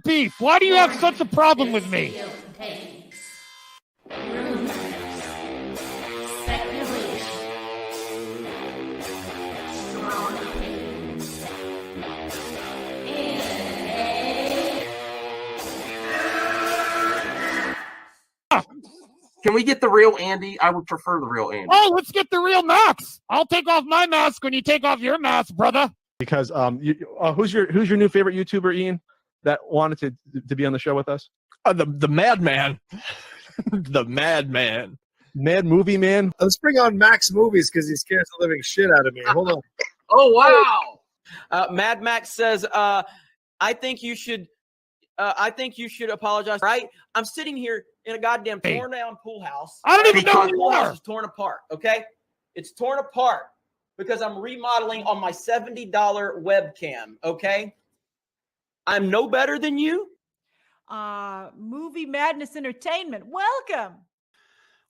beef? Why do you have such a problem with me? Can we get the real Andy? I would prefer the real Andy. Oh, let's get the real Max. I'll take off my mask when you take off your mask, brother. Because who's your new favorite YouTuber, Ian, that wanted to be on the show with us? The madman. The madman. Mad Movie Man. Let's bring on Max Movies because he scares the living shit out of me. Hold on. Oh, wow. Mad Max says, I think you should apologize. Right? I'm sitting here in a goddamn torn down pool house. I don't even know who the you pool house are. is torn apart. Okay, it's torn apart because I'm remodeling on my $70 webcam. Okay, I'm no better than you. Movie Madness Entertainment.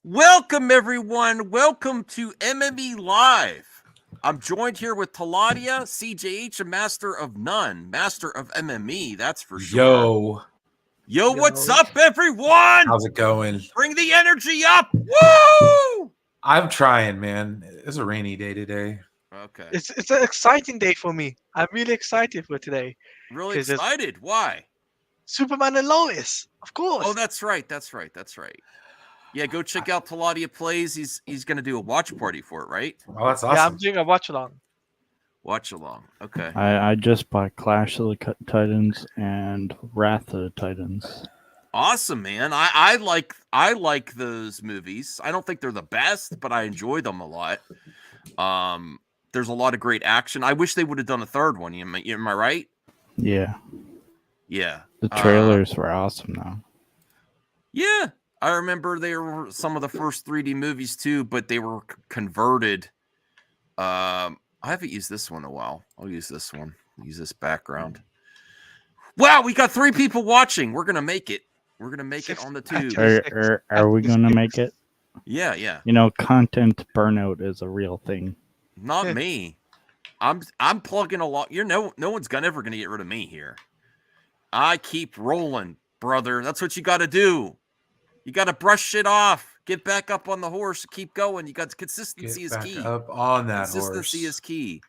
Welcome, everyone. Welcome to MME Live. I'm joined here with Taladia, CJH, a master of none, master of MME, that's for sure. Yo, what's up, everyone? How's it going? Bring the energy up. Woo! I'm trying, man. It's a rainy day today. Okay. It's an exciting day for me. I'm really excited for today. Really excited? Why? Superman and Lois, of course. Oh, that's right. Yeah, go check out Taladia Plays. He's going to do a watch party for it, right? Oh, that's awesome. Yeah, I'm doing a watch along. Watch along. Okay. I just bought Clash of the Titans and Wrath of the Titans. Awesome, man. I like those movies. I don't think they're the best, but I enjoy them a lot. There's a lot of great action. I wish they would have done a third one. Am I right? Yeah. Yeah. The trailers were awesome, though. Yeah. I remember they were some of the first 3D movies too, but they were converted. I haven't used this one in a while. I'll use this one. Use this background. Wow, we got 3 people watching. We're gonna make it. We're gonna make it on the tube. Are we gonna make it? Yeah. You know, content burnout is a real thing. Not me. I'm plugging along. No one's ever gonna get rid of me here. I keep rolling, brother. That's what you got to do. You got to brush shit off. Get back up on the horse. Keep going. You got consistency is key. Up on that consistency horse. is key.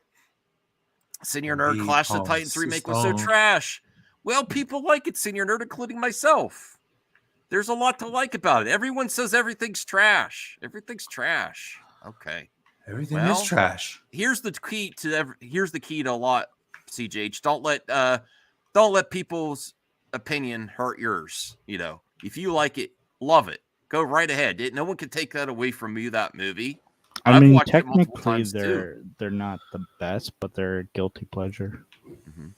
Senior Nerd Clash of the Titans remake was so trash. Well, people like it, Senior Nerd, including myself. There's a lot to like about it. Everyone says everything's trash. Everything's trash. Okay. Everything is trash. Here's the key to a lot, CJH. Don't let people's opinion hurt yours. You know, if you like it, love it. Go right ahead. No one can take that away from you, that movie. I mean, technically, they're not the best, but they're a guilty pleasure. Mm-hmm.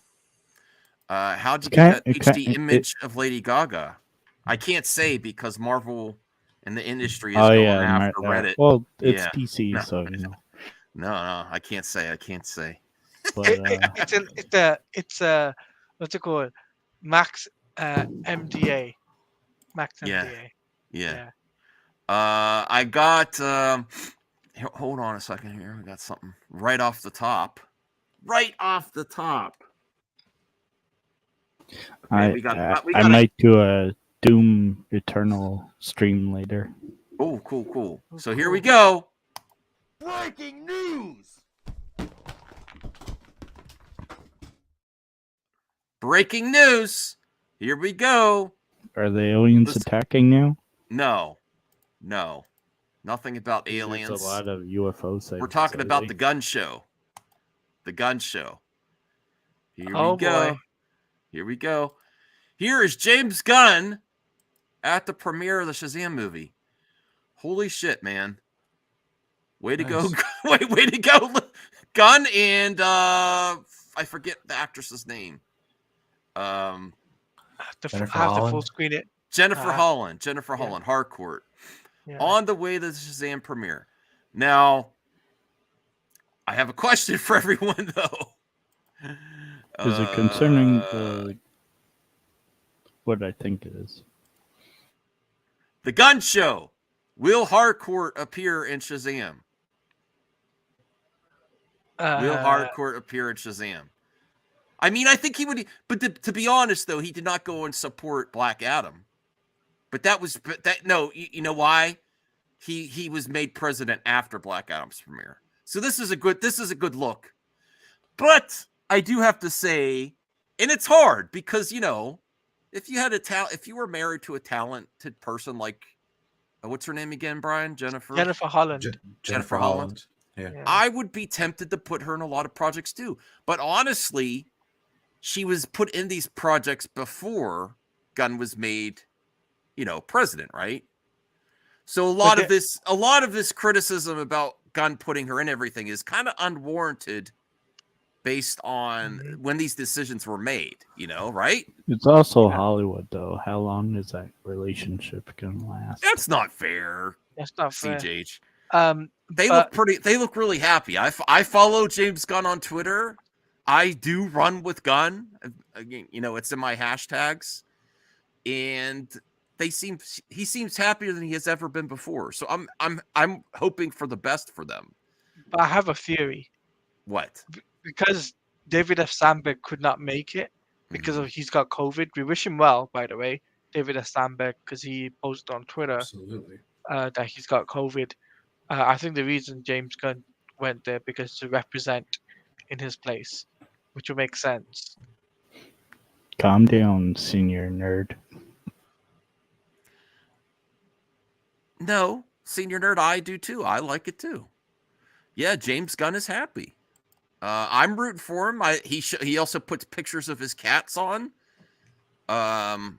How'd you get that HD image of Lady Gaga? I can't say because Marvel and the industry is going after Reddit. Well, it's DC, so you know. No, I can't say. But, it's what's it called? Max MDA. Max MDA. Yeah. I got. Hold on a second here. I got something right off the top. Okay, I might do a Doom Eternal stream later. Oh, cool. So here we go. Breaking news. Here we go. Are the aliens attacking now? No. Nothing about aliens. There's a lot of UFO sightings. We're talking about the gun show. Here we go. Here is James Gunn at the premiere of the Shazam movie. Holy shit, man. Way to go. Way to go. Gunn and I forget the actress's name. Jennifer Holland. Jennifer Holland, Harcourt. Yeah. On the way to the Shazam premiere. Now, I have a question for everyone, though. Is it concerning what I think it is? The gun show. Will Harcourt appear in Shazam? Will Harcourt appear in Shazam? I mean, I think he would, but to be honest, though, he did not go and support Black Adam. But you know why? He was made president after Black Adam's premiere. So this is a good look. But I do have to say, and it's hard because, you know, if you were married to a talented person like, what's her name again, Brian? Jennifer Holland. Jennifer Holland. Yeah. I would be tempted to put her in a lot of projects too. But honestly, she was put in these projects before Gunn was made, you know, president, right? So a lot of this criticism about Gunn putting her in everything is kind of unwarranted based on when these decisions were made, you know, right? It's also Hollywood, though. How long is that relationship gonna last? That's not fair. That's not fair. CJ. But They look really happy. I follow James Gunn on Twitter. I do run with Gunn. Again, you know, it's in my hashtags, and he seems happier than he has ever been before. So I'm hoping for the best for them. I have a theory. What? Because David F. Sandberg could not make it because he's got COVID. We wish him well, by the way, David F. Sandberg, because he posted on Twitter Absolutely. that he's got COVID. I think the reason James Gunn went there because to represent in his place, which will make sense. Calm down, senior nerd. No, senior nerd, I do too. I like it too. Yeah, James Gunn is happy. I'm rooting for him. He also puts pictures of his cats on. I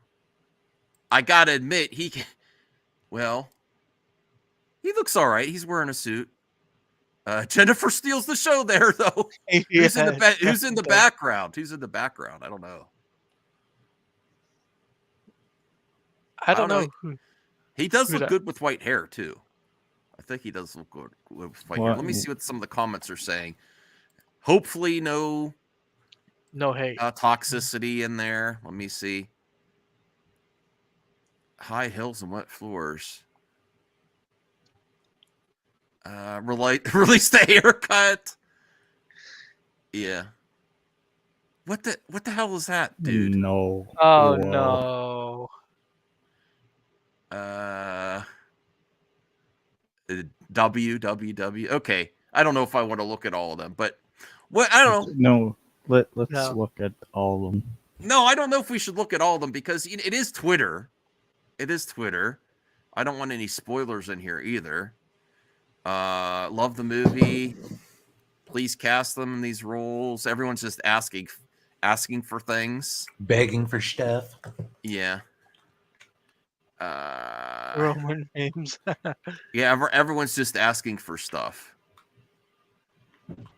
gotta admit, he looks all right. He's wearing a suit. Jennifer steals the show there, though. Who's in the background? Who's in the background? I don't know. I don't know. He does look good with white hair too. I think he does look good with white hair. Let me see what some of the comments are saying. Hopefully, no hate, toxicity in there. Let me see. High hills and wet floors. Release the haircut. Yeah. What the hell is that, dude? No. Oh no. WWW. Okay. I don't know if I want to look at all of them, but I don't know. No. Let's look at all of them. No, I don't know if we should look at all of them because it is Twitter. It is Twitter. I don't want any spoilers in here either. Love the movie. Please cast them in these roles. Everyone's just asking for things. Begging for stuff. Yeah. Roman names. Yeah, everyone's just asking for stuff.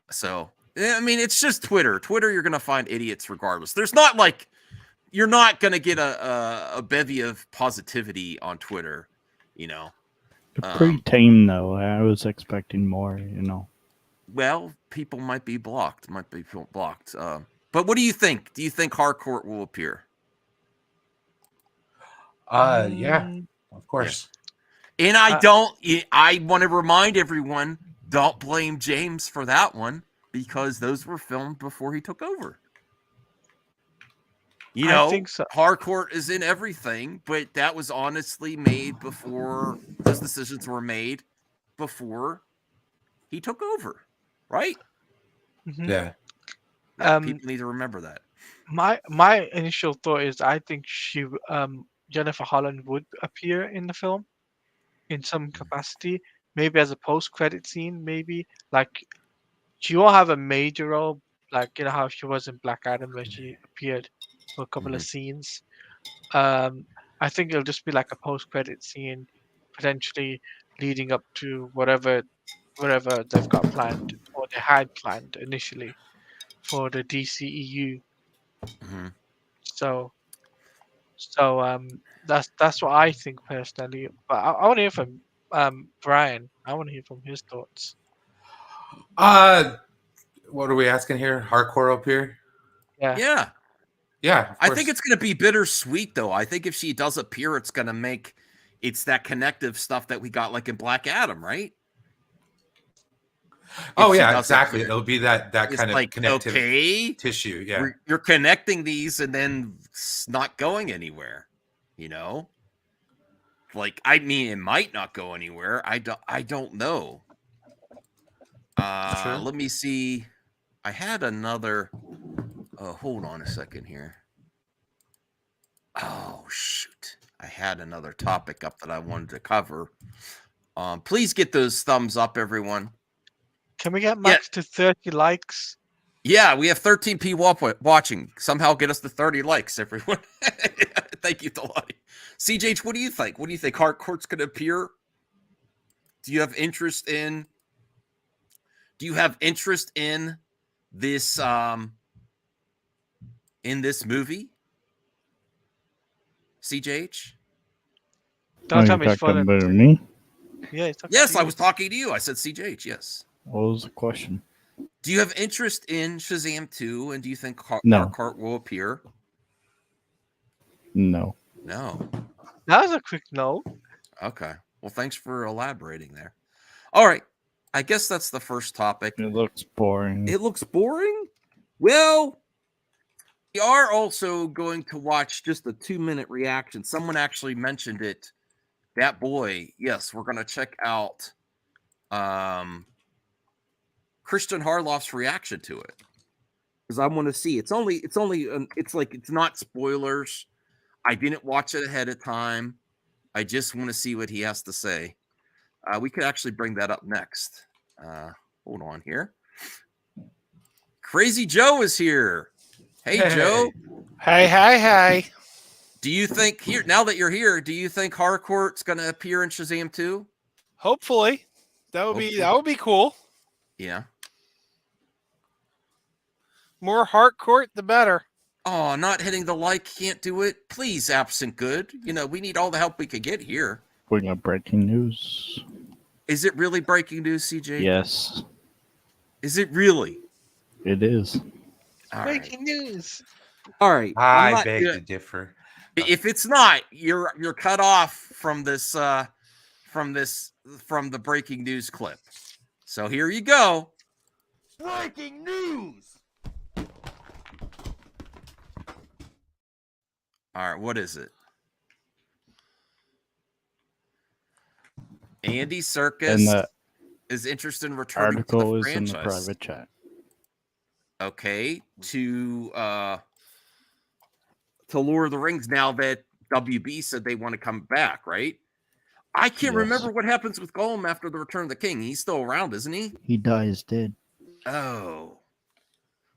So, I mean, it's just Twitter. Twitter, you're going to find idiots regardless. There's not like, you're not going to get a bevy of positivity on Twitter, you know. Pretty tame, though. I was expecting more, you know. Well, people might be blocked. But what do you think? Do you think Harcourt will appear? Yeah, of course. And I want to remind everyone, don't blame James for that one because those were filmed before he took over. You know, I think so. Harcourt is in everything, but that was honestly made before those decisions were made before he took over, right? Mm-hmm. Yeah. People need to remember that. My initial thought is I think Jennifer Holland would appear in the film in some capacity, maybe as a post-credit scene, maybe like she won't have a major role, like you know how she was in Black Adam where she appeared for a couple of scenes. I think it'll just be like a post-credit scene, potentially leading up to whatever they've got planned or they had planned initially for the DCEU. Mm-hmm. So that's what I think personally. But I want to hear from Brian. I want to hear from his thoughts. What are we asking here? Harcourt up here? Yeah. Yeah. I think it's going to be bittersweet, though. I think if she does appear, it's going to make it's that connective stuff that we got like in Black Adam, right? Oh she yeah, doesn't exactly. do it. It'll be that It's kind of like, connective okay, tissue. Yeah. you're connecting these and then it's not going anywhere. You know, like I mean, it might not go anywhere. I don't know. Sure. Let me see. I had another. Oh, hold on a second here. Oh shoot! I had another topic up that I wanted to cover. Please get those thumbs up, everyone. Can we get max to 30 likes? Yeah, we have 13 people watching. Somehow get us to 30 likes, everyone. Thank you, Delani. CJ, what do you think? What do you think? Harcourt's going to appear? Do you have interest in? Do you have interest in this? In this movie, CJH? Don't tell me it's talking fun. about me? Yeah, it's talking Yes, to I you. was talking to you. I said CJH. Yes. What was the question? Do you have interest in Shazam 2, and do you think No. Harcourt will appear? No. No. That was a quick no. Okay. Well, thanks for elaborating there. All right. I guess that's the first topic. It looks boring. It looks boring? Well, we are also going to watch just a 2-minute reaction. Someone actually mentioned it. That boy. Yes, we're going to check out Christian Harloff's reaction to it. Because I want to see. It's not spoilers. I didn't watch it ahead of time. I just want to see what he has to say. We could actually bring that up next. Hold on here. Crazy Joe is here. Hey, Joe. Hey. Do you think now that you're here, do you think Harcourt's going to appear in Shazam 2? Hopefully. That would be cool. Yeah. More Harcourt, the better. Oh, not hitting the like, can't do it. Please, Absent Good. You know, we need all the help we could get here. We got breaking news. Is it really breaking news, CJ? Yes. Is it really? It is. All Breaking right. news. All right. I beg to differ. If it's not, you're cut off from this from the breaking news clip. So here you go. Breaking news. All right, what is it? Andy Serkis And the is interested in returning article to the is in franchise. the private chat. Okay, to Lord of the Rings now that WB said they want to come back, right? I can't remember what happens with Gollum after the Return of the King. He's still around, isn't he? He dies dead. Oh.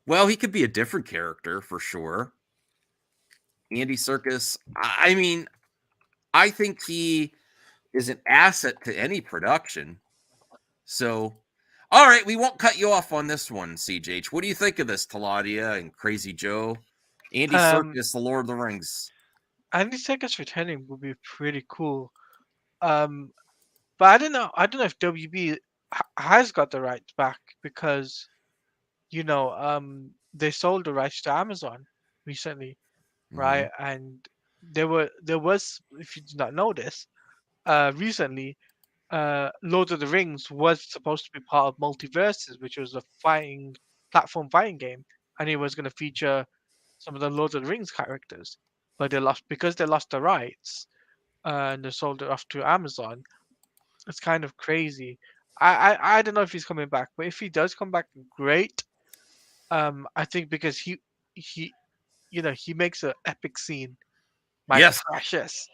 Well, he could be a different character for sure. Andy Serkis, I mean, I think he is an asset to any production. So, all right, we won't cut you off on this one, CJH. What do you think of this, Taladia and Crazy Joe? Andy Serkis, The Lord of the Rings. Andy Serkis returning would be pretty cool. But I don't know if WB has got the rights back because, they sold the rights to Amazon recently, right? And there was, if you did not know this, recently, Lord of the Rings was supposed to be part of Multiverses, which was a platform fighting game, and it was going to feature some of the Lord of the Rings characters, but they lost the rights, and they sold it off to Amazon. It's kind of crazy. I don't know if he's coming back, but if he does come back, great. I think because he makes an epic scene. My precious.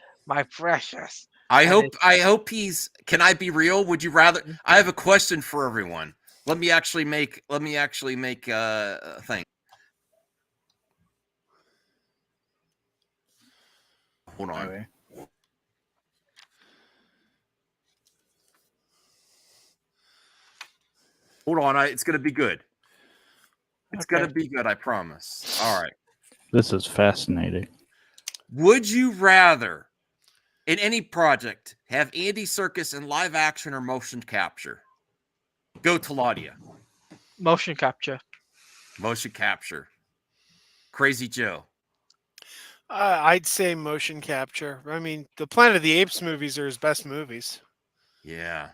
I hope he's. Can I be real? Would you rather? I have a question for everyone. Let me actually make a thing. Hold on. Okay. Hold on. It's gonna be good. It's gonna be good. I promise. All right. This is fascinating. Would you rather, in any project, have Andy Serkis in live action or motion capture? Go to Laudia. Motion capture. Motion capture. Crazy Joe. I'd say motion capture. I mean, the Planet of the Apes movies are his best movies. Yeah.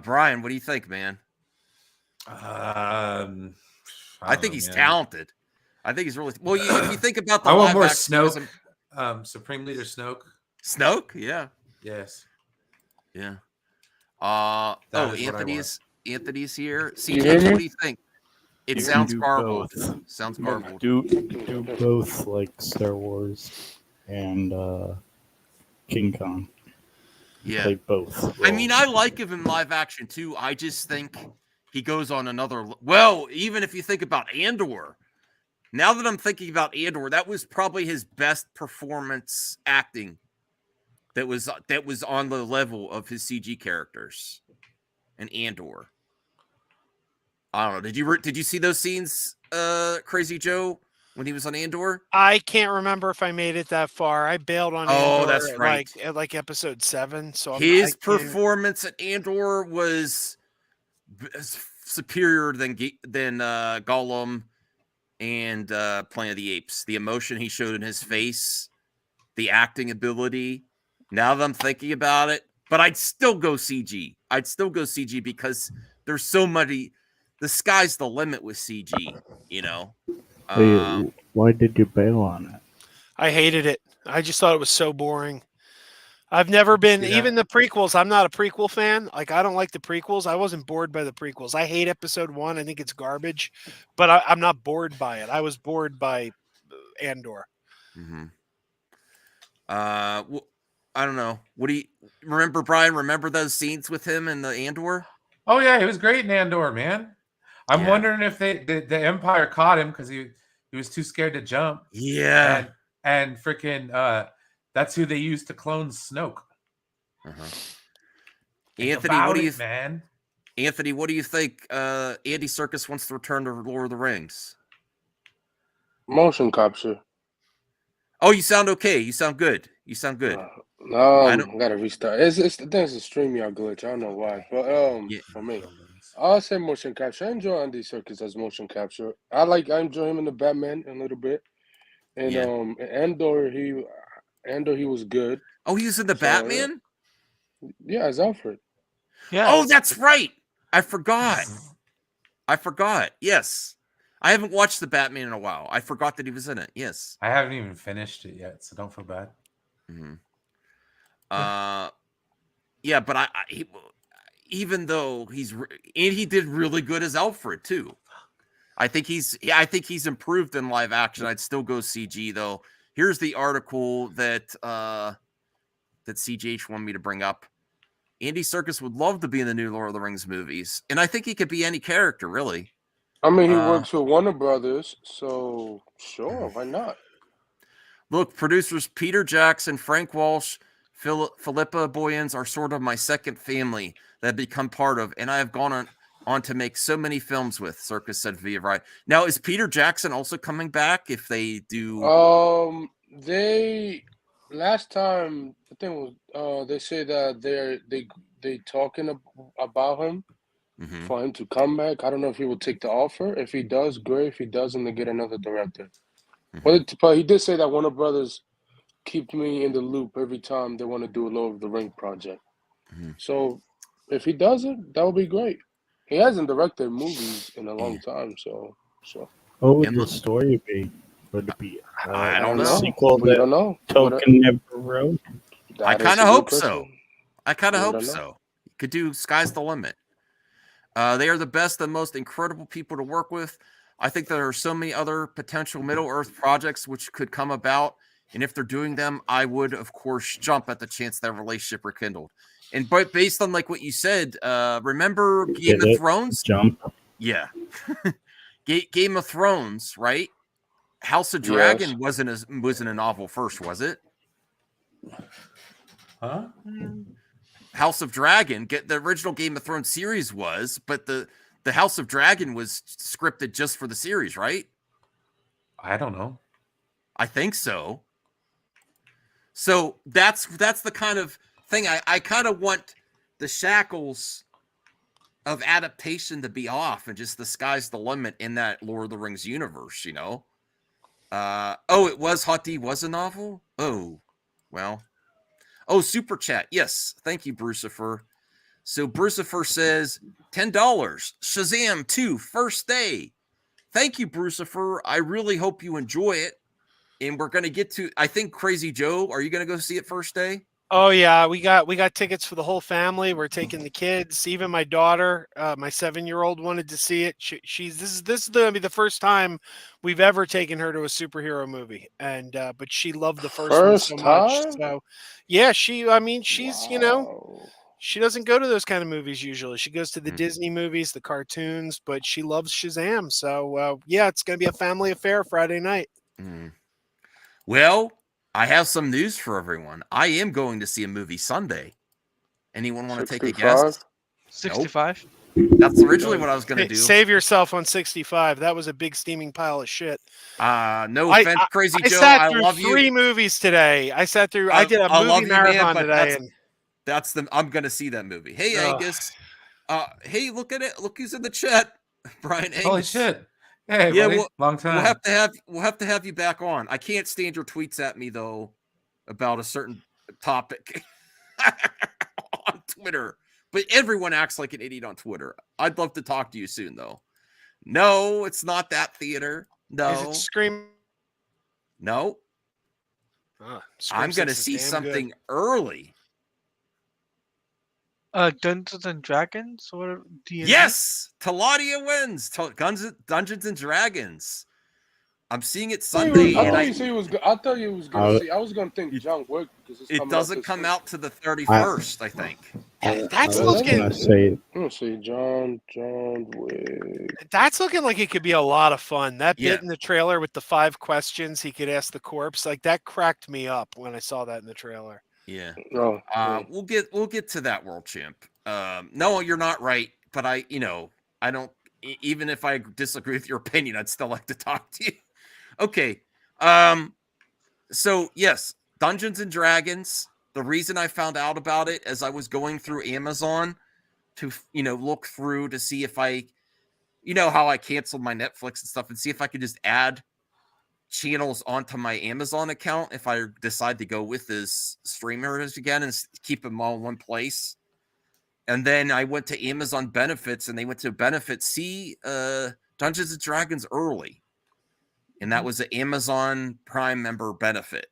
Brian, what do you think, man? I I don't think know, he's man. talented. I think he's really well. If you think about the I want live more action, Snoke. Supreme Leader Snoke. Snoke, yeah, Yes. yeah. That is what I want. Anthony's here. You hear CTH, what me? do you think? It You can sounds do garbled. both. Sounds But- garbled. You can do both, like Star Wars and King Kong. Yeah. Play both. I mean, roles. I like him in live action too. I just think he goes on another. Well, even if you think about Andor, now that I'm thinking about Andor, that was probably his best performance acting. That was on the level of his CG characters in Andor. I don't know. Did you see those scenes, Crazy Joe, when he was on Andor? I can't remember if I made it that far. I bailed on Oh, Andor that's right. at like episode 7. So I His can't- performance at Andor was superior than Gollum and Planet of the Apes. The emotion he showed in his face, the acting ability. Now that I'm thinking about it, but I'd still go CG. I'd still go CG because there's so many. The sky's the limit with CG. You know. Wait, why did you bail on it? I hated it. I just thought it was so boring. I've never been, See that? even the prequels. I'm not a prequel fan. Like, I don't like the prequels. I wasn't bored by the prequels. I hate episode 1. I think it's garbage, but I'm not bored by it. I was bored by Andor. Mm-hmm. Well, I don't know. What do you remember, Brian? Remember those scenes with him in the Andor? Oh yeah, he was great in Andor, man. I'm Yeah. wondering if the Empire caught him because he was too scared to jump. Yeah. And freaking that's who they used to clone Snoke. Uh-huh. Think Anthony, about what do you it, man? Anthony, what do you think? Andy Serkis wants to return to Lord of the Rings. Motion capture. Oh, you sound okay. You sound good. You sound good. I gotta restart. It's the thing's a StreamYard glitch. I don't know why, but Yeah. for me, I'll say motion capture. I enjoy Andy Serkis as motion capture. I enjoy him in the Batman a little bit, and Yeah. Andor he was good. Oh, he was in the Batman? Yeah, as Alfred. Yeah. Oh, that's right. I forgot. Yes. I haven't watched the Batman in a while. I forgot that he was in it. Yes. I haven't even finished it yet, so don't feel bad. Mm-hmm. Yeah, but even though he did really good as Alfred too. I think he's improved in live action. I'd still go CG though. Here's the article that CGH wanted me to bring up. Andy Serkis would love to be in the new Lord of the Rings movies, and I think he could be any character, really. I mean, he works with Warner Brothers, so sure, why not? Look, producers Peter Jackson, Frank Walsh, Philippa Boyens are sort of my second family that I've become part of, and I have gone on to make so many films with, Serkis said via Variety. Now, is Peter Jackson also coming back if they do? They last time I think was they say that they talking about him for him to come back. I don't know if he will take the offer. If he does, great. If he doesn't, they get another director. But he did say that Warner Brothers keep me in the loop every time they want to do a Lord of the Ring project. So if he does it, that would be great. He hasn't directed movies in a long time, so. What would the story be? Would it be I don't a know. sequel We that don't know. Tolkien never wrote? I That kind is of a good hope so. question. I kind of We hope don't know. so. Could do Sky's the Limit. They are the best and most incredible people to work with. I think there are so many other potential Middle Earth projects which could come about. And if they're doing them, I would, of course, jump at the chance that relationship rekindled. And but based on like what you said, remember Game of Thrones? Jump. Yeah. Game of Thrones, right? House of Dragon wasn't a novel first, was it? Huh? House of Dragon, the original Game of Thrones series was, but the House of Dragon was scripted just for the series, right? I don't know. I think so. So that's the kind of thing I kind of want the shackles of adaptation to be off and just the sky's the limit in that Lord of the Rings universe, you know? It was Hot D was a novel? Oh, well. Oh, Super Chat. Yes. Thank you, Brucifer. So Brucifer says $10. Shazam 2 first day. Thank you, Brucifer. I really hope you enjoy it. And we're gonna get to. I think Crazy Joe. Are you gonna go see it first day? Oh yeah, we got tickets for the whole family. We're taking the kids. Even my daughter, my 7-year-old, wanted to see it. This is gonna be the first time we've ever taken her to a superhero movie, and but she loved the first one so much. So yeah, she's she doesn't go to those kind of movies usually. She goes to the Disney movies, the cartoons, but she loves Shazam. So yeah, it's gonna be a family affair Friday night. Well, I have some news for everyone. I am going to see a movie Sunday. Anyone want to take a guess? 65. Nope. That's originally what I was going to do. Save yourself on 65. That was a big steaming pile of shit. No offense, Crazy Joe. I love through 3 movies today. I did a movie marathon today. I'm going to see that movie. Hey, Angus. Hey, look at it. Look who's in the chat. Brian Angus. Holy shit. Hey, yeah, buddy. Long time. We'll have to have you back on. I can't stand your tweets at me though about a certain topic on Twitter. But everyone acts like an idiot on Twitter. I'd love to talk to you soon though. No, it's not that theater. No. Is it Scream? No. I'm going to see something early. Dungeons and Dragons or D&D? Yes, Taladia wins. Dungeons and Dragons. I'm seeing it Sunday. I thought you was going to see. I was going to think John Wick because it doesn't come out to the 31st. I think. That's looking. Let's see, John Wick. That's looking like it could be a lot of fun. That bit in the trailer with the 5 questions he could ask the corpse, like that cracked me up when I saw that in the trailer. Yeah. We'll get to that, World Champ. No, you're not right, but I don't. Even if I disagree with your opinion, I'd still like to talk to you. Okay. So yes, Dungeons and Dragons. The reason I found out about it as I was going through Amazon to look through to see if I, how I canceled my Netflix and stuff, and see if I could just add channels onto my Amazon account if I decide to go with this streamers again and keep them all in one place. And then I went to Amazon benefits and they went to benefits Dungeons and Dragons early. And that was an Amazon Prime member benefit.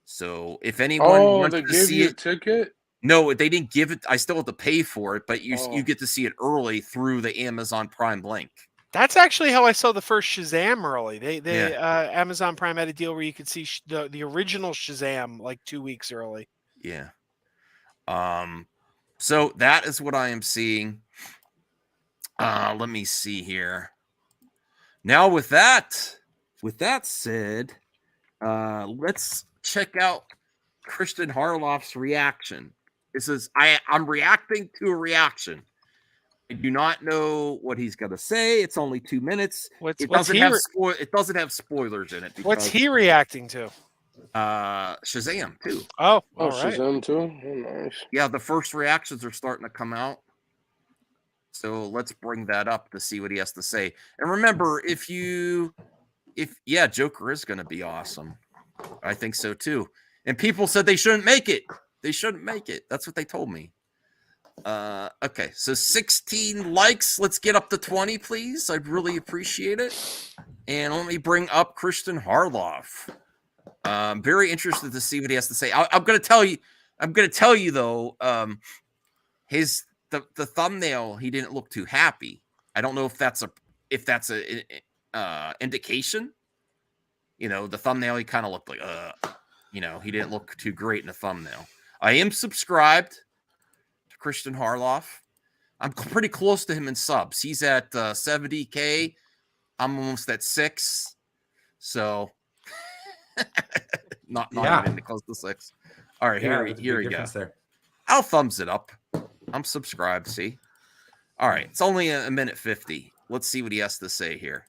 So if anyone wants to see a ticket? No, they didn't give it. I still have to pay for it, but you get to see it early through the Amazon Prime link. That's actually how I saw the first Shazam early. Amazon Prime had a deal where you could see the original Shazam like 2 weeks early. Yeah. So that is what I am seeing. Let me see here. Now with that said, let's check out Christian Harloff's reaction. This is I'm reacting to a reaction. I do not know what he's going to say. It's only 2 minutes. It doesn't have spoilers in it. What's he reacting to? Shazam 2. Oh, Shazam 2. Oh, nice. Yeah, the first reactions are starting to come out. So let's bring that up to see what he has to say. And remember, Joker is going to be awesome. I think so too. And people said they shouldn't make it. They shouldn't make it. That's what they told me. Okay, so 16 likes. Let's get up to 20, please. I'd really appreciate it. And let me bring up Christian Harloff. I'm very interested to see what he has to say. I'm going to tell you though. The thumbnail, he didn't look too happy. I don't know if that's a indication. The thumbnail, he kind of looked like he didn't look too great in the thumbnail. I am subscribed to Christian Harloff. I'm pretty close to him in subs. He's at 70K. I'm almost at 6. So not even close to 6. All right, here we go. There. I'll thumbs it up. I'm subscribed, see? All right, it's only a minute 50. Let's see what he has to say here.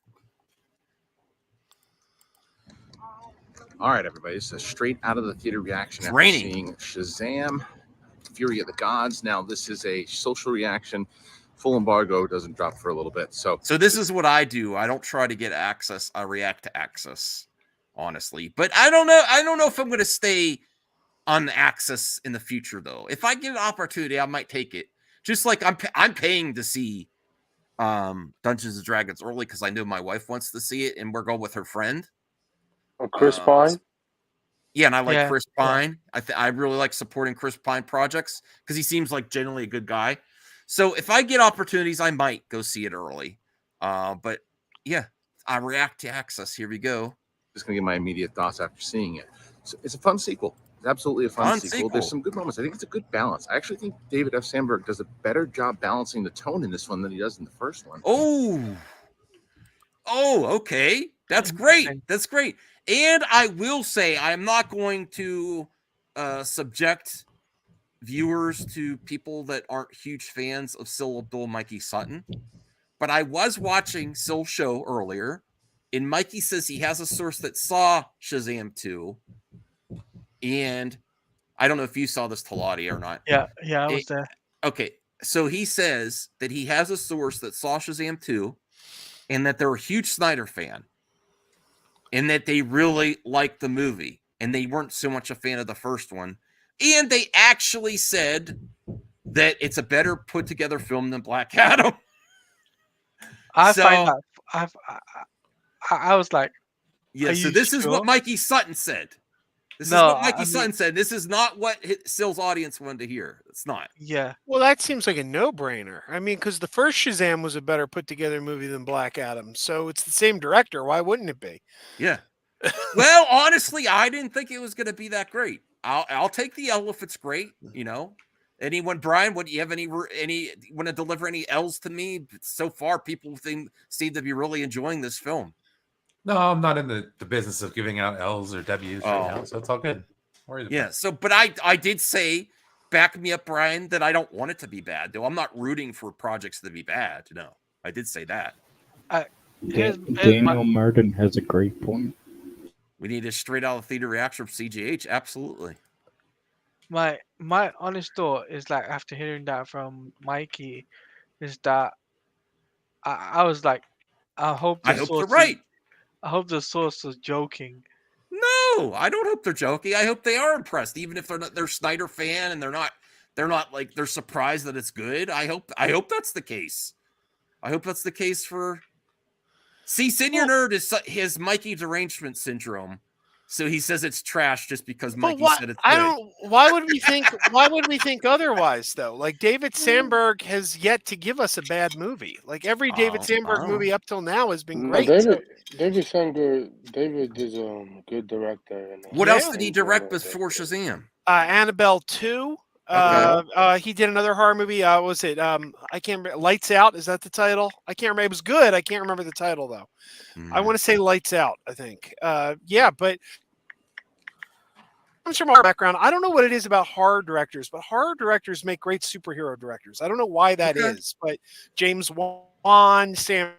All right, everybody. This is a straight out of the theater reaction after seeing Shazam, Fury of the Gods. Now, this is a social reaction. Full embargo doesn't drop for a little bit. So this is what I do. I don't try to get access. I react to access, honestly. But I don't know. I don't know if I'm going to stay on the access in the future, though. If I get an opportunity, I might take it. Just like I'm paying to see Dungeons and Dragons early because I know my wife wants to see it, and we're going with her friend. Chris Pine. Yeah, and I like Yeah, Chris Pine. I really like supporting Chris Pine projects because he seems like generally a good guy. So if I get opportunities, I might go see it early. But yeah, I react to Access. Here we go. Just gonna give my immediate thoughts after seeing it. So it's a fun sequel. It's absolutely a fun sequel. There's some good moments. I think it's a good balance. I actually think David F. Sandberg does a better job balancing the tone in this one than he does in the first one. Oh, okay. That's great. That's great. And I will say, I'm not going to subject viewers to people that aren't huge fans of Syl Abdul Mikey Sutton. But I was watching Syl's show earlier, and Mikey says he has a source that saw Shazam 2. And I don't know if you saw this, Talati, or not. Yeah, I was there. Okay, so he says that he has a source that saw Shazam 2, and that they're a huge Snyder fan, and that they really liked the movie, and they weren't so much a fan of the first one. And they actually said that it's a better put together film than Black Adam. I was like, yeah. So this is what Mikey Sutton said. This is what Mikey Sutton said. This is not what Syl's audience wanted to hear. It's not. Yeah. Well, that seems like a no-brainer. I mean, because the first Shazam was a better put-together movie than Black Adam, so it's the same director. Why wouldn't it be? Yeah. Well, honestly, I didn't think it was going to be that great. I'll take the L if it's great. You know, anyone, Brian? What do you have? Any want to deliver any L's to me? So far, people seem to be really enjoying this film. No, I'm not in the business of giving out L's or W's right now, so it's all good. Yeah. So, but I did say, back me up, Brian, that I don't want it to be bad. Though I'm not rooting for projects to be bad. No, I did say that. Daniel Martin has a great point. We need a straight out of theater reaction from CGH. Absolutely. My honest thought is, like, after hearing that from Mikey, is that I was like, I hope they're right. I hope the source was joking. No, I don't hope they're joking. I hope they are impressed, even if they're Snyder fan and they're not like they're surprised that it's good. I hope that's the case. I hope that's the case for. See, Senior Nerd has Mikey derangement syndrome, so he says it's trash just because Mikey said it's good. Why would we think? Why would we think otherwise, though? Like, David Sandberg has yet to give us a bad movie. Like, every David Sandberg movie up till now has been great. David Sandberg. David is a good director. What else did he direct before Shazam? Annabelle 2. He did another horror movie. Was it? I can't remember. Lights Out. Is that the title? I can't remember. It was good. I can't remember the title though. I want to say Lights Out. I think. Yeah, but comes from our background. I don't know what it is about horror directors, but horror directors make great superhero directors. I don't know why that is, but James Wan, Sam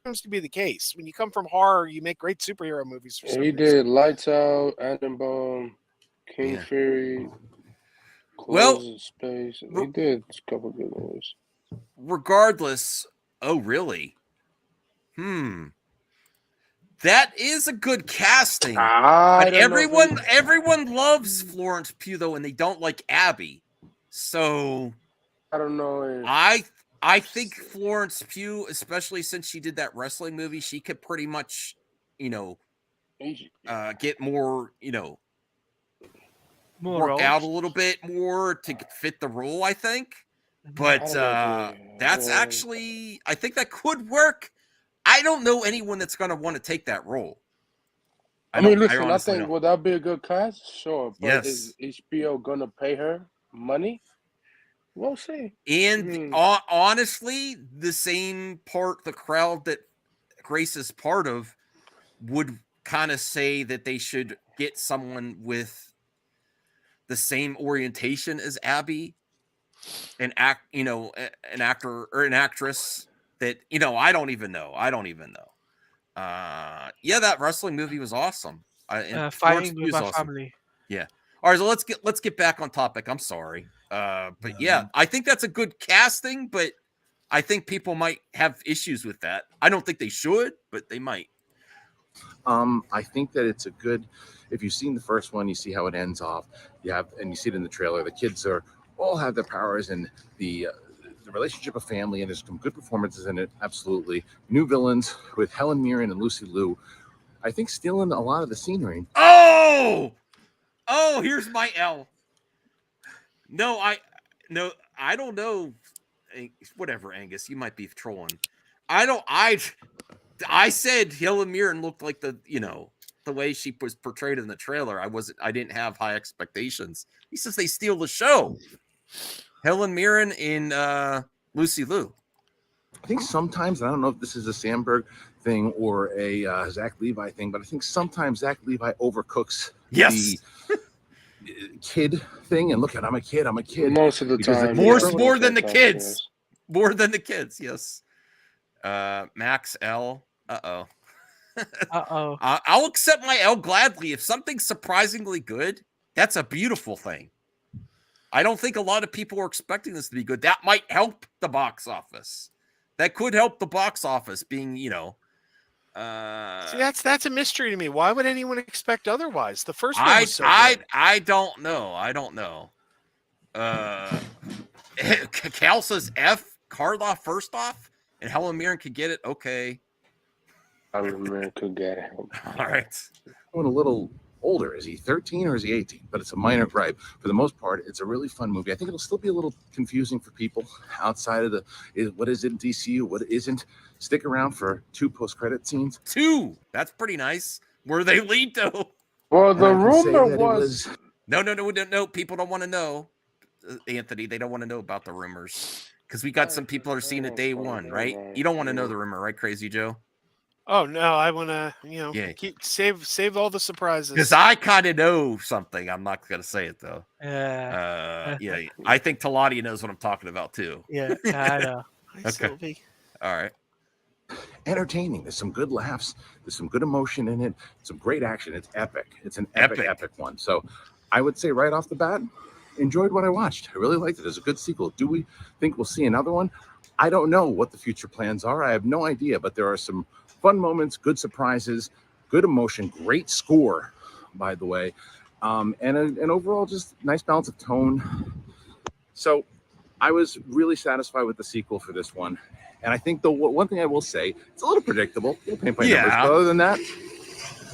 seems to be the case. When you come from horror, you make great superhero movies. For some he reason. did Lights Out, Annabelle, King Fury. Well, Space. He did a couple good movies. Regardless, oh really? That is a good casting. But everyone loves Florence Pugh though, and they don't like Abby. So I don't know. I think Florence Pugh, especially since she did that wrestling movie, she could pretty much, get more, work out a little bit more to fit the role, I think. But that's actually, I think that could work. I don't know anyone that's going to want to take that role. I think would that be a good cast? Sure. But is HBO going to pay her money? We'll see. And honestly, the same part, the crowd that Grace is part of would kind of say that they should get someone with the same orientation as Abby, an actor or an actress that, I don't even know. Yeah, that wrestling movie was awesome. Fighting with my family. Yeah. All right, so let's get back on topic. I'm sorry. But yeah, I think that's a good casting, but I think people might have issues with that. I don't think they should, but they might. I think that it's a good, if you've seen the first one, you see how it ends off. And you see it in the trailer. The kids are all have their powers, and the relationship of family, and there's some good performances in it. Absolutely, new villains with Helen Mirren and Lucy Liu. I think stealing a lot of the scenery. Oh, here's my L. No, I don't know. Whatever, Angus, you might be trolling. I said Helen Mirren looked like the way she was portrayed in the trailer. I didn't have high expectations. He says they steal the show. Helen Mirren in Lucy Liu. I think sometimes, and I don't know if this is a Sandberg thing or a Zach Levi thing, but I think sometimes Zach Levi overcooks the kid thing. And look at, I'm a kid. Most of the time. More than the kids. Yes. More than the kids, yes. Max L. Uh-oh. Uh-oh. I'll accept my L gladly. If something's surprisingly good, that's a beautiful thing. I don't think a lot of people are expecting this to be good. That might help the box office. That could help the box office being, See, that's a mystery to me. Why would anyone expect otherwise? The first one was so good. I don't know. Cal says F. Karloff first off, and Helen Mirren could get it. Okay. Helen Mirren could get it. All right. Going a little older. Is he 13 or is he 18? But it's a minor gripe. For the most part, it's a really fun movie. I think it'll still be a little confusing for people outside of what is in DCU, what isn't. Stick around for 2 post-credit scenes. 2. That's pretty nice. Where they lead though. Well, the rumor was no. People don't want to know, Anthony. They don't want to know about the rumors because we got some people that are seeing it day one, right? You don't want to know the rumor, right, Crazy Joe? Oh no, I want to, keep save all the surprises. Because I kind of know something. I'm not going to say it though. Yeah. I think Talati knows what I'm talking about too. Yeah, I know. Okay. All right. Entertaining. There's some good laughs. There's some good emotion in it. Some great action. It's epic. It's an epic one. So I would say right off the bat, enjoyed what I watched. I really liked it. There's a good sequel. Do we think we'll see another one? I don't know what the future plans are. I have no idea, but there are some fun moments, good surprises, good emotion, great score, by the way, and an overall just nice balance of tone. So I was really satisfied with the sequel for this one. And I think the one thing I will say, it's a little predictable. Numbers, but other than that,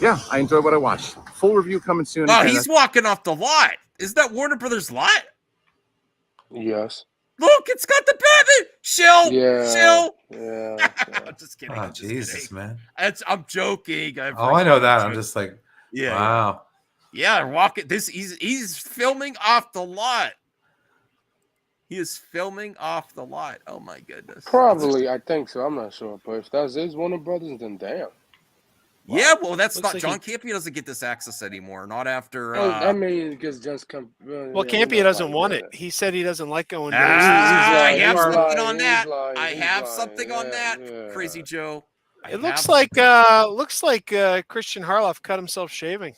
yeah, I enjoyed what I watched. Full review coming soon. Oh, he's walking off the lot. Is that Warner Brothers lot? Yes. Look, it's got the Batman. Chill. Yeah. I'm just kidding. Oh, Jesus, man. I'm joking. I know that. I'm just like, wow. Yeah, walking. He's filming off the lot. He is filming off the lot. Oh my goodness. Probably, I think so. I'm not sure, but if that is Warner Brothers, then damn. Yeah, well, that's not John Campea doesn't get this access anymore. Not after. I mean, because just come. Well, Campea doesn't want it. He said he doesn't like going. I have something on that. I have something on that. Crazy Joe. It looks like Christian Harloff cut himself shaving.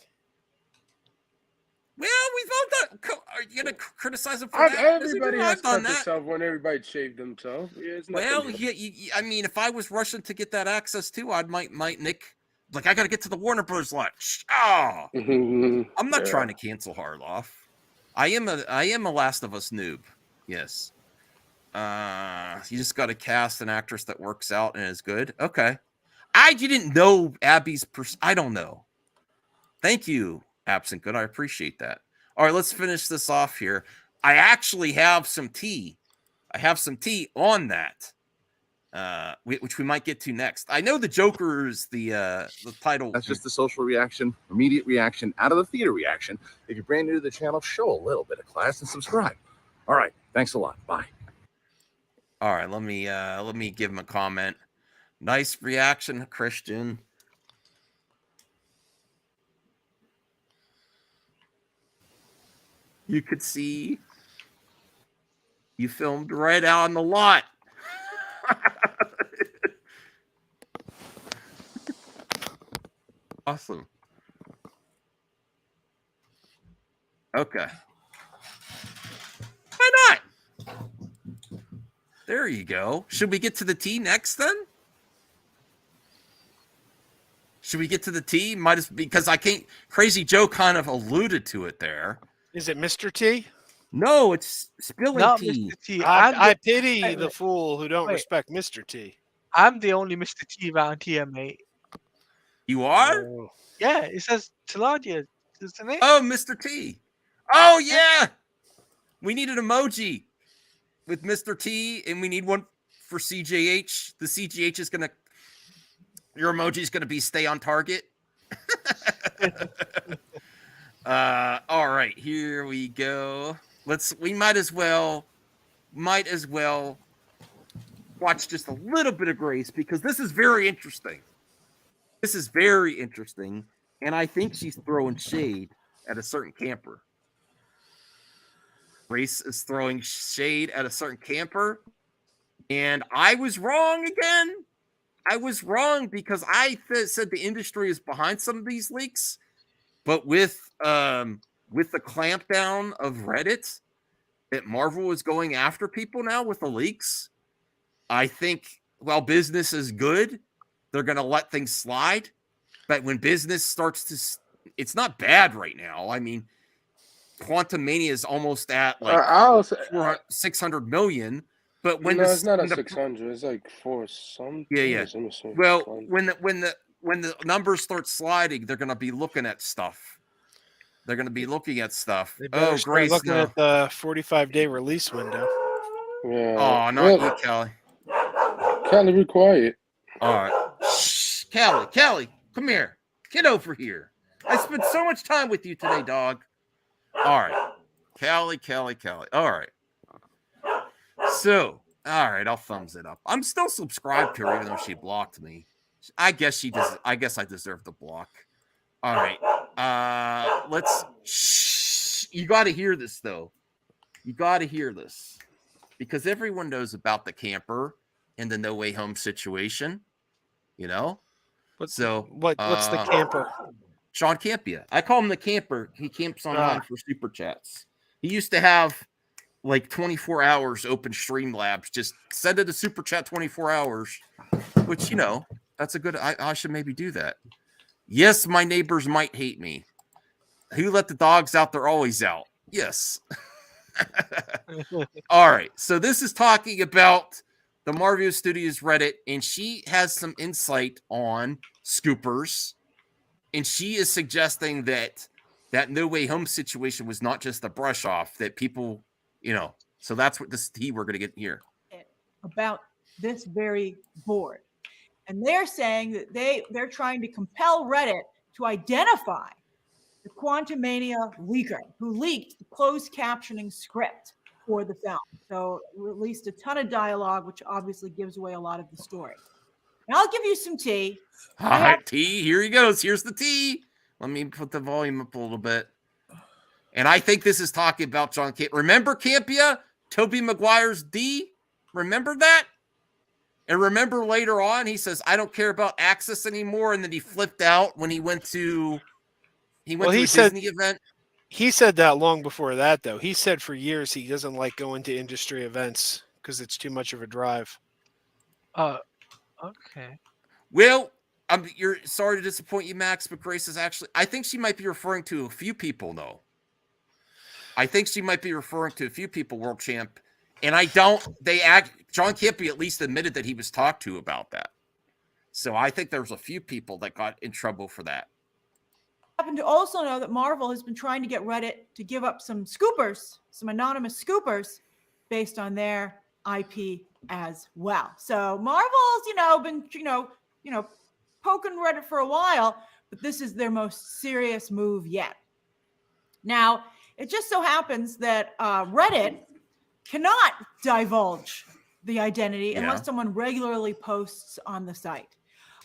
Well, we've all done. Are you gonna criticize him for that? Everybody has cut themselves when everybody shaved themselves. Well, I mean, if I was rushing to get that access too, I might Nick. Like, I got to get to the Warner Brothers lot. Oh, I'm not trying to cancel Harloff. I am a Last of Us noob. Yes. You just got to cast an actress that works out and is good. Okay. I didn't know Abby's I don't know. Thank you, Absent Good. I appreciate that. All right, let's finish this off here. I actually have some tea. I have some tea on that. Which we might get to next. I know the Joker is the title. That's just the social reaction, immediate reaction, out of the theater reaction. If you're brand new to the channel, show a little bit of class and subscribe. All right, thanks a lot. Bye. All right, let me give him a comment. Nice reaction, Christian. You could see you filmed right out on the lot. Awesome. Okay. Why not? There you go. Should we get to the tea next then? Should we get to the tea? Because I can't. Crazy Joe kind of alluded to it there. Is it Mr. T? No, it's spilling Not tea. Mr. T. I pity wait, the wait, fool who don't wait. respect Mr. T. I'm the only Mr. T around here, mate. You are? Oh. Yeah, it says Tiladia, doesn't it? Oh, Mr. T. Oh, yeah. We need an emoji with Mr. T, and we need one for CJH. The CJH is going to, your emoji is going to be stay on target. All right, here we go. We might as well watch just a little bit of Grace because this is very interesting. This is very interesting, and I think she's throwing shade at a certain camper. Grace is throwing shade at a certain camper, and I was wrong again. I was wrong because I said the industry is behind some of these leaks, but with the clampdown of Reddit, that Marvel is going after people now with the leaks. I think while business is good, they're going to let things slide. But when business starts to, it's not bad right now. I mean, Quantum Mania is almost at like 600 million. But when it's not at 600, it's like 4 something. Yeah. Well, when the numbers start sliding, they're going to be looking at stuff. They're going to be looking at stuff. They better start looking at the 45-day release window. Yeah. Oh, not you, Kelly. Kelly, be quiet. All right. Shh, Kelly, come here. Get over here. I spent so much time with you today, dog. All right. Kelly. All right. So, all right, I'll thumbs it up. I'm still subscribed to her, even though she blocked me. I guess I deserve the block. All right. You got to hear this, though. You got to hear this. Because everyone knows about the camper and the No Way Home situation. You know? What's the camper? Sean Campia. I call him the camper. He camps online for super chats. He used to have like 24 hours open Streamlabs. Just send it a super chat 24 hours, which, that's a good, I should maybe do that. Yes, my neighbors might hate me. Who let the dogs out? They're always out. Yes. All right. So this is talking about the Marvel Studios Reddit, and she has some insight on scoopers. And she is suggesting that No Way Home situation was not just a brush off, that people, so that's what this tea we're going to get here. About this very board. And they're saying that they're trying to compel Reddit to identify the Quantumania leaker who leaked the closed captioning script for the film. So released a ton of dialogue, which obviously gives away a lot of the story. And I'll give you some tea. All right, tea. Here he goes. Here's the tea. Let me put the volume up a little bit. And I think this is talking about John Campia. Remember Campia? Tobey Maguire's D? Remember that? And remember later on, he says, I don't care about Access anymore. And then he flipped out when he went to a Disney event. He said that long before that, though. He said for years he doesn't like going to industry events because it's too much of a drive. Okay. Well, you're sorry to disappoint you, Max, but Grace is actually, I think she might be referring to a few people, though. I think she might be referring to a few people, World Champ. And John Campia at least admitted that he was talked to about that. So I think there's a few people that got in trouble for that. I happen to also know that Marvel has been trying to get Reddit to give up some scoopers, some anonymous scoopers, based on their IP as well. So Marvel's, been, poking Reddit for a while, but this is their most serious move yet. Now, it just so happens that Reddit cannot divulge the identity unless someone regularly posts on the site,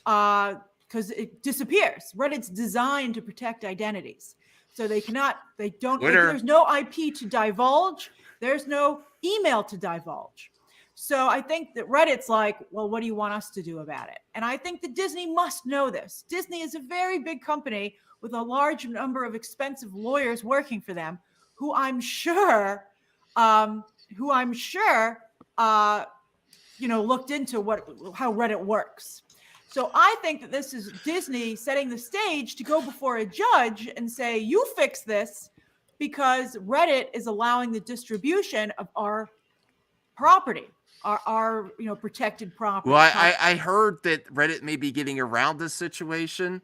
because it disappears. Reddit's designed to protect identities, so there's no IP to divulge. There's no email to divulge. So I think that Reddit's like, well, what do you want us to do about it? And I think that Disney must know this. Disney is a very big company with a large number of expensive lawyers working for them, who I'm sure looked into how Reddit works. So I think that this is Disney setting the stage to go before a judge and say, you fix this, because Reddit is allowing the distribution of our property, our protected property. Well, I heard that Reddit may be getting around this situation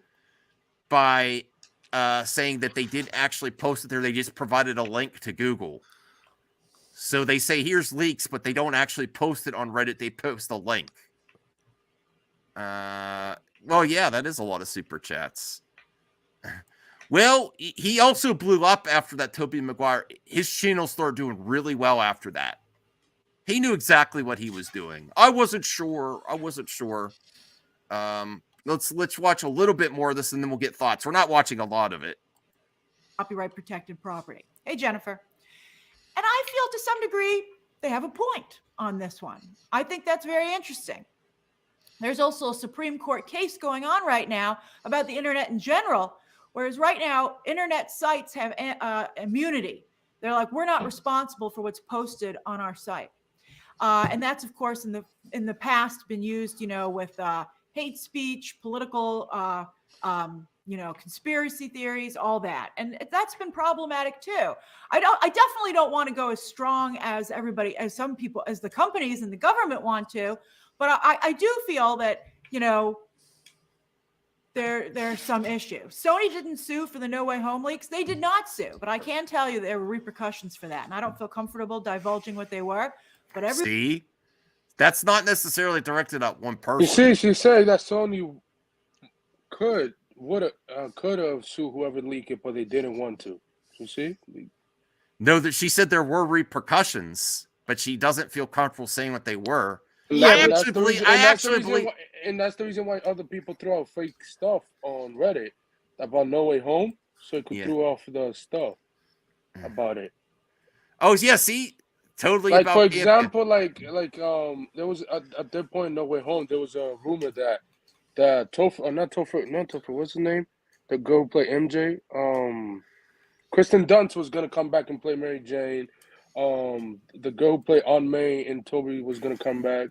by saying that they didn't actually post it there. They just provided a link to Google. So they say, here's leaks, but they don't actually post it on Reddit. They post a link. Well, yeah, that is a lot of super chats. Well, he also blew up after that Tobey Maguire. His channel started doing really well after that. He knew exactly what he was doing. I wasn't sure. Let's watch a little bit more of this, and then we'll get thoughts. We're not watching a lot of it. Copyright protected property. Hey, Jennifer. And I feel to some degree they have a point on this one. I think that's very interesting. There's also a Supreme Court case going on right now about the internet in general, whereas right now internet sites have immunity. They're like, we're not responsible for what's posted on our site. And that's, of course, in the past been used, with hate speech, political, conspiracy theories, all that. And that's been problematic too. I definitely don't want to go as strong as everybody, as some people, as the companies and the government want to, but I do feel that, there's some issue. Sony didn't sue for the No Way Home leaks. They did not sue, but I can tell you there were repercussions for that. And I don't feel comfortable divulging what they were, but See? That's not necessarily directed at one person. You see, she said that Sony could have sued whoever leaked it, but they didn't want to. You see? No, that she said there were repercussions, but she doesn't feel comfortable saying what they were. And that's the reason why other people throw out fake stuff on Reddit about No Way Home, so it could throw off the stuff about it. Oh yeah, see, totally. Like about for example, there was at that point in No Way Home, there was a rumor that not Topher, what's his name? The girl who played MJ, Kristen Dunst was gonna come back and play Mary Jane. The girl who played Aunt May and Toby was gonna come back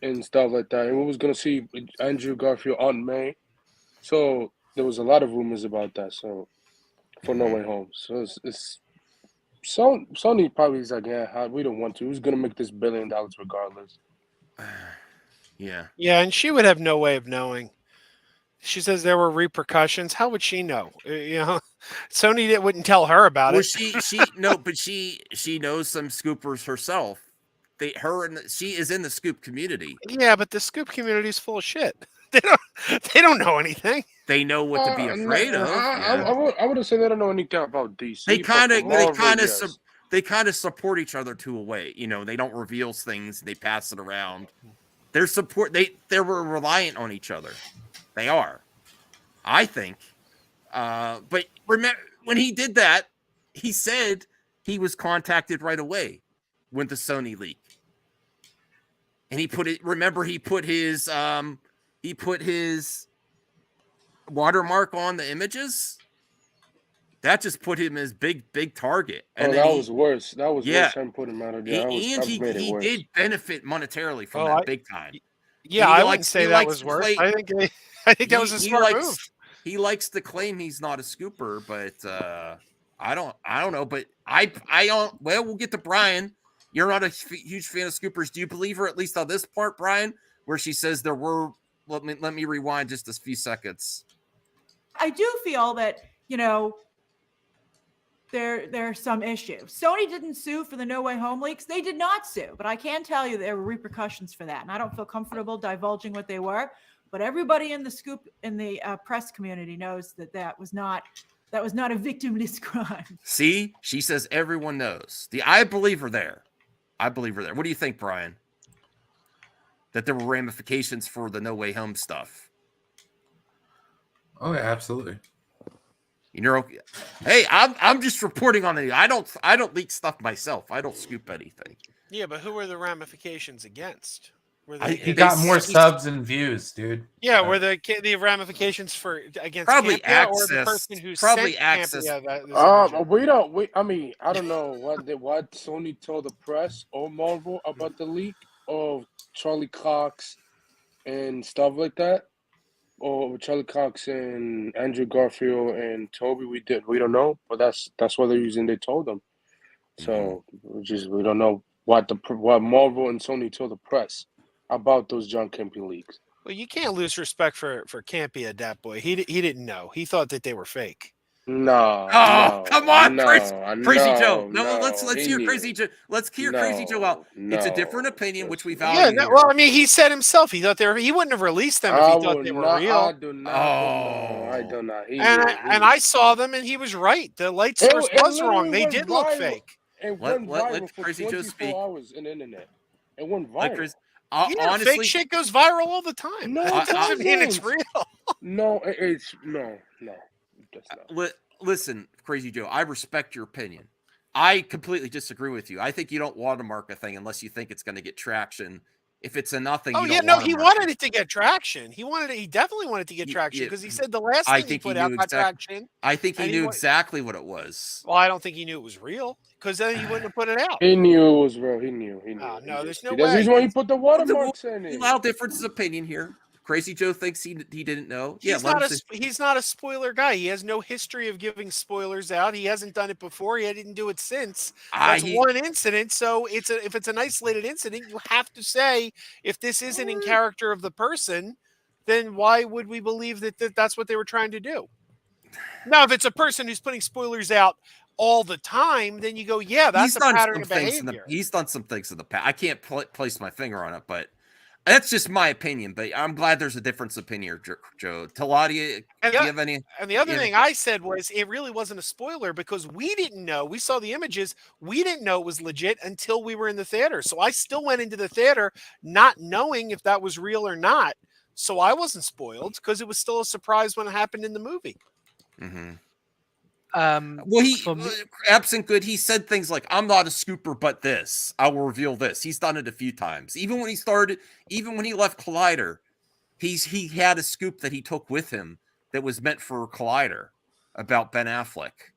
and stuff like that. And we was gonna see Andrew Garfield, Aunt May. So there was a lot of rumors about that. So for No Way Home, so Sony probably is like, yeah, we don't want to. Who's gonna make this $1 billion regardless? Yeah. Yeah, and she would have no way of knowing. She says there were repercussions. How would she know? Sony wouldn't tell her about it. But she knows some scoopers herself. She is in the scoop community. Yeah, but the scoop community is full of shit. They don't know anything. They know what to be afraid of. I wouldn't say they don't know anything about DC. They kind of support each other to a way. They don't reveal things. They pass it around. Their support. They're reliant on each other. They are, I think. But remember when he did that, he said he was contacted right away with the Sony leak, and he put his watermark on the images. That just put him as big target. And was worse. That was worse than putting him out of jail. He did benefit monetarily from that big time. Yeah, I wouldn't say that was worse. I think that was a smart move. He likes to claim he's not a scooper, but I don't know. But we'll get to Brian. You're not a huge fan of scoopers. Do you believe her at least on this part, Brian, where she says there were? Let me rewind just a few seconds. I do feel that there's some issue. Sony didn't sue for the No Way Home leaks. They did not sue, but I can tell you there were repercussions for that, and I don't feel comfortable divulging what they were. But everybody in the scoop in the press community knows that was not a victimless crime. See, she says everyone knows. I believe her there. What do you think, Brian? That there were ramifications for the No Way Home stuff. Oh yeah, absolutely. Okay. Hey, I'm just reporting on it. I don't leak stuff myself. I don't scoop anything. Yeah, but who were the ramifications against? He got more subs and views, dude. Yeah, were the ramifications against probably Campia access, or the person who probably sent access. Campia I don't know what Sony told the press or Marvel about the leak of Charlie Cox and stuff like that, or Charlie Cox and Andrew Garfield and Toby, we don't know, but that's what the reason they told them. So we don't know what Marvel and Sony told the press about those John Campy leaks. Well, you can't lose respect for Campy at that boy. He didn't know. He thought that they were fake. No. Oh, come on, no, Crazy Joe. No, no, let's he hear knew. Crazy Joe. Let's hear Crazy Joe out. It's a different opinion, which we value. Yeah, no, well, I mean, he said himself he thought they were. He wouldn't have released them if he thought they were real. I do not. I do not. And I saw them, and he was right. The light source was wrong. They did look fake. It went viral for Crazy Joe 24 hours on the internet. It went viral. Yeah, honestly, fake shit goes viral all the time. No, That doesn't mean it's real. No, it's no. That's not. Listen, Crazy Joe, I respect your opinion. I completely disagree with you. I think you don't watermark a thing unless you think it's going to get traction. If it's a nothing, Oh you yeah, don't no, he watermark wanted it to get traction. He definitely wanted to get traction because he said the last I thing he think put he out knew got traction. I think he knew exactly what it was. Well, I don't think he knew it was real because then he wouldn't have put it out. He knew it was real. He knew. Oh, no, there's no That's the way. reason why he put the watermarks in it. Allow differences of opinion here. Crazy Joe thinks he didn't know. He's not a spoiler guy. He has no history of giving spoilers out. He hasn't done it before. He didn't do it since. That's one incident. So if it's an isolated incident, you have to say if this isn't in character of the person, then why would we believe that that's what they were trying to do? Now, if it's a person who's putting spoilers out all the time, then you go, yeah, that's a pattern of behavior. He's done some things in the past. I can't place my finger on it, but that's just my opinion. But I'm glad there's a difference of opinion here, Joe. Taladia, do you have any? And the other thing I said was it really wasn't a spoiler because we didn't know. We saw the images. We didn't know it was legit until we were in the theater. So I still went into the theater not knowing if that was real or not. So I wasn't spoiled because it was still a surprise when it happened in the movie. Mm-hmm. Well, absent good, he said things like, "I'm not a scooper, but this. I will reveal this." He's done it a few times. Even when he left Collider, he had a scoop that he took with him that was meant for Collider about Ben Affleck.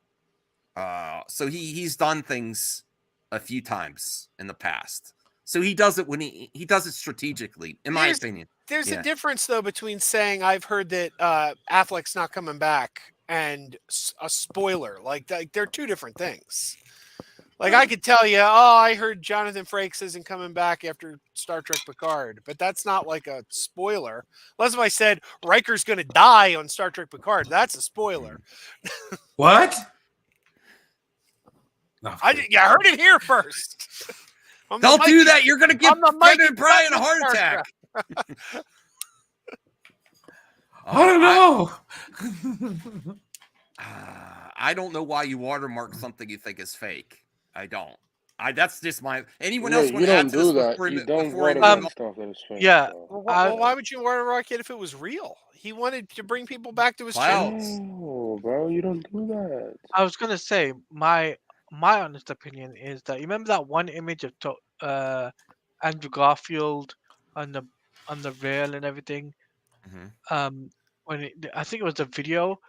So he's done things a few times in the past. So he does it when he does it strategically, in my opinion. There's a difference though between saying I've heard that Affleck's not coming back and a spoiler. Like they're two different things. Like I could tell you, I heard Jonathan Frakes isn't coming back after Star Trek Picard, but that's not like a spoiler. Unless if I said Riker's going to die on Star Trek Picard, that's a spoiler. What? I heard it here first. Don't do that. You're going to give Brendan and Brian a heart attack. I don't know. I don't know why you watermark something you think is fake. I don't. That's just my. Anyone else want to add to this before you don't before watermark stuff that is fake. Yeah. Well, why would you watermark it if it was real? He wanted to bring people back to his channels. No, bro, you don't do that. I was gonna say my honest opinion is that you remember that one image of Andrew Garfield on the rail and everything. Mm-hmm. I think it was a video.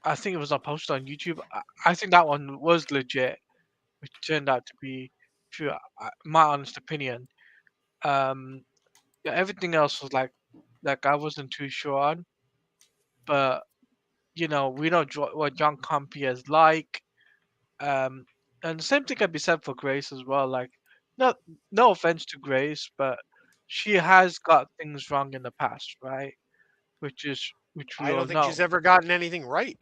I think it was posted on YouTube. I think that one was legit, which turned out to be true. My honest opinion. Everything else was like I wasn't too sure on, but we know what John Campy is like. And the same thing can be said for Grace as well. Like, no offense to Grace, but she has got things wrong in the past, right? Which we I don't all think know. she's ever gotten anything right.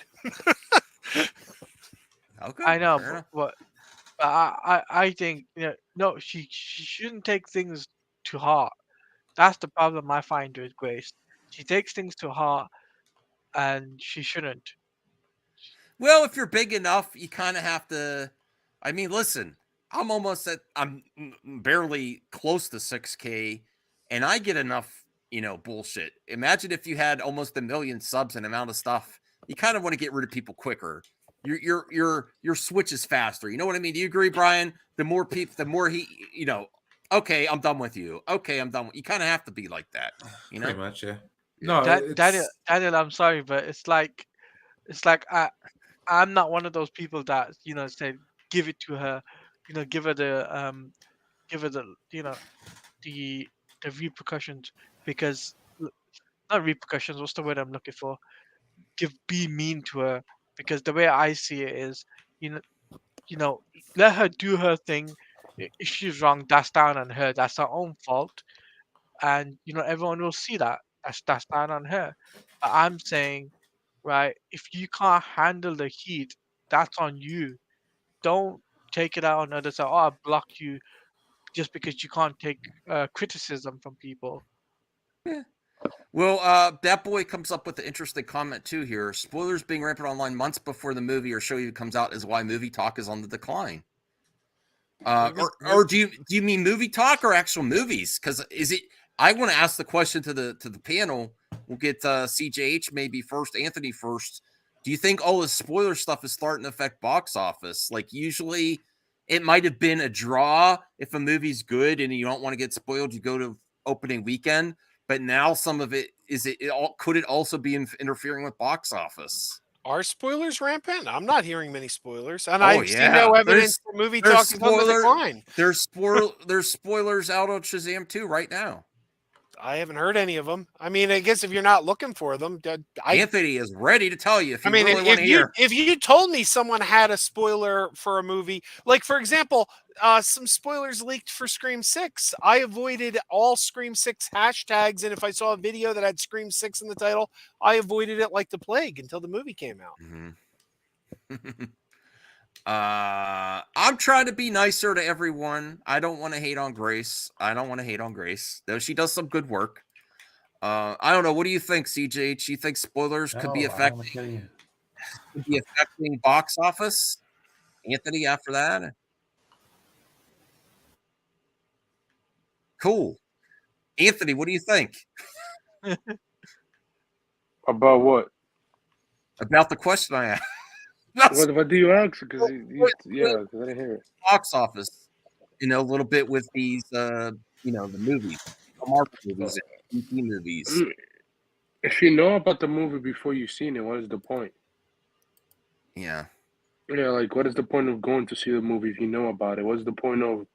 Okay, I know, but I think no, she shouldn't take things too hard. That's the problem I find with Grace. She takes things too hard, and she shouldn't. Well, if you're big enough, you kind of have to. I mean, listen, I'm barely close to 6K, and I get enough, bullshit. Imagine if you had almost 1 million subs and amount of stuff. You kind of want to get rid of people quicker. Your switch is faster. You know what I mean? Do you agree, Brian? The more people, the more he, okay, I'm done with you. Okay, I'm done. You kind of have to be like that. Pretty much, yeah. No, Daniel, I'm sorry, but it's like I'm not one of those people that say give it to her, give her the the repercussions, because not repercussions. What's the word I'm looking for? Be mean to her, because the way I see it is, you know, let her do her thing. If she's wrong, that's down on her. That's her own fault, and everyone will see that. That's down on her. But I'm saying, right, if you can't handle the heat, that's on you. Don't take it out on others. Oh, I blocked you just because you can't take criticism from people. Yeah. Well, that boy comes up with an interesting comment too here. Spoilers being rampant online months before the movie or show even comes out is why movie talk is on the decline. Or do you mean movie talk or actual movies? Because I want to ask the question to the panel. We'll get CJH maybe first, Anthony first. Do you think all the spoiler stuff is starting to affect box office? Like usually, it might have been a draw if a movie's good and you don't want to get spoiled. You go to opening weekend, but now some of it could it also be interfering with box office? Are spoilers rampant? I'm not hearing many spoilers, and I see no evidence for movie talk is on the decline. There's spoilers out on Shazam 2 right now. I haven't heard any of them. I mean, I guess if you're not looking for them, Anthony is ready to tell you if you really want to hear. If you told me someone had a spoiler for a movie, like for example, some spoilers leaked for Scream 6. I avoided all Scream 6 hashtags, and if I saw a video that had Scream 6 in the title, I avoided it like the plague until the movie came out. Mm-hmm. I'm trying to be nicer to everyone. I don't want to hate on Grace. Though she does some good work. I don't know. What do you think, CJ? Do you think spoilers could be affecting box office? Anthony, after that? Cool. Anthony, what do you think? About what? About the question I asked. What do you ask? Because I didn't hear it. Box office, a little bit with these, the movies, the Marvel movies, and DC movies. If you know about the movie before you've seen it, what is the point? Yeah. Yeah, like what is the point of going to see the movie if you know about it? What's the point of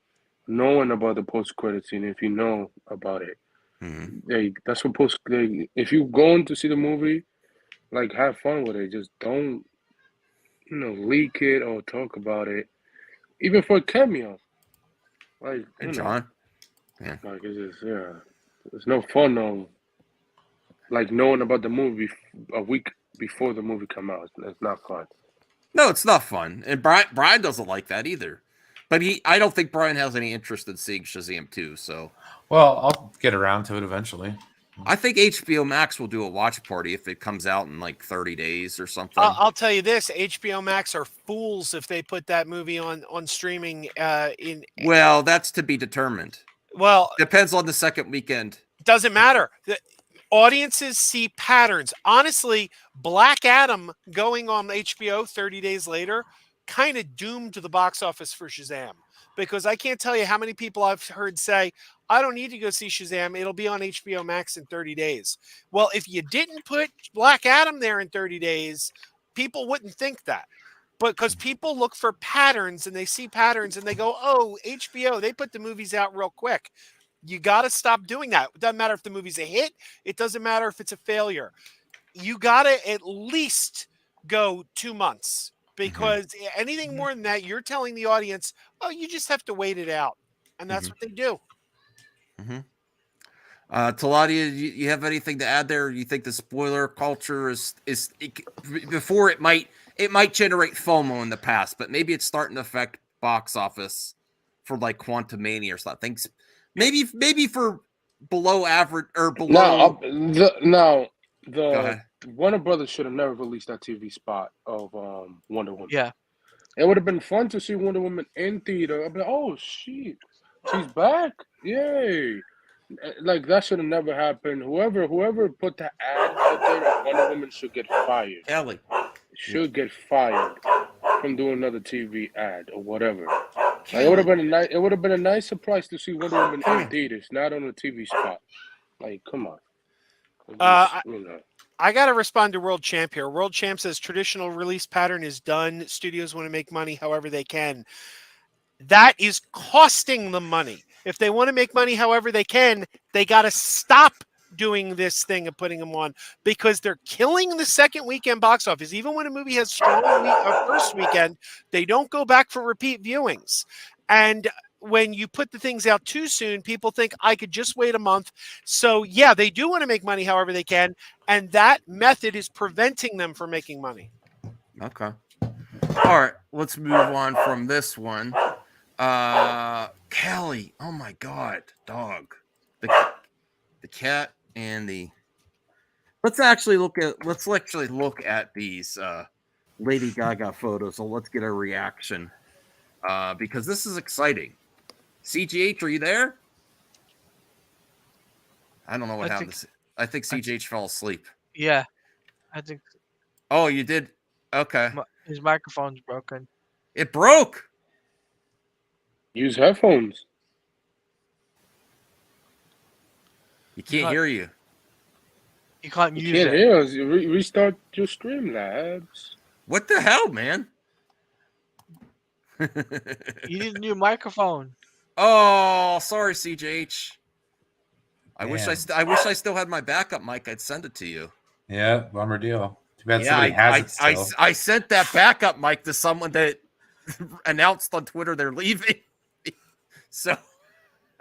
knowing about the post-credit scene if you know about it? Mm-hmm. That's what if you're going to see the movie, like have fun with it. Just don't leak it or talk about it, even for a cameo. Like, John, yeah, like it's just there's no fun on like knowing about the movie a week before the movie come out. It's not fun. No, it's not fun, and Brian doesn't like that either. But I don't think Brian has any interest in seeing Shazam 2. So, well, I'll get around to it eventually. I think HBO Max will do a watch party if it comes out in like 30 days or something. I'll tell you this: HBO Max are fools if they put that movie on streaming. Well, that's to be determined. Well, depends on the second weekend. Doesn't matter. The audiences see patterns. Honestly, Black Adam going on HBO 30 days later kind of doomed the box office for Shazam, because I can't tell you how many people I've heard say, I don't need to go see Shazam. It'll be on HBO Max in 30 days. Well, if you didn't put Black Adam there in 30 days, people wouldn't think that. But because people look for patterns and they see patterns and they go, oh, HBO, they put the movies out real quick. You got to stop doing that. It doesn't matter if the movie's a hit. It doesn't matter if it's a failure. You got to at least go 2 months, because anything more than that, you're telling the audience, oh, you just have to wait it out. And that's what they do. Taladia, you have anything to add there? You think the spoiler culture is before it might generate FOMO in the past, but maybe it's starting to affect box office for like Quantumania or something. Maybe for below average or below. The Warner Brothers should have never released that TV spot of Wonder Woman. Yeah, it would have been fun to see Wonder Woman in theater. I'd be like, oh shit, she's back! Yay! Like that should have never happened. Whoever put that ad out there, Wonder Woman should get fired. Ellie should get fired from doing another TV ad or whatever. Like, it would have been a nice surprise to see Wonder Woman in theaters, not on a TV spot. Like, come on. I got to respond to World Champ here. World Champ says traditional release pattern is done. Studios want to make money however they can. That is costing them money. If they want to make money however they can, they got to stop doing this thing of putting them on because they're killing the second weekend box office. Even when a movie has strong first weekend, they don't go back for repeat viewings. And when you put the things out too soon, people think I could just wait a month. So yeah, they do want to make money however they can. And that method is preventing them from making money. Okay. All right, let's move on from this one. Callie, oh my God, dog. The cat and the... Let's actually look at these Lady Gaga photos. So let's get a reaction because this is exciting. CGH, are you there? I don't know what happened. I think CGH fell asleep. Yeah, I think. Oh, you did? Okay. His microphone's broken. It broke. Use headphones. You can't hear you. You can't You use can't it. hear us. Restart your stream, labs. What the hell, man? You need a new microphone. Oh, sorry, CJH. I wish Damn. I wish I still had my backup mic. I'd send it to you. Yeah, bummer deal. Too bad Yeah, somebody has it still. I sent that backup mic to someone that announced on Twitter they're leaving. So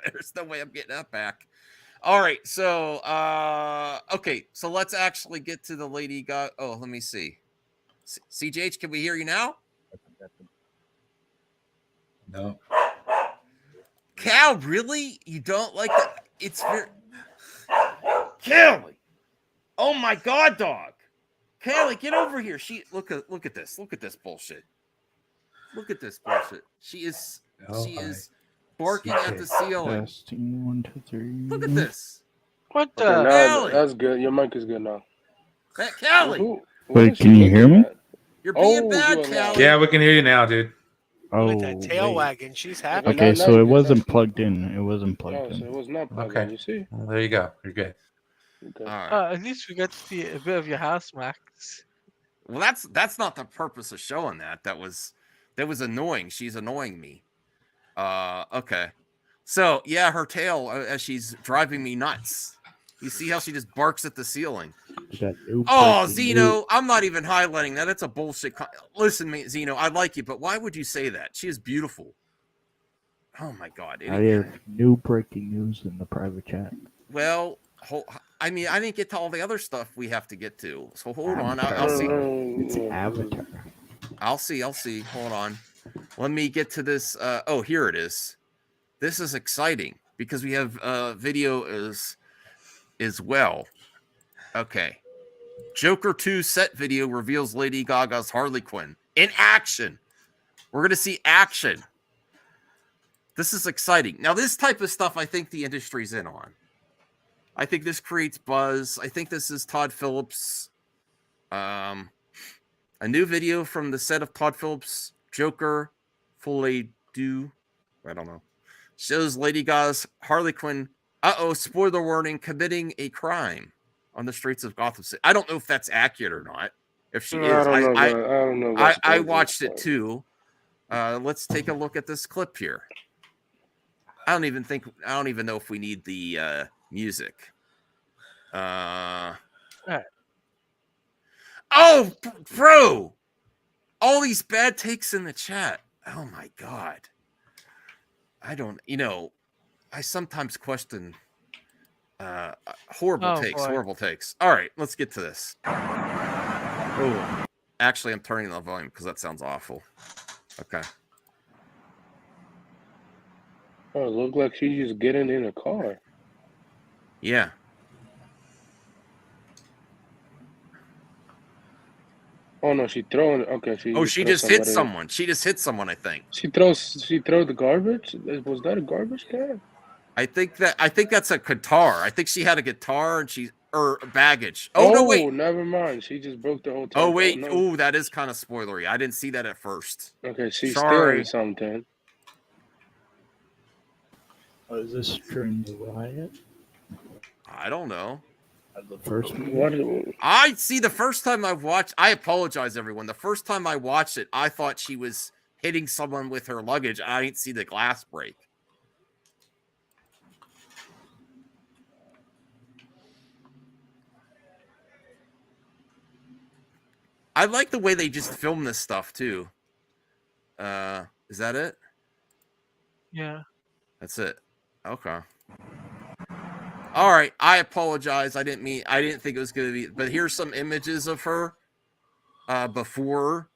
there's no way I'm getting that back. All right, so okay, so let's actually get to the Lady Gaga. Oh, let me see. CJH, can we hear you now? No. Cal, really? You don't like that? It's very... Callie! Oh my God, dog! Callie, get over here. Look at this. Look at this bullshit. Look at this bullshit. She is barking at the ceiling. Testing 1, 2, 3. Look at this. What the? Okay, now Callie! that's good. Your mic is good now. Callie! Wait, can you hear me? You're being bad, Callie. Yeah, we can hear you now, dude. Oh, With that tail wait. wagging, she's happy. Okay, so it wasn't plugged in. It wasn't plugged Oh, so in. it was not plugged Okay. in, you see? Well, there you go. You're good. Okay. All right. At least we got to see a bit of your house, Max. Well, that's not the purpose of showing that. That was annoying. She's annoying me. Okay. So yeah, her tail as she's driving me nuts. You see how she just barks at the ceiling. Oh, Zeno, I'm not even highlighting that. It's a bullshit. Listen, Zeno, I like you, but why would you say that? She is beautiful. Oh my God. I have new breaking news in the private chat. Well, I mean, I didn't get to all the other stuff we have to get to. So hold on. I'll see. It's Avatar. I'll see. Hold on. Let me get to this. Oh, here it is. This is exciting because we have video as well. Okay. Joker 2 set video reveals Lady Gaga's Harley Quinn in action. We're going to see action. This is exciting. Now, this type of stuff, I think the industry's in on. I think this creates buzz. I think this is Todd Phillips. A new video from the set of Todd Phillips' Joker Folie Du. I don't know. Shows Lady Gaga's Harley Quinn, spoiler warning, committing a crime on the streets of Gotham City. I don't know if that's accurate or not. If she is, I don't know. I watched it too. Let's take a look at this clip here. I don't even know if we need the music. Oh, bro! All these bad takes in the chat. Oh my God. I sometimes question horrible takes. All right, let's get to this. Oh, actually, I'm turning the volume because that sounds awful. Okay. Oh, it looked like she's just getting in a car. Yeah. Oh no, she throwing. Okay, she just hit someone. She just hit someone. I think. She throw the garbage. Was that a garbage can? I think that's a guitar. I think she had a guitar or baggage. Oh no, wait. Never mind. She just broke the whole tank. Oh wait. No. Oh, that is kind of spoilery. I didn't see that at first. Okay, she's stealing something. Oh, is this during the riot? I don't know. The first one. I see. The first time I watched, I apologize, everyone. The first time I watched it, I thought she was hitting someone with her luggage. I didn't see the glass break. I like the way they just film this stuff too. Is that it? Yeah. That's it. Okay. All right. I apologize. I didn't think it was going to be, but here's some images of her before.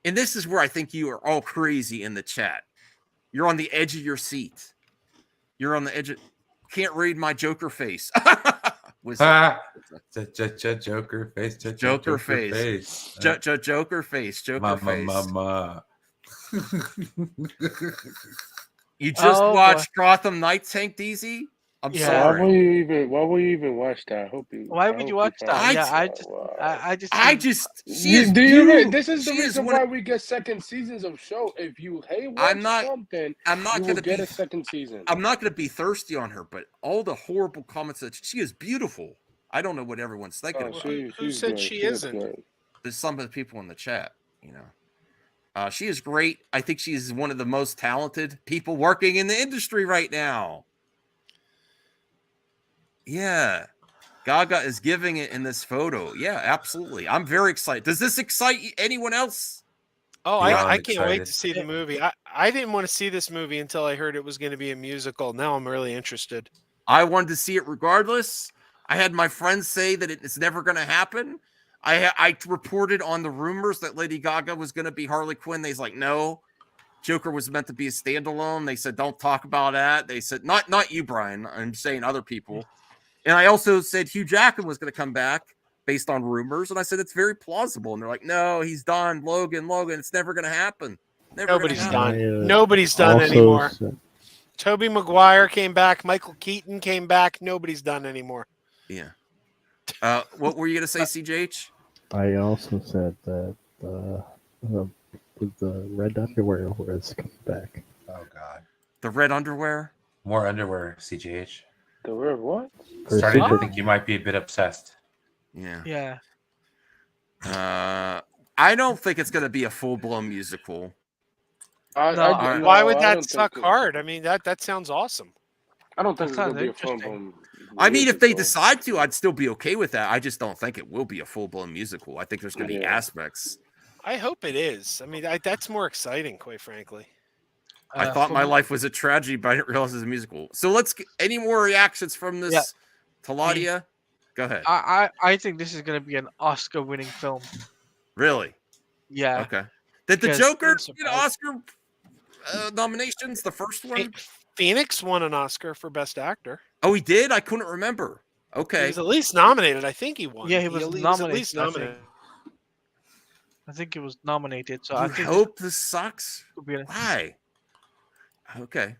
And this is where I think you are all crazy in the chat. You're on the edge of your seat. You're on the edge of, can't read my Joker face. Joker face. Joker face. Joker face. Joker face. Mama. You just watched Gotham Knights, Hank DZ? I'm sorry. Why would you even watch that? I hope you. Why would you watch that? She is. This is the reason why we get second seasons of show. If you something, I'm not you going will to get a second season. I'm not going to be thirsty on her, but all the horrible comments that she is beautiful. I don't know what everyone's thinking about. Who said she isn't? There's some of the people in the chat, she is great. I think she's one of the most talented people working in the industry right now. Yeah. Gaga is giving it in this photo. Yeah, absolutely. I'm very excited. Does this excite anyone else? Oh, I can't wait to see the movie. I didn't want to see this movie until I heard it was going to be a musical. Now I'm really interested. I wanted to see it regardless. I had my friends say that it's never going to happen. I reported on the rumors that Lady Gaga was going to be Harley Quinn. They's like, no, Joker was meant to be a standalone. They said, don't talk about that. They said, not you, Brian. I'm saying other people. And I also said Hugh Jackman was going to come back based on rumors. And I said, it's very plausible. And they're like, no, he's done. Logan, it's never going to happen. Nobody's done. Nobody's done anymore. Tobey Maguire came back. Michael Keaton came back. Nobody's done anymore. Yeah. What were you going to say, CJH? I also said that the red underwear was coming back. Oh, God. The red underwear? More underwear, CJH. The red what? Starting to think you might be a bit obsessed. Yeah. I don't think it's going to be a full-blown musical. Why would that suck hard? I mean, that sounds awesome. I don't think it's going to be a full-blown. I mean, if they decide to, I'd still be okay with that. I just don't think it will be a full-blown musical. I think there's going to be aspects. I hope it is. I mean, that's more exciting, quite frankly. I thought my life was a tragedy, but I didn't realize it was a musical. So let's get any more reactions from this, Taladia? Go ahead. I think this is going to be an Oscar-winning film. Really? Yeah. Okay. Did the Joker get Oscar nominations? The first one? Phoenix won an Oscar for Best Actor. Oh, he did? I couldn't remember. Okay. He was at least nominated. I think he won. Yeah, he was nominated. At least nominated. I think he was nominated. So I hope this sucks. Why? Okay.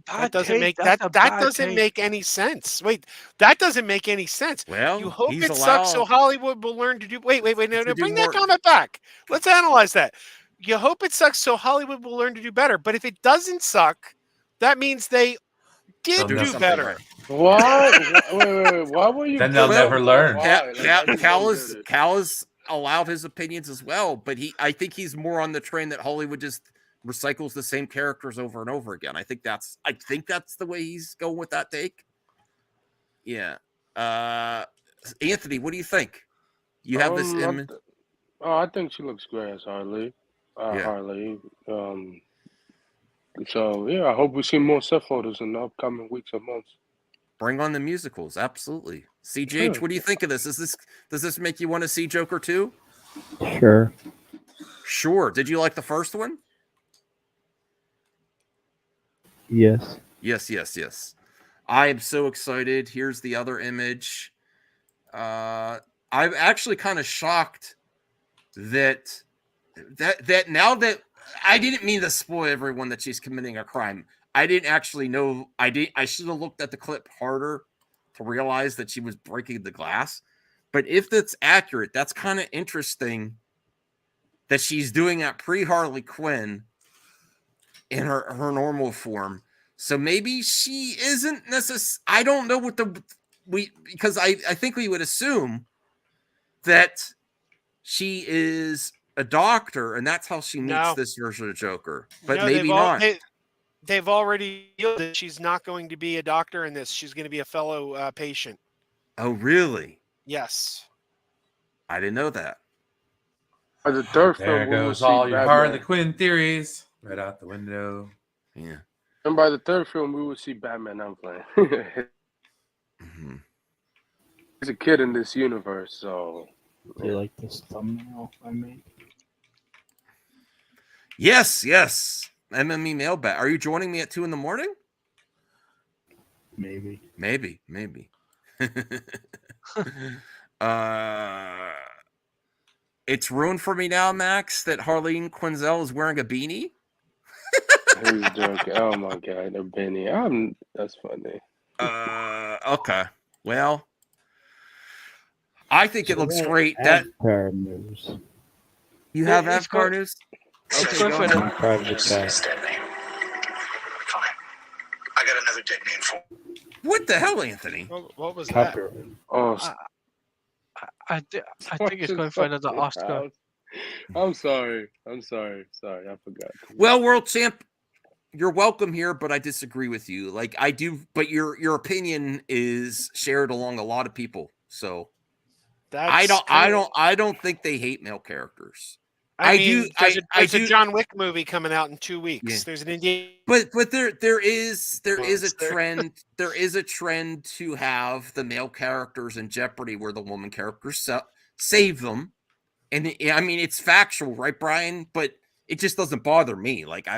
That doesn't make doesn't make any sense. Wait, that doesn't make any sense. Well, you hope it sucks so Hollywood will learn to do. Wait, no, bring that comment back. Let's analyze that. You hope it sucks so Hollywood will learn to do better. But if it doesn't suck, that means they did do better. Right. What? Wait, why were you? Then they'll never learn. Cal has allowed his opinions as well, but I think he's more on the train that Hollywood just recycles the same characters over and over again. I think that's the way he's going with that take. Yeah. Anthony, what do you think? You have this image. I think she looks great as Harley. Harley. So yeah, I hope we see more set photos in the upcoming weeks or months. Bring on the musicals, absolutely. CGH, what do you think of this? Does this make you want to see Joker 2? Sure. Did you like the first one? Yes. Yes. I am so excited. Here's the other image. I'm actually kind of shocked that now that I didn't mean to spoil everyone that she's committing a crime. I didn't actually know. I should have looked at the clip harder to realize that she was breaking the glass. But if that's accurate, that's kind of interesting that she's doing that pre-Harley Quinn in her normal form. So maybe she isn't necessarily. I don't know what because I think we would assume that she is a doctor and that's how she meets this version of Joker. But maybe not. They've already revealed that she's not going to be a doctor in this. She's going to be a fellow patient. Oh, really? Yes. I didn't know that. By the third There film, we will goes see all your Batman. Harley Quinn theories right out the window. Yeah. And by the third film, we will see Batman. I'm playing. Mm-hmm. He's a kid in this universe, so. Do you like this thumbnail I made? Yes, yes. MME mailbag. Are you joining me at 2 a.m? Maybe. Maybe. It's ruined for me now, Max, that Harleen Quinzel is wearing a beanie. He's joking. Oh my god, a Benny. That's funny. Okay. Well, I think it looks great. That Avatar news. you have It's Avatar good. news. It's Okay, good go for ahead. the- Private chat. Fine. I got another dead man for. What the hell, Anthony? What was that? Copyright. Oh, I think it's going for another Oscar. I'm sorry. I forgot. Well, world champ, you're welcome here, but I disagree with you. Like I do, but your opinion is shared along a lot of people. So I don't think they hate male characters. I mean, there's a John Wick movie coming out in 2 weeks. Yeah. There's an Indian. But there is a trend. There is a trend to have the male characters in jeopardy where the woman characters save them. And I mean, it's factual, right, Brian? But it just doesn't bother me. Like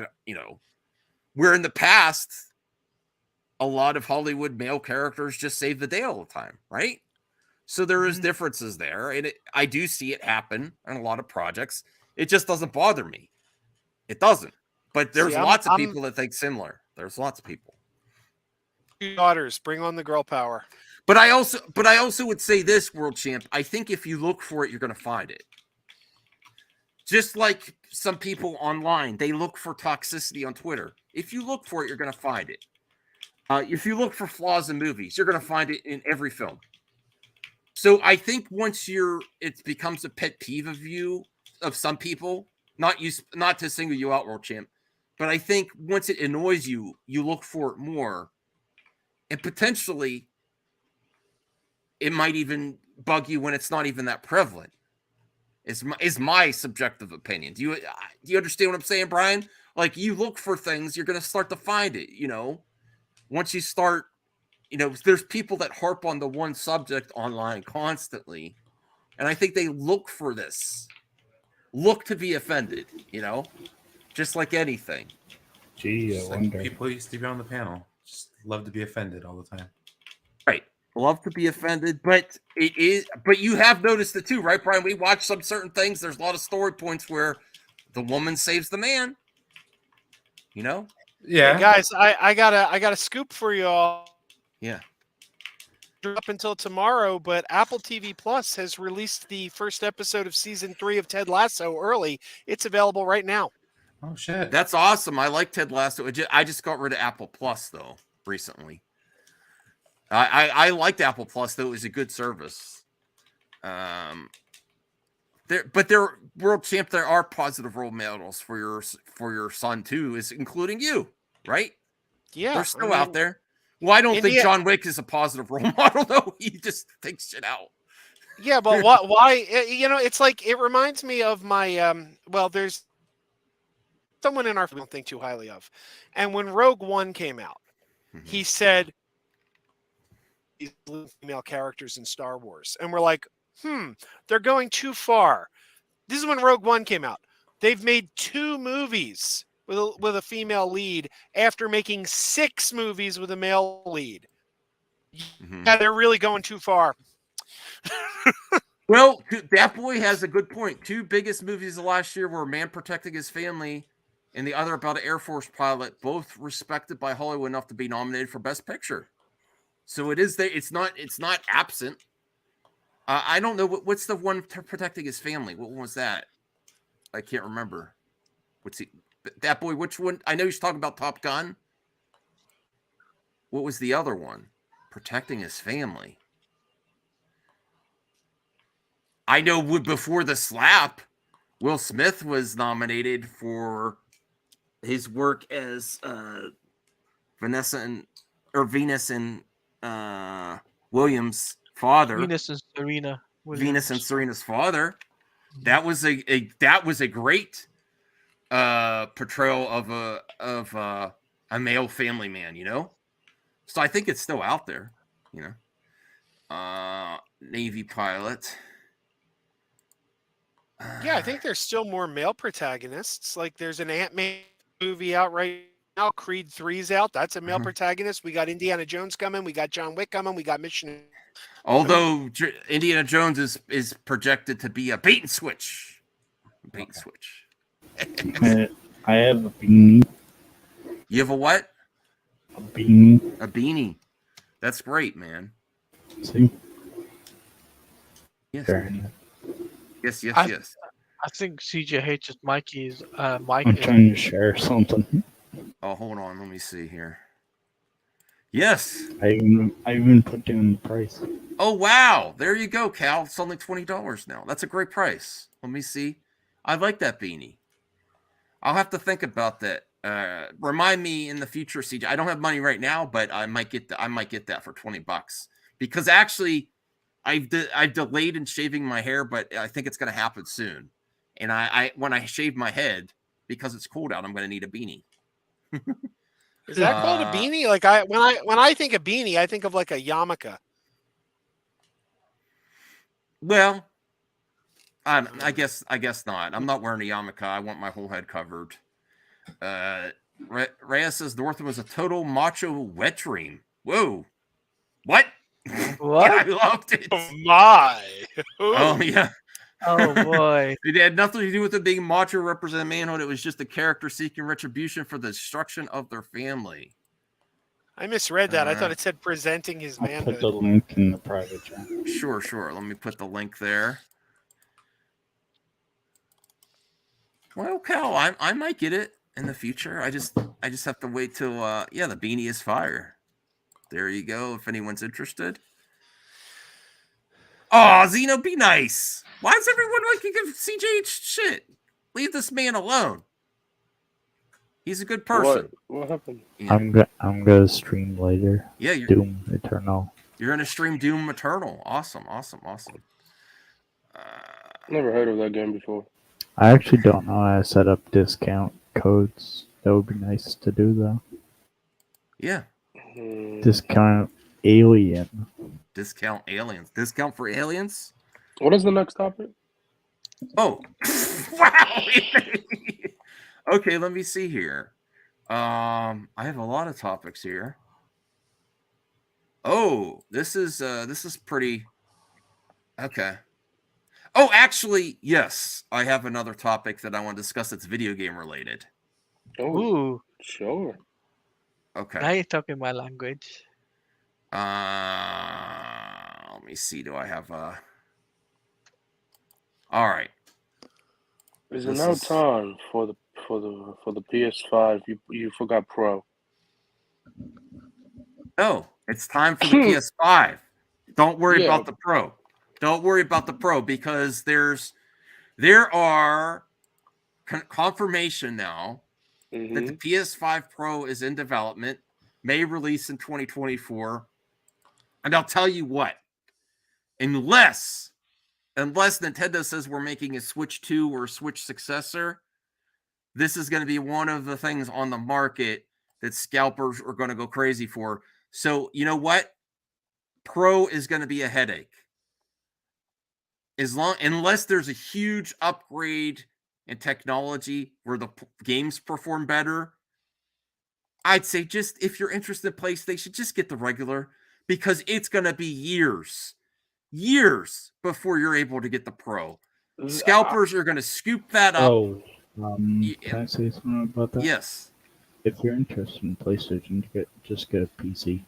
where in the past, a lot of Hollywood male characters just save the day all the time, right? So there is differences there, and I do see it happen in a lot of projects. It just doesn't bother me. It doesn't. But there's lots of people that think similar. There's lots of people. Daughters, bring on the girl power. But I also would say this, world champ. I think if you look for it, you're going to find it. Just like some people online, they look for toxicity on Twitter. If you look for it, you're going to find it. If you look for flaws in movies, you're going to find it in every film. So I think once it becomes a pet peeve of some people, not to single you out, world champ, but I think once it annoys you, you look for it more, and potentially it might even bug you when it's not even that prevalent. Is my subjective opinion. Do you understand what I'm saying, Brian? Like you look for things, you're going to start to find it. Once you start, there's people that harp on the one subject online constantly, and I think they look for this, look to be offended. Just like anything. Gee, I wonder. People used to be on the panel, just love to be offended all the time. Right. Love to be offended, but you have noticed it too, right, Brian? We watch some certain things. There's a lot of story points where the woman saves the man. Yeah, hey guys, I got a scoop for you all. Yeah. Up until tomorrow, but Apple TV Plus has released the first episode of season 3 of Ted Lasso early. It's available right now. Oh shit, that's awesome. I like Ted Lasso. I just got rid of Apple Plus though recently. I liked Apple Plus though; it was a good service. World champ. There are positive role models for your son too, including you, right? Yeah, they're still out there. Well, I don't think John Wick is a positive role model though. He just takes shit out. Yeah, but why? It's like it reminds me of my. There's someone in our family I don't think too highly of, and when Rogue One came out, he said these female characters in Star Wars, and we're like, they're going too far. This is when Rogue One came out. They've made 2 movies with a female lead after making 6 movies with a male lead. Yeah, they're really going too far. Well, that boy has a good point. 2 biggest movies of last year were A Man Protecting His Family and the other about an Air Force pilot, both respected by Hollywood enough to be nominated for Best Picture. So it is there. It's not absent. I don't know what's the one protecting his family. What one was that? I can't remember. What's that boy? Which one? I know he's talking about Top Gun. What was the other one? Protecting his family. I know before the slap, Will Smith was nominated for his work as Venus and Williams' father. Venus and Serena. Venus and Serena's father. That was a great portrayal of a male family man, you know. So I think it's still out there, you know. Navy pilot. Yeah, I think there's still more male protagonists. Like there's an Ant-Man movie out right now. Creed 3's out. That's a male protagonist. We got Indiana Jones coming. We got John Wick coming. We got Mission. Although Indiana Jones is projected to be a bait and switch. Bait and switch. I have a beanie. You have a what? A beanie. A beanie. That's great, man. See? Yes. Fair enough. Yes. I think CJH's Mikey's mic. I'm trying to share something. Oh, hold on. Let me see here. Yes. I even put down the price. Oh, wow. There you go, Cal. It's only $20 now. That's a great price. Let me see. I like that beanie. I'll have to think about that. Remind me in the future, CJ. I don't have money right now, but I might get that for $20 because actually I've delayed in shaving my hair, but I think it's going to happen soon. And I when I shave my head, because it's cold out, I'm going to need a beanie. Is that called a beanie? Like when I think of beanie, I think of like a yarmulke. Well, I guess not. I'm not wearing a yarmulke. I want my whole head covered. Reyes says Northam was a total macho wet dream. Whoa, what? What? I loved it. Oh my! Oh yeah. Oh boy! It had nothing to do with it being macho representing manhood. It was just a character seeking retribution for the destruction of their family. I misread that. I thought it said presenting his I'll manhood. put the link in the private chat. Sure. Let me put the link there. Well, Cal, I might get it in the future. I just have to wait till the beanie is fire. There you go. If anyone's interested. Oh, Zeno, be nice. Why is everyone like you give CJ shit? Leave this man alone. He's a good person. What happened? Yeah. I'm gonna stream later. Yeah, Doom Eternal. You're gonna stream Doom Eternal. Awesome. Never heard of that game before. I actually don't know how to set up discount codes. That would be nice to do though. Yeah. Discount Alien. Discount aliens. Discount for aliens? What is the next topic? Oh. Wow. Okay, let me see here. I have a lot of topics here. Oh, this is pretty okay. Oh, actually, yes. I have another topic that I want to discuss that's video game related. Oh, Ooh, sure. Okay. now you're talking my language. Let me see. Do I have all right. Is it now time for the PS5? You forgot Pro. No, it's time for the PS5. Don't worry about the Pro. Don't worry about the Pro because there are confirmation now that the PS5 Pro is in development, may release in 2024. And I'll tell you what, unless Nintendo says we're making a Switch 2 or a Switch successor, this is going to be one of the things on the market that scalpers are going to go crazy for. So, you know what? Pro is going to be a headache. Unless there's a huge upgrade in technology where the games perform better, I'd say just if you're interested in PlayStation, just get the regular because it's going to be years before you're able to get the Pro. Scalpers are going to scoop that up. Oh, can I say something about that? Yes. If you're interested in PlayStation, just get a PC.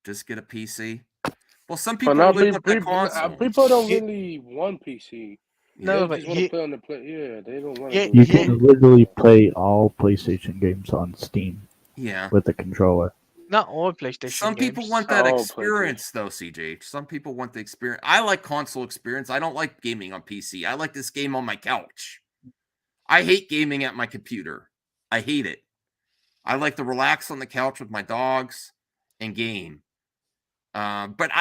Just get a PC. Well, some people But live with the console. People don't really want PC. No, they but just want to play on the play. Yeah, they don't want to. You can literally play all PlayStation games on Steam. Yeah. With a controller. Not all PlayStation Some games. people want that experience, though, CJ. Some people want the experience. I like console experience. I don't like gaming on PC. I like this game on my couch. I hate gaming at my computer. I hate it. I like to relax on the couch with my dogs and game. But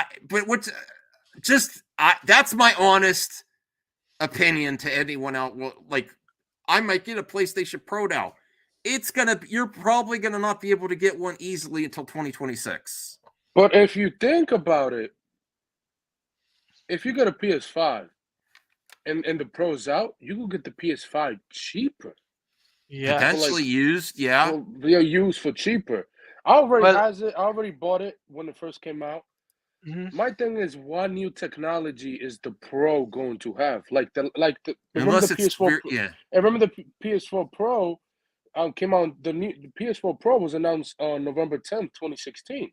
that's my honest opinion to anyone else. Well, like, I might get a PlayStation Pro now. You're probably gonna not be able to get one easily until 2026. But if you think about it, if you get a PS5 and the Pro's out, you can get the PS5 cheaper. Yeah, potentially used. Yeah, they're used for cheaper. I already bought it when it first came out. My thing is, what new technology is the Pro going to have? Unless it's PS4. yeah. I remember the PS4 Pro came out. The PS4 Pro was announced on November 10th, 2016.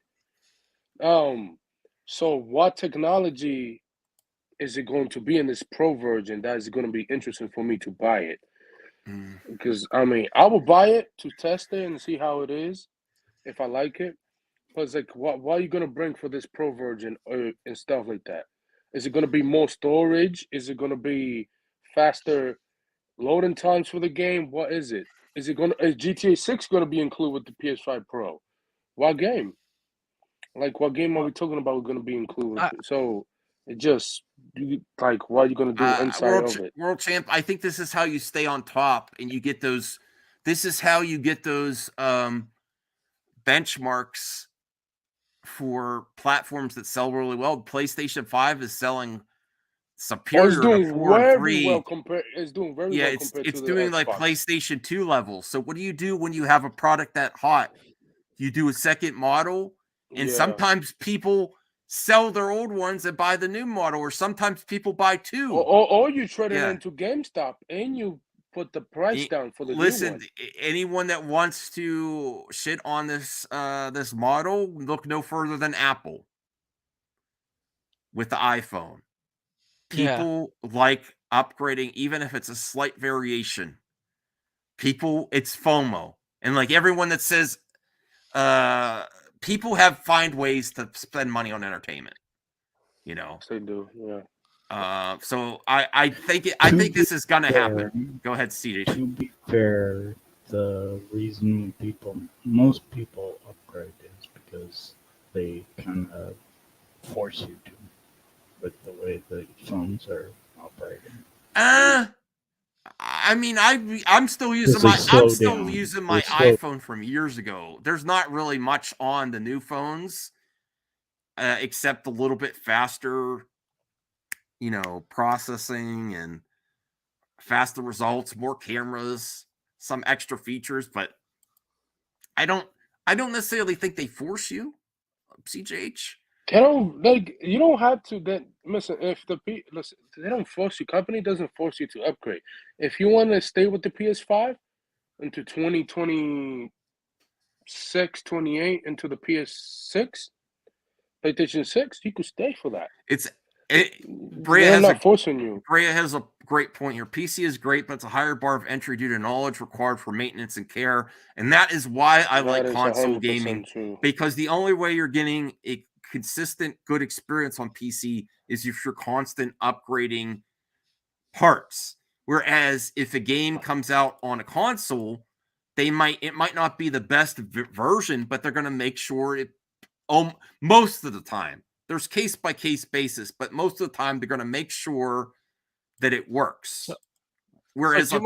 So what technology is it going to be in this Pro version that is going to be interesting for me to buy it? Because I mean, I will buy it to test it and see how it is, if I like it. But it's like, what are you gonna bring for this Pro version and stuff like that? Is it gonna be more storage? Is it gonna be faster loading times for the game? What is it? Is GTA 6 gonna be included with the PS5 Pro? What game? Like, what game are we talking about going to be included? So it just like, what are you going to do inside of it? World champ, I think this is how you stay on top, and you get those. This is how you get those benchmarks for platforms that sell really well. PlayStation 5 is selling superior to 4 and 3. It's doing very well compared it's to doing the like Xbox. PlayStation 2 levels. So what do you do when you have a product that hot? You do a second model, and sometimes people sell their old ones and buy the new model, or sometimes people buy two. Or you trade it into GameStop and you put the price down for the new one. Anyone that wants to shit on this this model, look no further than Apple with the iPhone. People like upgrading, even if it's a slight variation. It's FOMO. And like everyone that says, people find ways to spend money on entertainment. You know, yes, they do. Yeah. So I think this is gonna happen. Go ahead, CJ. To be fair, the reason most people upgrade is because they kind of force you to, with the way the phones are operating. I mean, I'm still using my iPhone from years ago. There's not really much on the new phones, except a little bit faster, processing and faster results, more cameras, some extra features. But I don't necessarily think they force you, CJH. They don't you don't have to. Then listen, they don't force you. Company doesn't force you to upgrade. If you want to stay with the PS5 into 2026, 28 into the PS6, PlayStation 6, you could stay for that. Brea not forcing you. Brea has a great point here. PC is great, but it's a higher bar of entry due to knowledge required for maintenance and care, and that is why I like console gaming, because the only way you're getting a consistent good experience on PC is if you're constant upgrading parts. Whereas if a game comes out on a console, it might not be the best version, but they're going to make sure it most of the time. There's case by case basis, but most of the time they're going to make sure that it works. Whereas you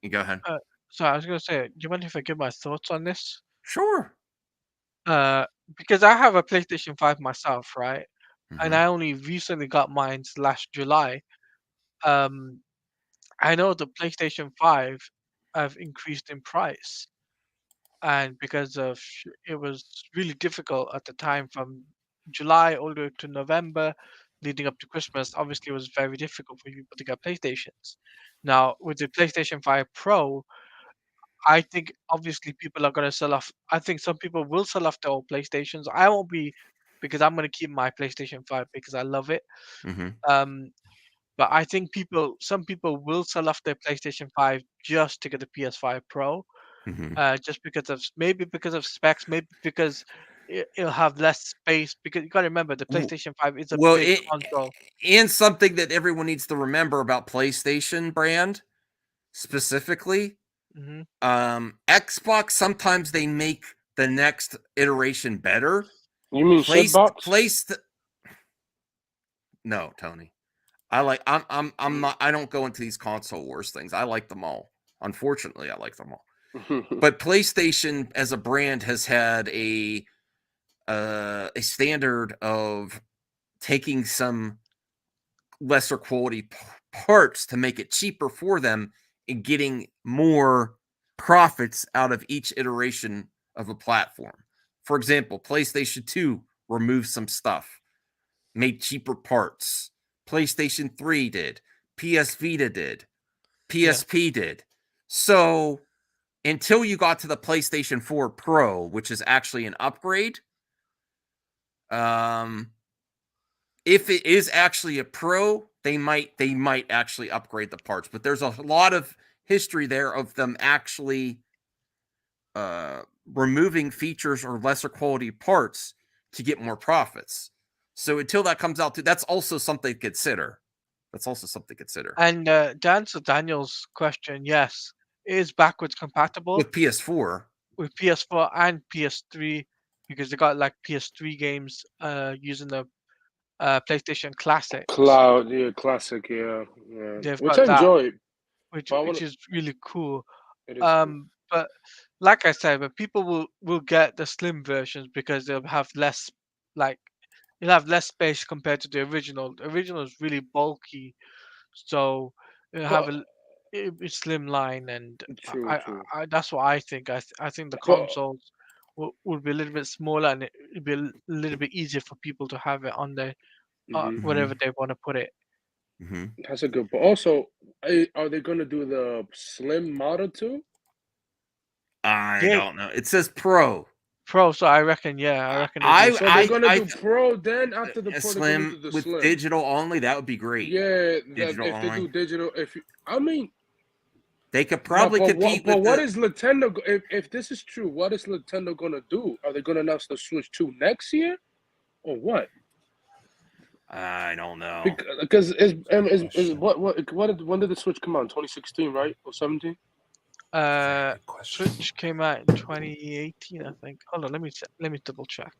go ahead. So I was going to say, do you mind if I give my thoughts on this? Sure. Because I have a PlayStation 5 myself, right? And I only recently got mine last July. I know the PlayStation 5 have increased in price. And because of it was really difficult at the time from July all the way to November, leading up to Christmas, obviously it was very difficult for people to get PlayStations. Now, with the PlayStation 5 Pro, I think obviously people are going to sell off. I think some people will sell off their old PlayStations. I won't be, because I'm going to keep my PlayStation 5 because I love it. But I think some people will sell off their PlayStation 5 just to get the PS5 Pro. Just because of specs, maybe because it'll have less space. Because you got to remember, the PlayStation 5 is a big console. And something that everyone needs to remember about PlayStation brand specifically, Xbox, sometimes they make the next iteration better. You mean shitbox? No, Tony. I'm not. I don't go into these console wars things. I like them all. Unfortunately, I like them all. But PlayStation as a brand has had a standard of taking some lesser quality parts to make it cheaper for them and getting more profits out of each iteration of a platform. For example, PlayStation 2 removed some stuff, made cheaper parts. PlayStation 3 did. PS Vita did. PSP did. So until you got to the PlayStation 4 Pro, which is actually an upgrade, if it is actually a Pro, they might actually upgrade the parts. But there's a lot of history there of them actually removing features or lesser quality parts to get more profits. So until that comes out, that's also something to consider. And to answer Daniel's question, yes, it is backwards compatible with PS4, with PS4 and PS3 because they got like PS3 games using the PlayStation Classic. Cloud, yeah, classic, yeah. They've Which got I enjoy. which is really cool. It is cool. But like I said, but people will get the slim versions because they'll have less you'll have less space compared to the original. The original is really bulky, so it'll have a slim line, and True. I that's what I think. I think the But- consoles will be a little bit smaller, and it'll be a little bit easier for people to have it on their wherever they want to put it. That's a good. But also, are they going to do the slim model too? I don't know. It says Pro. Pro, so I reckon, yeah, I reckon. So they're gonna do Pro, then after the Pro, they're gonna Slim do the with Slim. digital only. That would be great. Yeah, digital if only. they do digital, I mean, they could probably compete. But what is Nintendo? If this is true, what is Nintendo gonna do? Are they gonna announce the Switch 2 next year, or what? I don't know. Because when did the Switch come out? 2016, right, or 17? Switch came out in 2018, I think. Hold on, let me double check.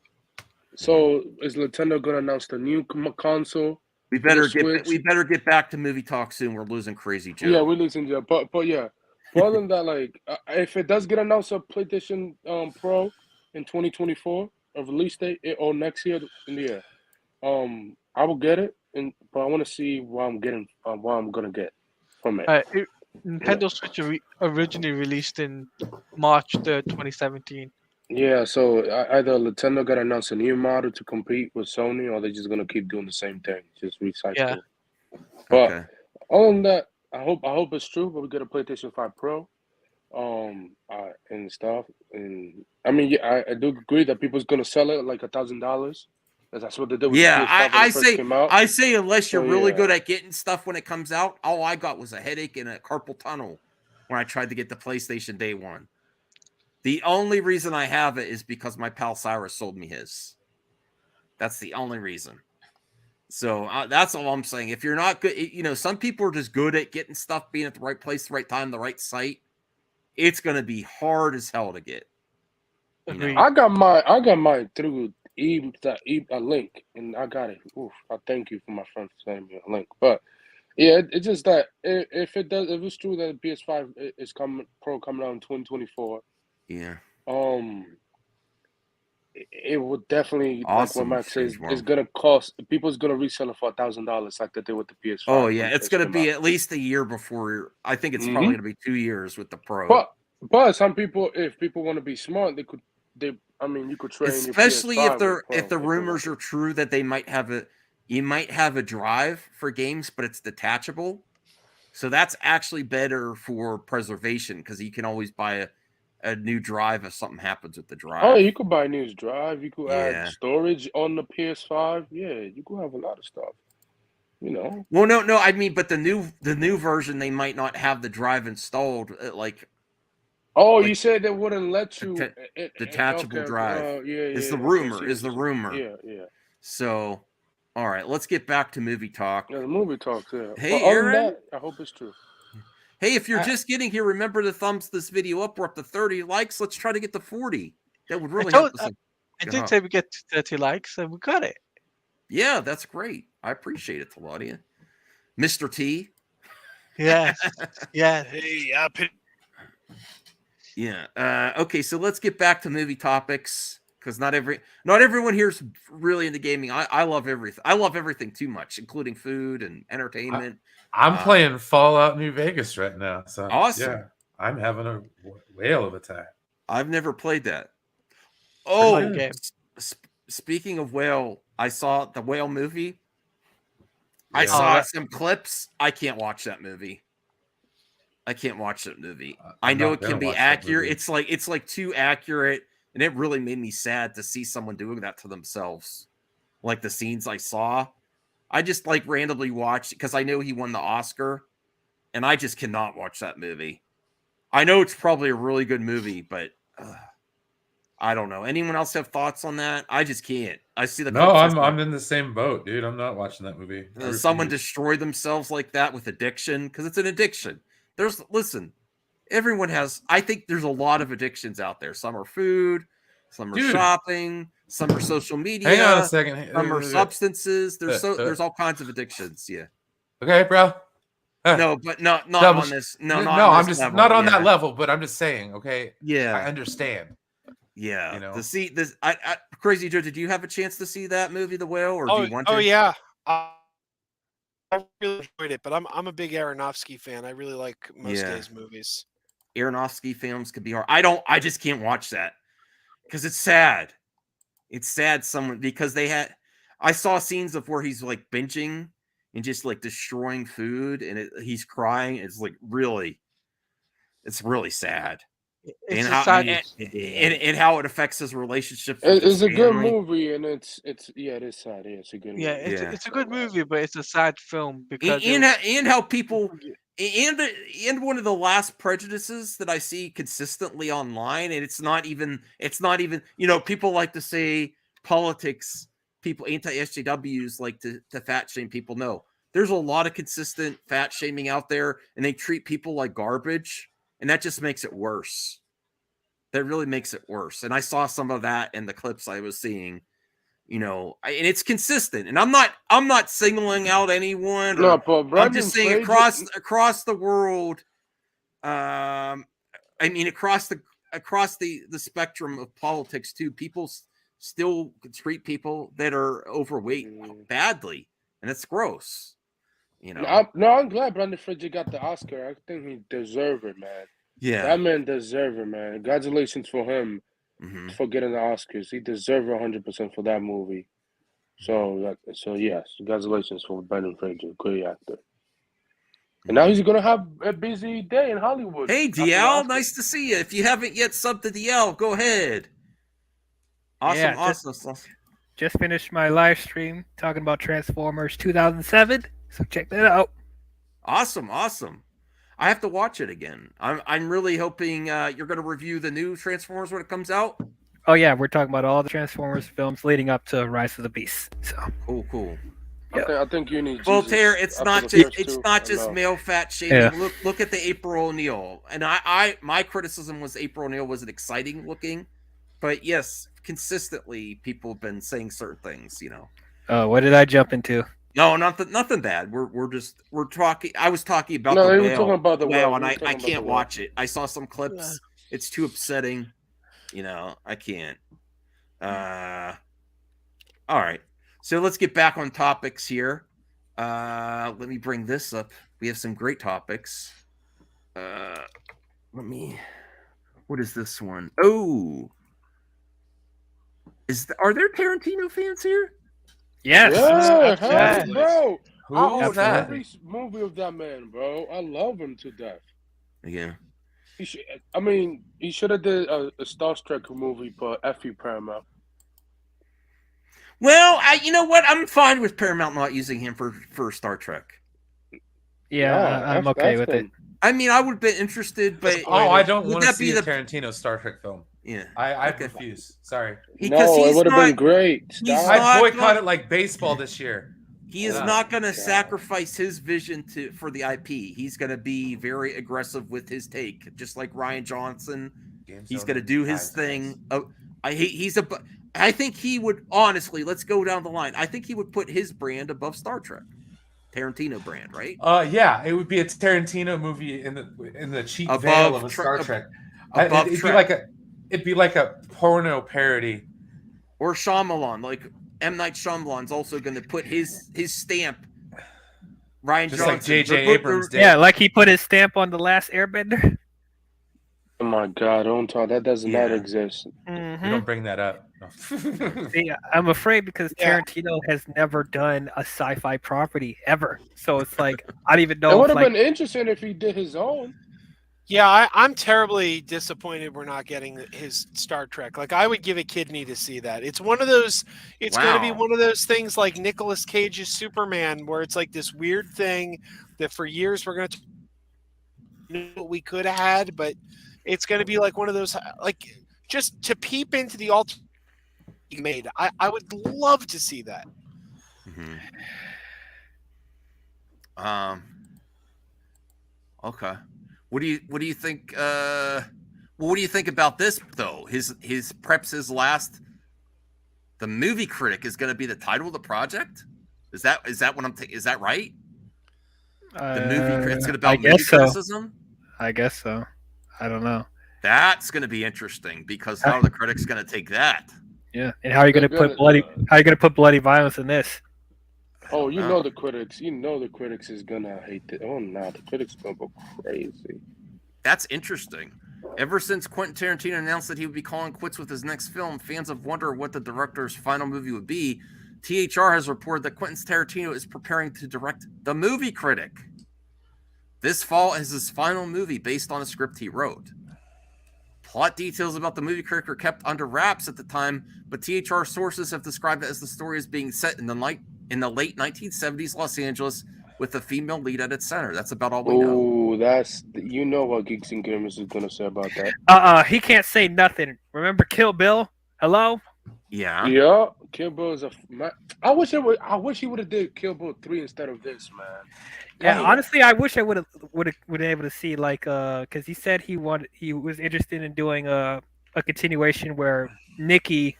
So is Nintendo gonna announce the new console? We better get back to movie talk soon. We're losing Crazy Joe. Yeah, we're losing Joe. But yeah. But other than that, like if it does get announced a PlayStation Pro in 2024, a release date or next year in the year, I will get it, but I want to see what I'm gonna get from it. Nintendo Switch originally released in March 3rd, 2017. Yeah, so either Nintendo got to announce a new model to compete with Sony, or they're just gonna keep doing the same thing, just recycle. Yeah. But other than that, I hope it's true. But we get a PlayStation 5 Pro, and stuff. And I mean, yeah, I do agree that people's gonna sell it like $1,000. That's what they did with the PS5 when it first came out. I say unless you're really good at getting stuff when it comes out, all I got was a headache and a carpal tunnel when I tried to get the PlayStation day one. The only reason I have it is because my pal Cyrus sold me his. That's the only reason. So that's all I'm saying. If you're not good, some people are just good at getting stuff, being at the right place, the right time, the right site. It's going to be hard as hell to get. I got mine through a link, and I got it. Oof, I thank you for my friend for sending me a link. But yeah, it's just that if it's true that the PS5 is coming out in 2024, yeah, it would definitely, awesome. Like what Max says, it's gonna cost people's gonna resell it for $1,000 like they did with the PS5. Oh yeah, it's gonna be at least a year before. I think it's probably gonna be 2 years with the Pro. But some people, if people want to be smart, you could train. Especially if the rumors are true that they might have a drive for games, but it's detachable. So that's actually better for preservation because you can always buy a new drive if something happens with the drive. Oh, you could buy a new drive. You could add storage on the PS5. Yeah, you could have a lot of stuff. Well, no. I mean, but the new version, they might not have the drive installed. Oh, you said they wouldn't let you detachable drive. Is the rumor? Yeah. So, all right, let's get back to movie talk. Yeah, the movie talk. Yeah. Hey, Aaron. I hope it's true. Hey, if you're just getting here, remember to thumbs this video up. We're up to 30 likes. Let's try to get to 40. That would really help us. I did say we get to 30 likes, and we got it. Yeah, that's great. I appreciate it, Claudia. Mr. T. Yes. Yes. Hey, Yeah. Okay, so let's get back to movie topics because not everyone here's really into gaming. I love everything. I love everything too much, including food and entertainment. I'm playing Fallout New Vegas right now. So awesome. Yeah, I'm having a whale of a time. I've never played that. Speaking of whale, I saw the whale movie. I saw some clips. I can't watch that movie. I know it can be accurate. It's like too accurate, and it really made me sad to see someone doing that to themselves. Like the scenes I saw, I just like randomly watched because I know he won the Oscar, and I just cannot watch that movie. I know it's probably a really good movie, but I don't know. Anyone else have thoughts on that? I just can't. I see the No, I'm in the same boat, dude. I'm not watching that movie. Someone destroy themselves like that with addiction because it's an addiction. Listen, everyone has. I think there's a lot of addictions out there. Some are food, some are shopping, some are social media. Hang on a second. Some are substances. There's all kinds of addictions. Yeah. Okay, bro. No, but not on this. No, I'm just level, not on that level. But I'm just saying. Okay. Yeah. I understand. Yeah. You know. To see this, Crazy Joe, did you have a chance to see that movie, The Whale, or do you want to? Oh yeah. I really enjoyed it, but I'm a big Aronofsky fan. I really like most of his movies. Aronofsky films could be hard. I just can't watch that because it's sad. It's sad because I saw scenes of where he's like binging and just like destroying food and he's crying. It's like it's really sad. And how it affects his relationship. It's a good movie, and it is sad. Yeah, it's a good movie. Yeah, it's a good movie, but it's a sad film because and how people and one of the last prejudices that I see consistently online, and it's not even people like to say politics, people anti-SJWs like to fat shame people. No, there's a lot of consistent fat shaming out there, and they treat people like garbage. And that just makes it worse. That really makes it worse. And I saw some of that in the clips I was seeing, and it's consistent. And I'm not singling out anyone. I'm just saying across the world. Across the spectrum of politics too. People still treat people that are overweight badly, and it's gross. I'm glad Brendan Fraser got the Oscar. I think he deserved it, man. Yeah, that man deserved it, man. Congratulations for him for getting the Oscars. He deserved 100% for that movie. So yes, congratulations for Brendan Fraser, great actor. And now he's gonna have a busy day in Hollywood. Hey DL, nice to see you. If you haven't yet subbed to DL, go ahead. Awesome. Just finished my live stream talking about Transformers 2007. So check that out. Awesome. I have to watch it again. I'm really hoping you're going to review the new Transformers when it comes out. Oh yeah, we're talking about all the Transformers films leading up to Rise of the Beast. So cool. Yep. I think you need. Voltaire, it's not just male fat shaming. Yeah. Look at the April O'Neil, and my criticism was April O'Neil wasn't exciting looking, but yes, consistently people have been saying certain things. Oh, what did I jump into? No, nothing bad. We're talking. I was talking about the whale. Were talking about the whale, and I can't watch it. I saw some clips. Yeah. It's too upsetting. I can't. All right. So let's get back on topics here. Let me bring this up. We have some great topics. What is this one? Oh, are there Tarantino fans here? Yes. Yeah, bro. Who is that? Every movie of that man, bro. I love him to death. Yeah. He should have did a Star Trek movie, but F you, Paramount. Well, you know what? I'm fine with Paramount not using him for Star Trek. Yeah, I'm okay with it. I would have been interested, but I don't want to see a Tarantino Star Trek film. Yeah, I refuse. Sorry. No, it would have been great. I boycotted like baseball this year. He is not going to sacrifice his vision for the IP. He's going to be very aggressive with his take, just like Rian Johnson. He's going to do his thing. I think he would honestly. Let's go down the line. I think he would put his brand above Star Trek, Tarantino brand, right? Yeah, it would be a Tarantino movie in the cheap Above veil of a Tre- Star Trek. above It'd be Trek. like a porno parody. Or Shyamalan, like M. Night Shyamalan's also going to put his stamp. Ryan Just Johnson, like J.J. Abrams did. Yeah, like he put his stamp on the last Airbender. Oh my God! Don't talk. That does not exist. We don't bring that up. See, I'm afraid because Tarantino has never done a sci-fi property ever. So it's like I don't even know. It would if, have like, been interesting if he did his own. Yeah, I'm terribly disappointed we're not getting his Star Trek. Like, I would give a kidney to see that. It's one of those. It's going to be one of those things like Nicolas Cage's Superman, where it's like this weird thing that for years we're going to know what we could have had, but it's going to be like one of those, like, just to peep into the alternate he made. I would love to see that. Okay. What do you think? What do you think about this though? His preps his last. The movie critic is going to be the title of the project. Is that what I'm thinking? Is that right? The movie it's going to be about movie criticism. I guess so. I don't know. That's going to be interesting because how are the critics going to take that? Yeah, and how are you going to put bloody? How are you going to put bloody violence in this? Oh, you know the critics. You know the critics is gonna hate it. Oh no, the critics gonna go crazy. That's interesting. Ever since Quentin Tarantino announced that he would be calling quits with his next film, fans have wondered what the director's final movie would be. THR has reported that Quentin Tarantino is preparing to direct The Movie Critic. This fall is his final movie based on a script he wrote. Plot details about The Movie Critic are kept under wraps at the time, but THR sources have described it as the story is being set in the late 1970s Los Angeles with a female lead at its center. That's about all we know. Oh, that's what Geeks and Gamers is gonna say about that. He can't say nothing. Remember Kill Bill? Hello? Yeah. Yeah, Kill Bill is I wish he would have did Kill Bill 3 instead of this, man. Yeah, honestly, I wish I would have been able to see because he said he was interested in doing a continuation where Nikki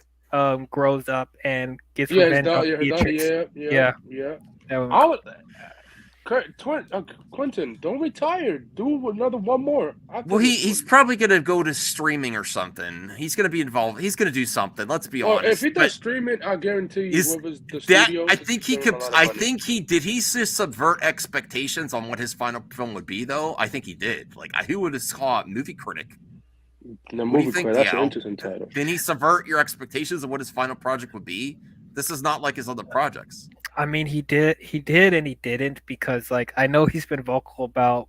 grows up and gets revenge on Beatrix. Yeah. Quentin, don't retire. Do another one more. Well, he's probably going to go to streaming or something. He's going to be involved. He's going to do something. Let's be honest. If he does streaming, I guarantee you, the studio. I think he could. I think he did. He just subvert expectations on what his final film would be, though. I think he did. Like, who would have saw Movie Critic? The Movie Critic. That's an interesting title. Didn't he subvert your expectations of what his final project would be? This is not like his other projects. I mean, he did and he didn't because, like, I know he's been vocal about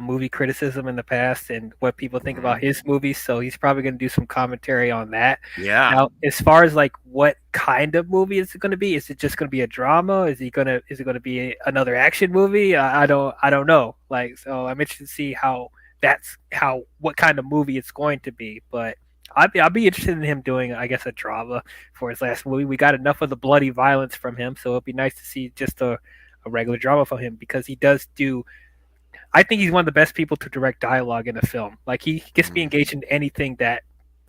movie criticism in the past and what people think about his movies, so he's probably going to do some commentary on that. Yeah. Now, as far as like what kind of movie is it going to be? Is it just going to be a drama? Is it going to be another action movie? I don't know. Like, so I'm interested to see what kind of movie it's going to be, but. I'd be interested in him doing, I guess, a drama for his last movie. We got enough of the bloody violence from him, so it'd be nice to see just a regular drama from him because he does do. I think he's one of the best people to direct dialogue in a film. Like he gets me engaged in anything that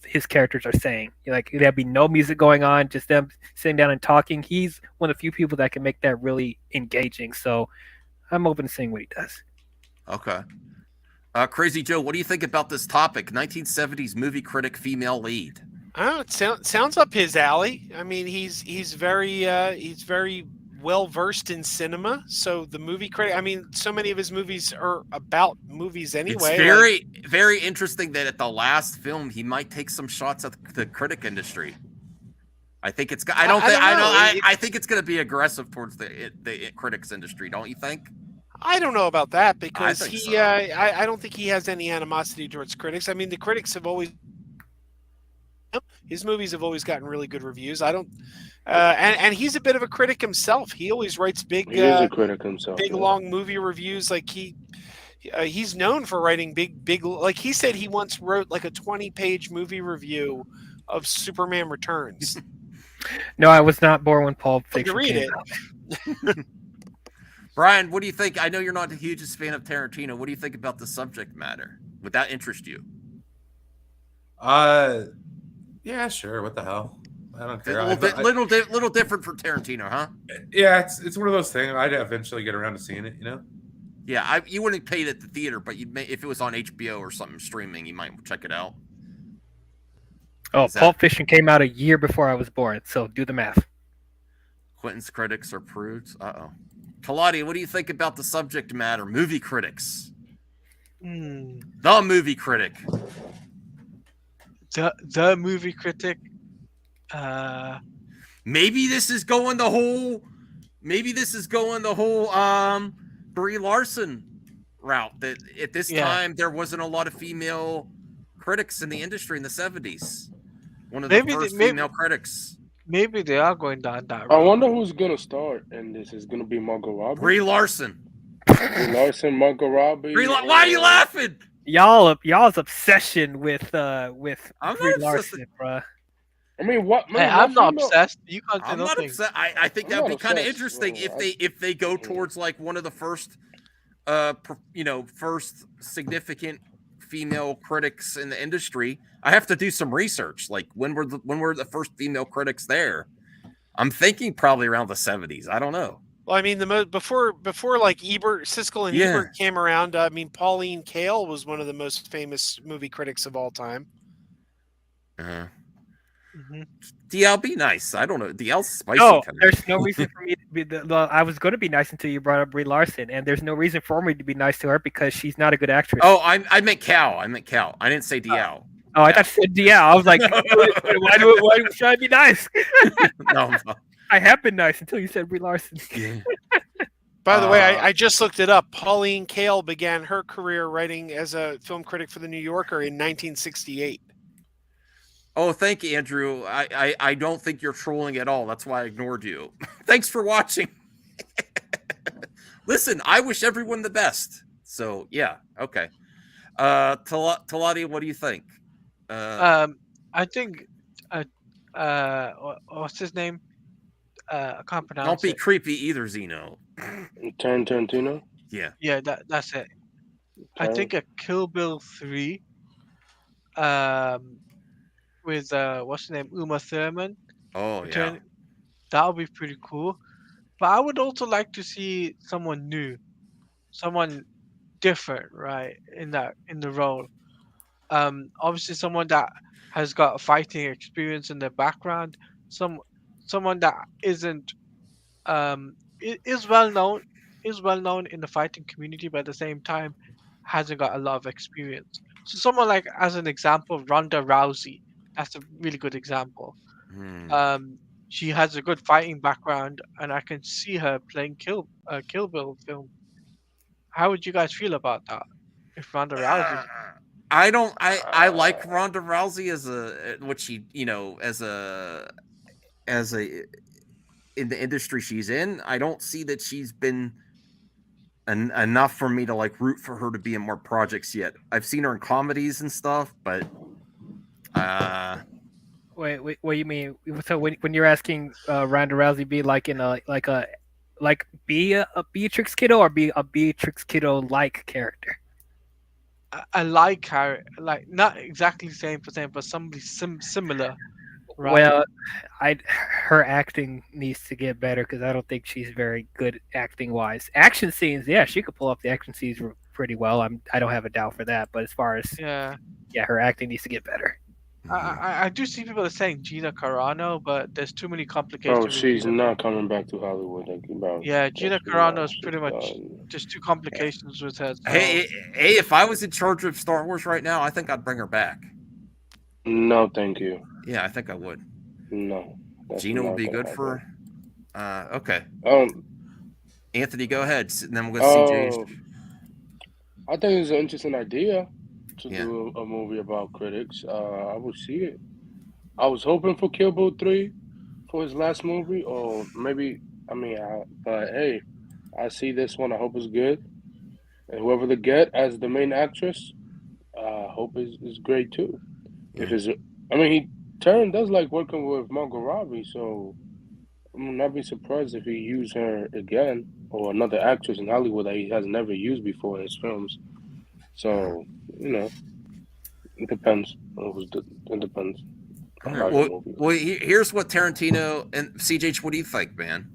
his characters are saying. Like there'd be no music going on, just them sitting down and talking. He's one of the few people that can make that really engaging. So I'm open to seeing what he does. Okay. Crazy Joe, what do you think about this topic? 1970s movie critic female lead. Oh, it sounds up his alley. I mean, he's very well versed in cinema. So the movie critic. I mean, so many of his movies are about movies anyway. It's very interesting that at the last film he might take some shots at the critic industry. I think it's. I think it's going to be aggressive towards the critics industry. Don't you think? I don't know about that because I don't think he has any animosity towards critics. I mean, the critics have always, his movies have always gotten really good reviews. I don't, and he's a bit of a critic himself. He always writes big, he is a critic himself, big long movie reviews. Like he's known for writing big. Like he said, he once wrote like a 20-page movie review of Superman Returns. No, I was not born when Pulp Fiction read came it. out. Brian, what do you think? I know you're not the hugest fan of Tarantino. What do you think about the subject matter? Would that interest you? Yeah, sure. What the hell? I don't care. A little different for Tarantino, huh? Yeah, it's one of those things. I'd eventually get around to seeing it, you know. Yeah, you wouldn't pay it at the theater, but if it was on HBO or something streaming, you might check it out. Oh, Pulp Fiction came out a year before I was born, so do the math. Quentin's critics are prudes. Uh-oh. Kaladi, what do you think about the subject matter? Movie critics. The movie critic. The movie critic. Maybe this is going the whole Brie Larson route. That at this time there wasn't a lot of female critics in the industry in the 70s. One of the first female critics. Maybe they are going down that route. I wonder who's gonna start, and this is gonna be Margot Robbie. Brie Larson. Margot Robbie. Why are you laughing? Y'all's obsession with I'm Brie not Larson, bruh. I mean, what? Hey, I'm not obsessed. You can't say I'm not nothing. upset. I think that'd be kind of interesting if they go towards like one of the first, first significant female critics in the industry. I have to do some research. Like when were the first female critics there? I'm thinking probably around the 70s. I don't know. Well, I mean, before like Siskel and Ebert came around. I mean, Pauline Kael was one of the most famous movie critics of all time. DL, be nice. I don't know. DL's spicy. No, there's no reason for me to be. I was going to be nice until you brought up Brie Larson, and there's no reason for me to be nice to her because she's not a good actress. Oh, I meant Cal. I didn't say DL. Oh, I thought you said DL. I was like, why should I be nice? No. I have been nice until you said Brie Larson. By the way, I just looked it up. Pauline Kael began her career writing as a film critic for The New Yorker in 1968. Oh, thank you, Andrew. I don't think you're trolling at all. That's why I ignored you. Thanks for watching. Listen, I wish everyone the best. So, yeah, okay. Talati, what do you think? I think, what's his name? I can't pronounce it. Don't be creepy either, Zeno. Tarantino? Yeah. Yeah, that's it. I think a Kill Bill 3 with what's the name? Uma Thurman. Oh, yeah. That would be pretty cool. But I would also like to see someone new, someone different, right? In the role. Obviously someone that has got fighting experience in their background, someone that isn't is well known in the fighting community, but at the same time hasn't got a lot of experience. So someone like, as an example, Ronda Rousey. That's a really good example. She has a good fighting background, and I can see her playing Kill Bill film. How would you guys feel about that? If Ronda Rousey? I like Ronda Rousey as a in the industry she's in. I don't see that she's been enough for me to like root for her to be in more projects yet. I've seen her in comedies and stuff, but Wait, what do you mean? So when you're asking Ronda Rousey be like in a be a Beatrix Kiddo or be a Beatrix Kiddo like character? I like her, like not exactly same for same, but somebody similar. Right? Well, her acting needs to get better because I don't think she's very good acting wise. Action scenes, yeah, she could pull off the action scenes pretty well. I don't have a doubt for that. But as far as her acting needs to get better. I do see people are saying Gina Carano, but there's too many complications. Oh, she's not coming back to Hollywood. Gina Carano is pretty much just two complications with her. So. Hey, if I was in charge of Star Wars right now, I think I'd bring her back. No, thank you. Yeah, I think I would. No. Gina would be good for her. Okay. Anthony, go ahead, and then we'll go see CJ. I think it's an interesting idea to do a movie about critics. I would see it. I was hoping for Kill Bill 3 for his last movie, or maybe, but hey, I see this one. I hope it's good. And whoever they get as the main actress, I hope is great too. Taryn does like working with Margot Robbie, so I'm not be surprised if he used her again, or another actress in Hollywood that he has never used before in his films. So, it depends. It depends. Well, here's what Tarantino and CJ. What do you think, man,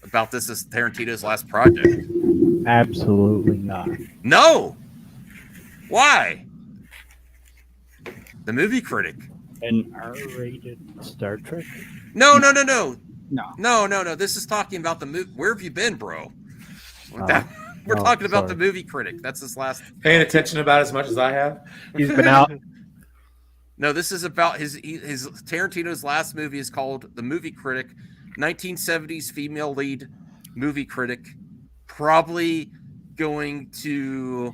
about this as Tarantino's last project? Absolutely not. No. Why? The movie critic. An R-rated Star Trek? No. No. This is talking about the movie. Where have you been, bro? We're Oh, talking about the sorry. movie critic. That's his last. Paying attention about as much as I have. He's been out. No, this is about his Tarantino's last movie is called The Movie Critic, 1970s female lead movie critic, probably going to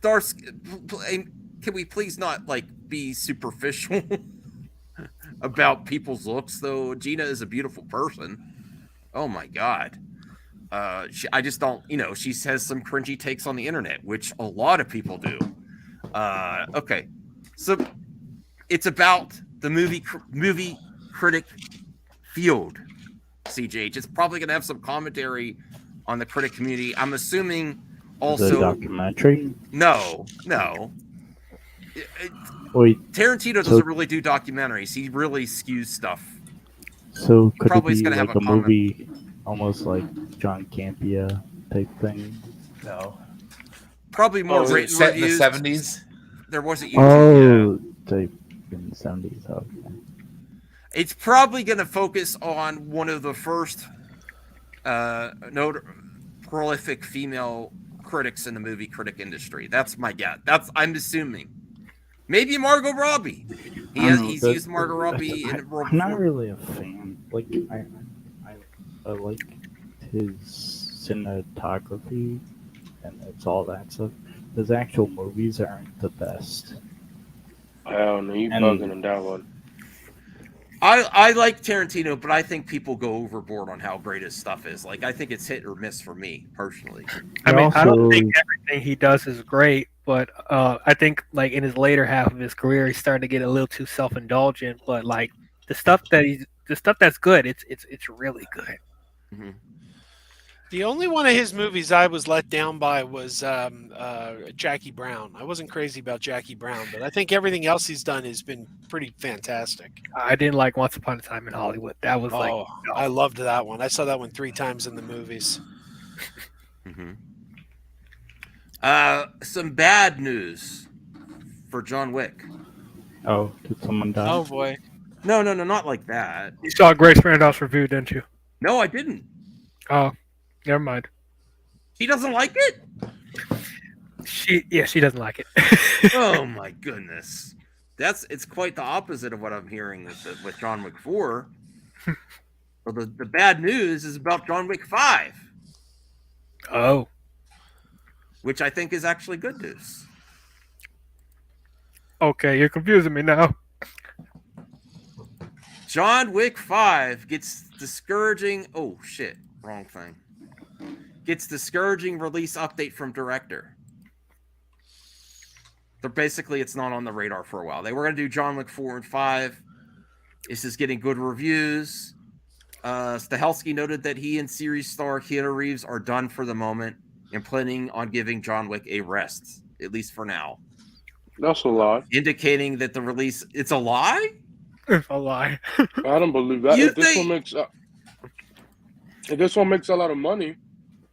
Darcy. Can we please not like be superficial about people's looks though? Gina is a beautiful person. Oh my God. I just don't, she says some cringy takes on the internet, which a lot of people do. Okay, so it's about the movie critic field. CJ, it's probably gonna have some commentary on the critic community. I'm assuming also The documentary? No. Wait, Tarantino doesn't really do documentaries. He really skews stuff. So could Probably it is be gonna have like a a comment. movie, almost like John Campia type thing? No. Probably more Was it written set in the reviews. 70s? There wasn't YouTube. Oh, type in the 70s. Okay. It's probably going to focus on one of the first prolific female critics in the movie critic industry. That's my guess. I'm assuming. Maybe Margot Robbie. He's used Margot Robbie in a role I'm not before. really a fan. Like I like his cinematography, and it's all that stuff. His actual movies aren't the best. I don't know. You bugging on that one. I like Tarantino, but I think people go overboard on how great his stuff is. Like, I think it's hit or miss for me personally. I mean, I don't think everything he does is great, but I think like in his later half of his career, he's starting to get a little too self-indulgent. But like the stuff that's good, it's really good. Mm-hmm. The only one of his movies I was let down by was Jackie Brown. I wasn't crazy about Jackie Brown, but I think everything else he's done has been pretty fantastic. I didn't like Once Upon a Time in Hollywood. That was like, I loved that one. I saw that one 3 times in the movies. Mm-hmm. Some bad news for John Wick. Oh, did someone die? Oh boy. No, not like that. You saw Grace Randolph's review, didn't you? No, I didn't. Oh, never mind. She doesn't like it? She doesn't like it. Oh my goodness. It's quite the opposite of what I'm hearing with John Wick 4. Well, the bad news is about John Wick 5. Oh. Which I think is actually good news. Okay, you're confusing me now. John Wick 5 gets discouraging. Oh shit, wrong thing. Gets discouraging release update from director. It's not on the radar for a while. They were going to do John Wick 4 and 5. This is getting good reviews. Stahelski noted that he and series star Keanu Reeves are done for the moment and planning on giving John Wick a rest, at least for now. That's a lie. Indicating that the release, it's a lie? It's a lie. I don't believe that. If this one makes a lot of money,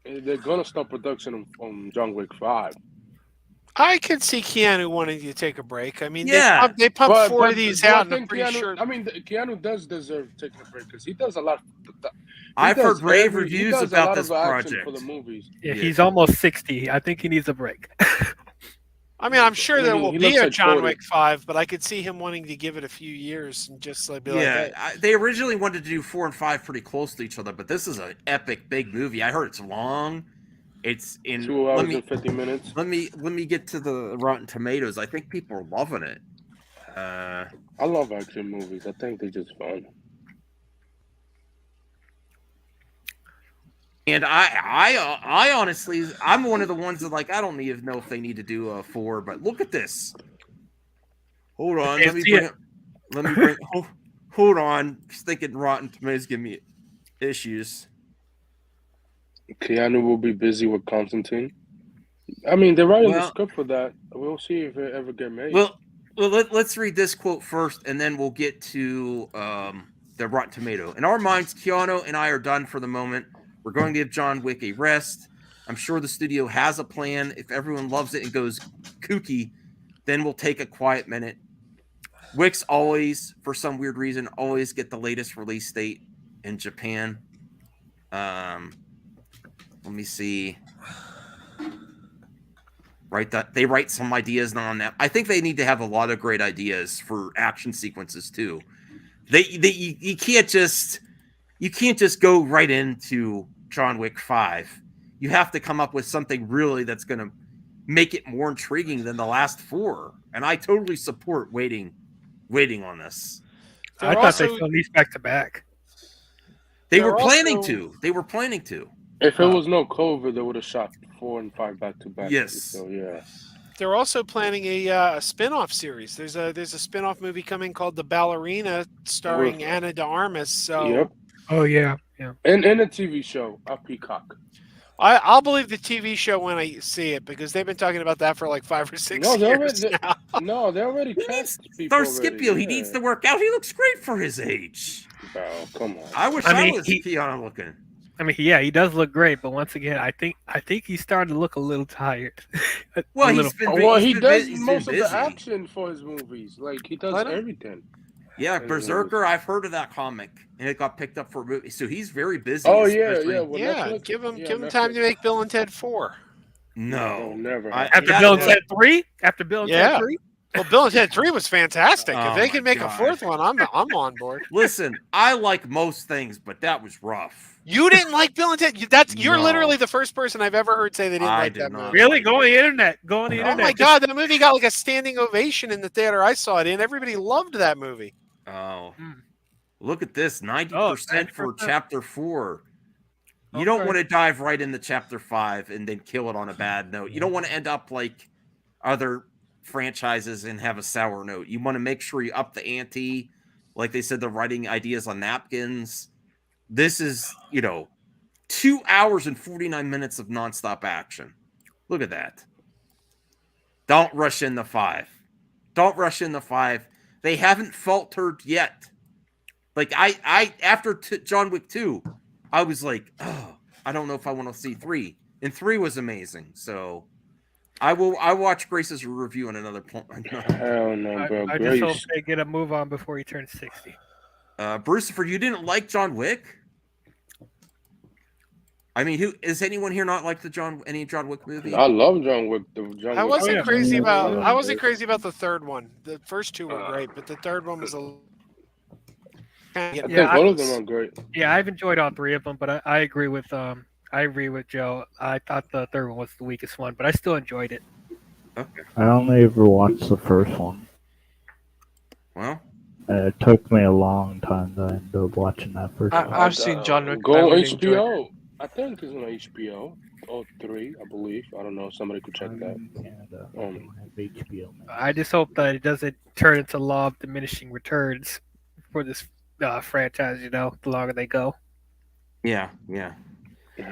they're gonna start production on John Wick 5. I could see Keanu wanting to take a break. I mean, Yeah. they pumped 4 of these out, and I'm pretty Keanu, sure. I mean, Keanu does deserve taking a break because he does a lot. I've heard rave reviews about this project. For the movies. Yeah, he's almost 60. I think he needs a break. I mean, I'm sure there will he be looks a like John 40. Wick 5, but I could see him wanting to give it a few years and just like be like, Yeah, hey. they originally wanted to do 4 and 5 pretty close to each other, but this is an epic big movie. I heard it's long. It's in 2 hours and 50 minutes. Let me get to the Rotten Tomatoes. I think people are loving it. I love action movies. I think they're just fun. And I honestly, I'm one of the ones that like I don't even know if they need to do a 4, but look at this. Hold on, hold on. Just thinking Rotten Tomatoes give me issues. Keanu will be busy with Constantine. I mean, they're writing the script for that. We'll see if it ever get made. Well, Well, let's read this quote first, and then we'll get to the Rotten Tomato. In our minds, Keanu and I are done for the moment. We're going to give John Wick a rest. I'm sure the studio has a plan. If everyone loves it and goes kooky, then we'll take a quiet minute. Wick's always, for some weird reason, always get the latest release date in Japan. Let me see. They write some ideas on that. I think they need to have a lot of great ideas for action sequences too. You can't just go right into John Wick 5. You have to come up with something really that's going to make it more intriguing than the last 4. And I totally support waiting on this. I thought they filmed these back to back. They were planning to. If it was no COVID, they would have shot 4 and 5 back to back. Yes. So yeah. They're also planning a spin-off series. There's a spin-off movie coming called The Ballerina, starring Ana de Armas. So. Yep. Oh yeah. And a TV show, a Peacock. I'll believe the TV show when I see it because they've been talking about that for like 5 or 6 years now. No, they already cast people. Scipio, he needs to work out. He looks great for his age. Oh, come on. I wish I was Keanu looking. I mean, yeah, he does look great, but once again, I think he's starting to look a little tired. He does most of the action for his movies. Like he does everything. Yeah, Berserker. I've heard of that comic, and it got picked up for a movie. So he's very busy. Oh yeah. Well, Netflix, give him time to make Bill and Ted 4. No, never. After Bill and Ted 3. After Bill and Ted 3. Well, Bill and Ted 3 was fantastic. Oh If they can make God. a 4th one, I'm on board. Listen, I like most things, but that was rough. You didn't like Bill and Ted? You're literally the first person I've ever heard say they didn't like that movie. Really? Go on the internet. Oh my God, that movie got like a standing ovation in the theater I saw it in. Everybody loved that movie. Oh, look at this, 90% for Chapter 4. You don't want to dive right into Chapter 5 and then kill it on a bad note. You don't want to end up like other franchises and have a sour note. You want to make sure you up the ante. Like they said, they're writing ideas on napkins. This is, 2 hours and 49 minutes of nonstop action. Look at that. Don't rush into 5. They haven't faltered yet. Like I after John Wick 2, I was like, oh, I don't know if I want to see 3. And 3 was amazing. So I watch Grace's review on another point. Hell no, bro. I just hope they get a move on before he turns 60. Brucifer, you didn't like John Wick? I mean, who is anyone here not like any John Wick movie? I love John Wick. I wasn't crazy about the third one. The first 2 were great, but the third one was a. I think both of them are great. Yeah, I've enjoyed all 3 of them, but I agree with Joe. I thought the third one was the weakest one, but I still enjoyed it. Okay. I only ever watched the first one. Well, it took me a long time to end up watching that first one. I've seen John Wick. Go on HBO. I think it's on HBO. Oh, 3, I believe. I don't know. Somebody could check that. HBO. I just hope that it doesn't turn into law of diminishing returns for this franchise. The longer they go. Yeah.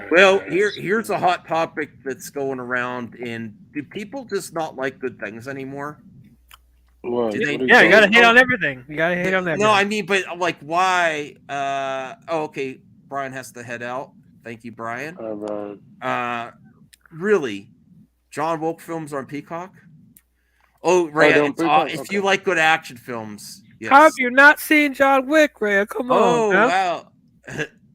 Well, here's a hot topic that's going around. And do people just not like good things anymore? What? You gotta hate on everything. You gotta hate on everything. No, I mean, but like, why? Okay. Brian has to head out. Thank you, Brian. Really, John Wick films are on Peacock? Oh, Rhea, if you like good action films, yes. How have you not seen John Wick, Rhea? Come on. Oh, wow.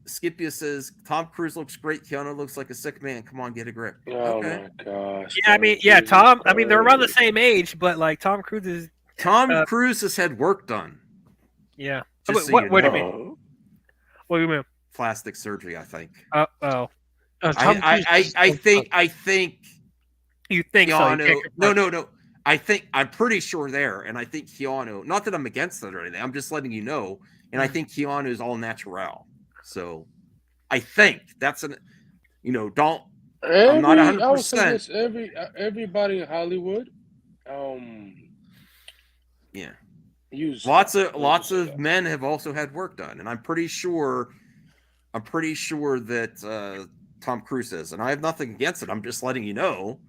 Scipio says Tom Cruise looks great. Keanu looks like a sick man. Come on, get a grip. Oh my gosh. Yeah, Tom. I mean, they're around the same age, but like Tom Cruise is. Tom Cruise has had work done. Yeah. What do you mean? What do you mean? Plastic surgery, I think. I think. You think Keanu, so? No. I'm pretty sure there, and I think Keanu. Not that I'm against it or anything. I'm just letting you know. And I think Keanu is all natural. So, I think that's I'm not 100%. Everybody in Hollywood, yeah. Lots of men have also had work done, and I'm pretty sure that Tom Cruise is, and I have nothing against it. I'm just letting you know.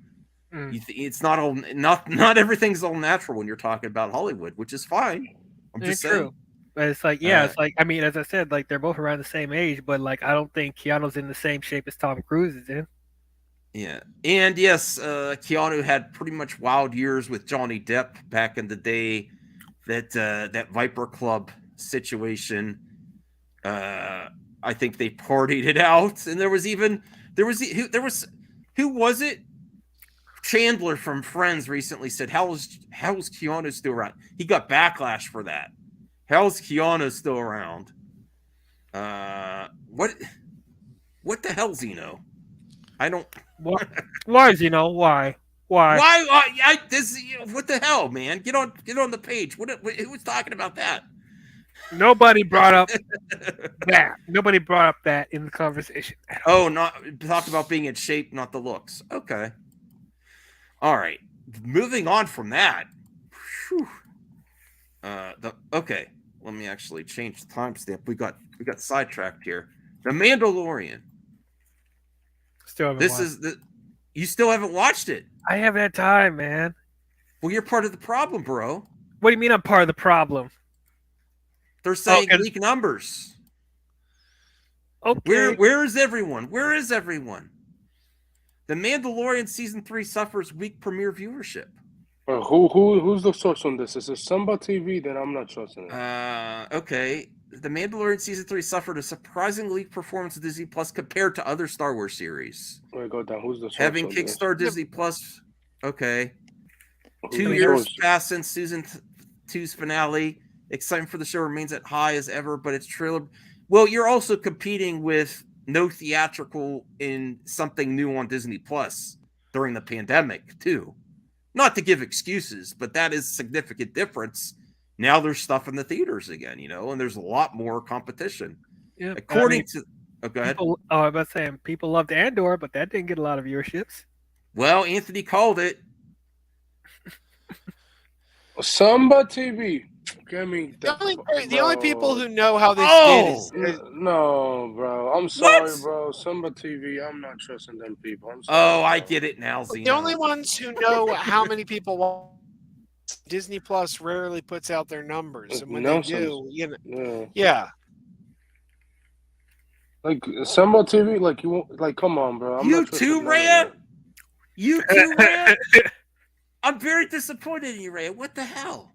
It's not all not everything's all natural when you're talking about Hollywood, which is fine. I'm just saying. True. But it's like, it's like, I mean, as I said, like they're both around the same age, but like I don't think Keanu's in the same shape as Tom Cruise is in. Yeah, and yes, Keanu had pretty much wild years with Johnny Depp back in the day. That Viper Club situation. I think they partied it out, and there was who was it? Chandler from Friends recently said, "How's Keanu still around?" He got backlash for that. How's Keanu still around? What the hell's Zeno? I don't. Why Zeno? Why? Why? What the hell, man? Get on the page. Who was talking about that? Nobody brought up that. Nobody brought up that in the conversation. Oh, not talked about being in shape, not the looks. Okay. All right. Moving on from that. Whew. Okay. Let me actually change the timestamp. We got sidetracked here. The Mandalorian. Still haven't watched. You still haven't watched it. I haven't had time, man. Well, you're part of the problem, bro. What do you mean I'm part of the problem? They're saying weak numbers. Okay. Where is everyone? Where is everyone? The Mandalorian season 3 suffers weak premiere viewership. Who's the source on this? Is it Samba TV? Then I'm not trusting it. Okay. The Mandalorian season 3 suffered a surprisingly weak performance of Disney Plus compared to other Star Wars series. Wait, go down. Who's the source? Having on kickstarted this? Disney Plus. Okay. Who's 2 the years source? passed since season 2's finale. Excitement for the show remains at high as ever, but it's trailer. Well, you're also competing with no theatrical in something new on Disney Plus during the pandemic too. Not to give excuses, but that is a significant difference. Now there's stuff in the theaters again, and there's a lot more competition. Yeah, According to, go ahead. I was saying people loved Andor, but that didn't get a lot of viewerships. Well, Anthony called it. Samba TV. Give me The only people who know how this did is no, bro. I'm sorry, bro. Samba TV. I'm not trusting them people. I'm sorry, Oh, I get it now, Zeno. the only ones who know how many people watch. Disney Plus rarely puts out their numbers, and when they do, yeah. Like Samba TV, like come on, bro. I'm You not trusting too, none of Rhea? that. You too, Rhea? I'm very disappointed in you, Rhea. What the hell?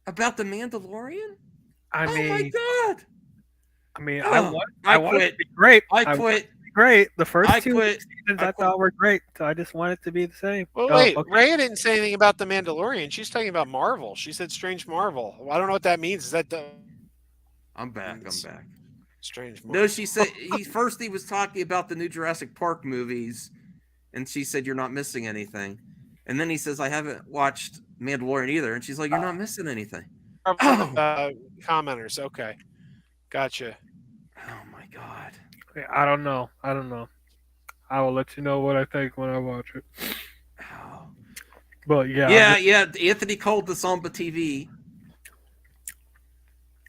About the Mandalorian? I mean, my God. I mean, Oh, I I want it quit. to be great. I want it quit. to be great. The first I two quit. seasons I thought were great, so I just want it to be the same. Well, wait, Rhea didn't say anything about the Mandalorian. She's talking about Marvel. She said Strange Marvel. Well, I don't know what that means. Is that the? I'm back. Strange Marvel. No, she said he was talking about the new Jurassic Park movies, and she said you're not missing anything. And then he says I haven't watched Mandalorian either, and she's like you're not missing anything. Commenters, okay, gotcha. Oh my God. I don't know. I will let you know what I think when I watch it. Oh. But yeah. Anthony called the Samba TV.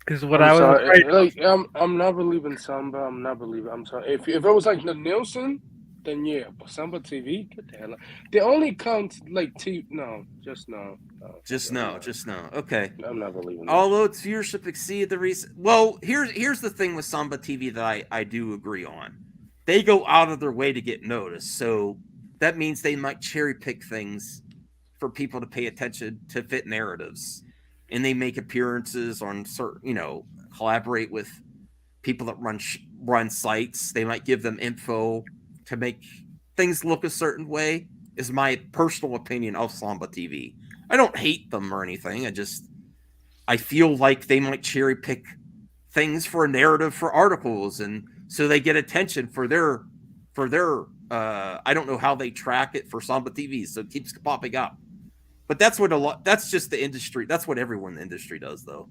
Is what I'm I was sorry. afraid of. I'm not believing Samba. I'm not believing. I'm sorry. If it was like the Nielsen, then yeah. But Samba TV, get the hell out. They only count like no. Just no. Just no. Okay. I'm not believing that. Although its viewership exceeded the recent. Well, here's the thing with Samba TV that I do agree on. They go out of their way to get noticed, so that means they might cherry pick things for people to pay attention to fit narratives, and they make appearances on certain, collaborate with people that run sites. They might give them info to make things look a certain way. Is my personal opinion of Samba TV. I don't hate them or anything. I feel like they might cherry pick things for a narrative for articles, and so they get attention for their I don't know how they track it for Samba TV, so it keeps popping up. But that's just the industry. That's what everyone in the industry does, though.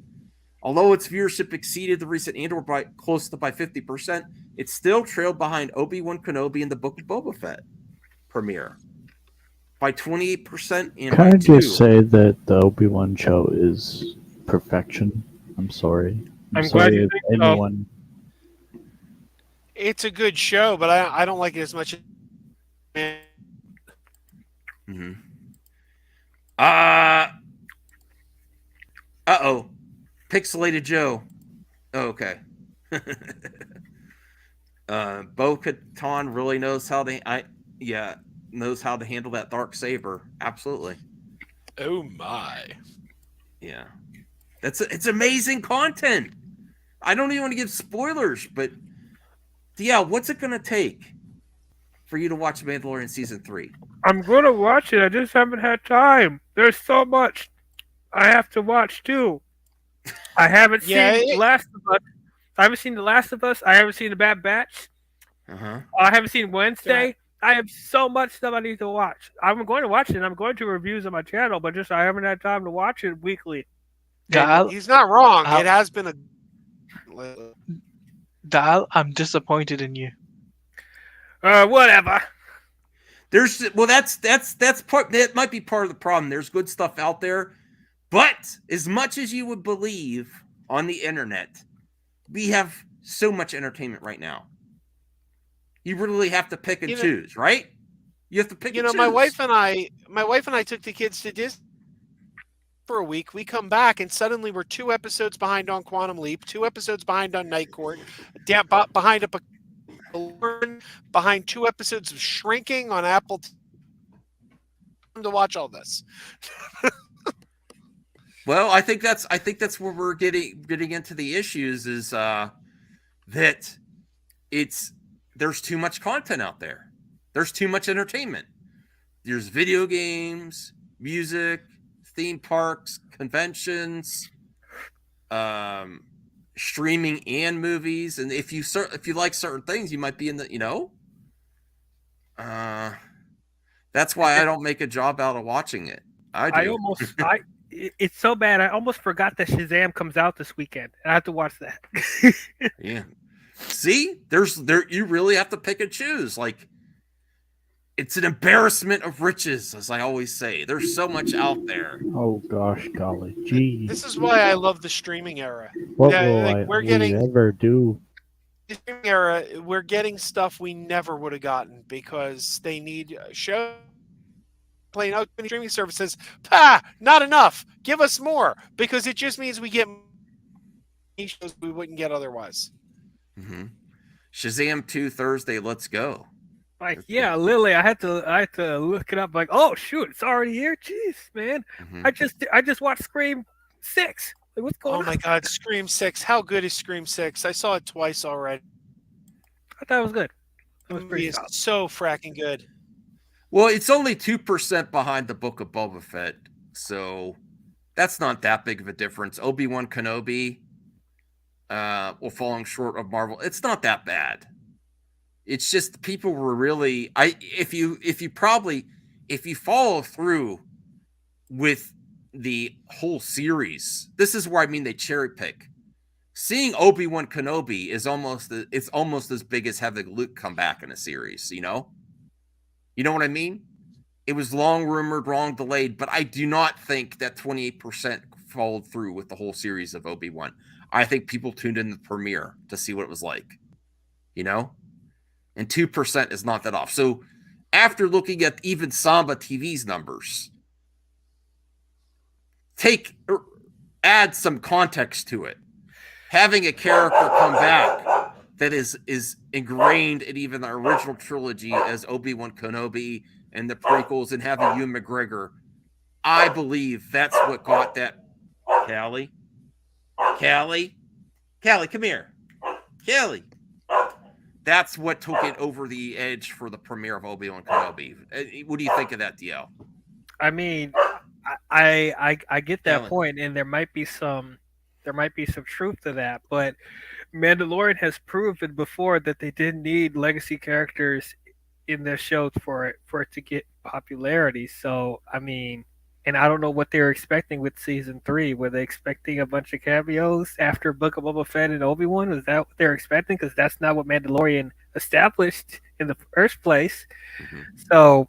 Although its viewership exceeded the recent Andor by 50%, it still trailed behind Obi-Wan Kenobi and the Book of Boba Fett premiere by 28%. And Can I just say that the Obi-Wan show is perfection? I'm sorry. I'm glad you if think so. anyone. It's a good show, but I don't like it as much. Mm-hmm. Uh-oh. Pixelated Joe. Oh, okay. Bo-Katan really knows how to knows how to handle that dark saber. Absolutely. Oh my. Yeah. It's amazing content. I don't even want to give spoilers, but yeah, what's it gonna take for you to watch Mandalorian season 3? I'm gonna watch it. I just haven't had time. There's so much I have to watch too. I haven't seen Last of Us. I haven't seen The Last of Us. I haven't seen The Bad Batch. Uh-huh. I haven't seen Wednesday. I have so much stuff I need to watch. I'm going to watch it. And I'm going to reviews on my channel, but just I haven't had time to watch it weekly. And he's not wrong. It has been a. Dal, I'm disappointed in you. Whatever. That's part. That might be part of the problem. There's good stuff out there, but as much as you would believe on the internet, we have so much entertainment right now. You really have to pick and choose, right? You have to pick. And choose. My wife and I took the kids to Disney for a week. We come back and suddenly we're 2 episodes behind on Quantum Leap, 2 episodes behind on Night Court, behind 2 episodes of Shrinking on Apple to watch all this. Well, I think that's where we're getting into the issues is that there's too much content out there. There's too much entertainment. There's video games, music, theme parks, conventions, streaming and movies. And if you like certain things, you might be in the, that's why I don't make a job out of watching it. It's so bad. I almost forgot that Shazam comes out this weekend. I have to watch that. Yeah. See, you really have to pick and choose. Like, it's an embarrassment of riches, as I always say. There's so much out there. Oh gosh, golly, geez. This is why I love the streaming era. What will we ever do? The streaming era, we're getting stuff we never would have gotten because they need show playing out streaming services. Not enough. Give us more because it just means we get shows we wouldn't get otherwise. Mm-hmm. Shazam 2 Thursday. Let's go. Like, yeah, Lily, I had to look it up. Like, oh shoot, it's already here. Jeez, man, I just watched Scream 6. Like, what's going on? Oh my God, Scream 6! How good is Scream 6? I saw it twice already. I thought it was good. It was pretty solid. So fracking good. Well, it's only 2% behind the Book of Boba Fett, so that's not that big of a difference. Obi-Wan Kenobi, falling short of Marvel. It's not that bad. It's just people were really if you follow through with the whole series, this is where I mean they cherry pick. Seeing Obi-Wan Kenobi is almost as big as having Luke come back in a series, You know what I mean? It was long rumored, long delayed, but I do not think that 28% followed through with the whole series of Obi-Wan. I think people tuned in the premiere to see what it was like, And 2% is not that off. So after looking at even Samba TV's numbers, add some context to it. Having a character come back that is ingrained in even the original trilogy as Obi-Wan Kenobi and the prequels and having Ewan McGregor, I believe that's what got that. Callie, come here. Callie. That's what took it over the edge for the premiere of Obi-Wan Kenobi. What do you think of that, DL? I mean, I get that point, and there might be some truth to that, but Mandalorian has proven before that they didn't need legacy characters in their shows for it to get popularity. So I mean, and I don't know what they were expecting with season 3. Were they expecting a bunch of cameos after Book of Boba Fett and Obi-Wan? Was that what they're expecting? Because that's not what Mandalorian established in the first place. Mm-hmm. So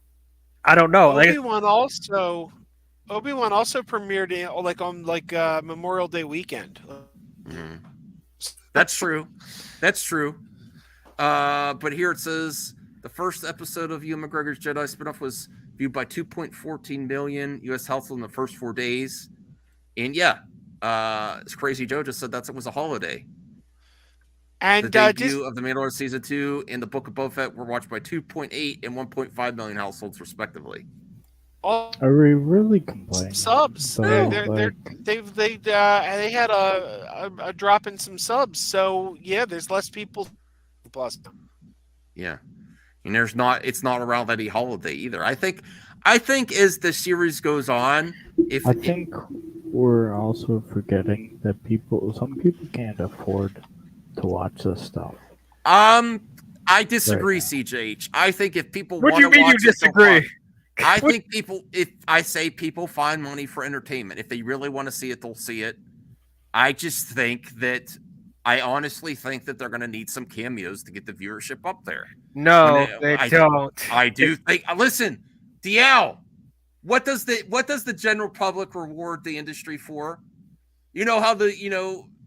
I don't know. Obi-Wan also premiered on Memorial Day weekend. Mm-hmm. That's true. But here it says the first episode of Ewan McGregor's Jedi spinoff was viewed by 2.14 million U.S. households in the first 4 days. And yeah, it's Crazy Joe just said it was a holiday. And the debut of The Mandalorian Season 2 and The Book of Boba Fett were watched by 2.8 and 1.5 million households, respectively. Are we really complaining? Subs. though? They had a drop in some subs. So yeah, there's less people. Plus, yeah, and it's not around any holiday either. I think as the series goes on, I think we're also forgetting that some people can't afford to watch this stuff. I disagree, CJH. I think if people What do you wanna mean you watch it, they'll disagree? find- I think people find money for entertainment. If they really want to see it, they'll see it. I just think that I honestly think that they're going to need some cameos to get the viewership up there. No, they don't. I do think. Listen, DL, what does the general public reward the industry for? You know how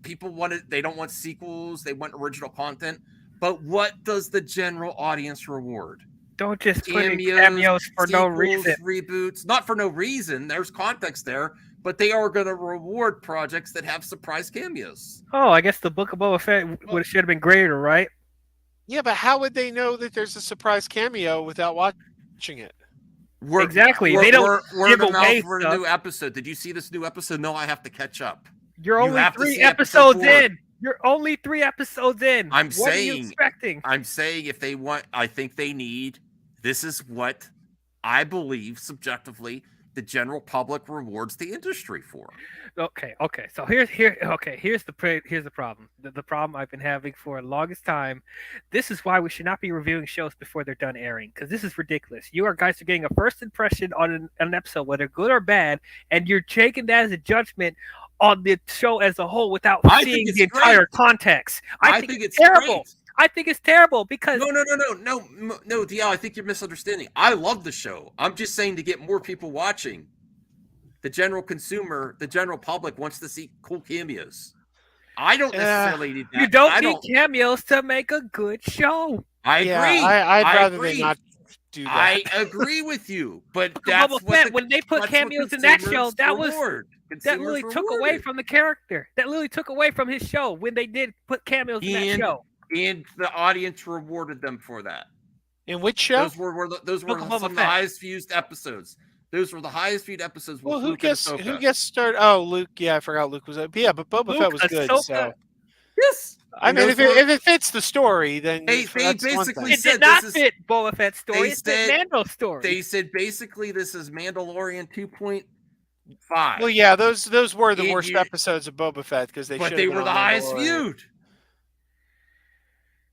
people they don't want sequels, they want original content. But what does the general audience reward? Don't just put in cameos for no reason. Reboots, not for no reason. There's context there, but they are going to reward projects that have surprise cameos. Oh, I guess the Book of Boba Fett should have been greater, right? Yeah, but how would they know that there's a surprise cameo without watching it? Exactly. They don't give give away for stuff. a new episode. Did you see this new episode? No, I have to catch up. You're only have to 3 see episode episodes 4. in. You're only 3 episodes in. What are you expecting? I'm saying if they want, I think they need. This is what I believe subjectively the general public rewards the industry for. Okay. So here's the problem. The problem I've been having for the longest time. This is why we should not be reviewing shows before they're done airing, because this is ridiculous. You guys are getting a first impression on an episode, whether good or bad, and you're taking that as a judgment on the show as a whole without seeing the entire context. I think it's terrible. Great. I think it's terrible because no, DL. I think you're misunderstanding. I love the show. I'm just saying to get more people watching. The general consumer, the general public wants to see cool cameos. I don't necessarily need that. You don't need cameos to make a good show. I agree. I'd rather they not do that. I agree with you, but that's when they put cameos in that show. That really took away from the character. That really took away from his show when they did put cameos in that show. And the audience rewarded them for that. In which show? Those were some of the highest viewed episodes. Those were the highest viewed episodes. Well, who gets started? Oh, Luke. Yeah, I forgot Luke was up. Yeah, but Boba Fett was good. So yes, I mean, if it fits the story, then they basically it did not fit Boba Fett's story. It fit Mando's story. They said basically this is Mandalorian 2.5. Well, yeah, those were the worst episodes of Boba Fett because they were the highest viewed.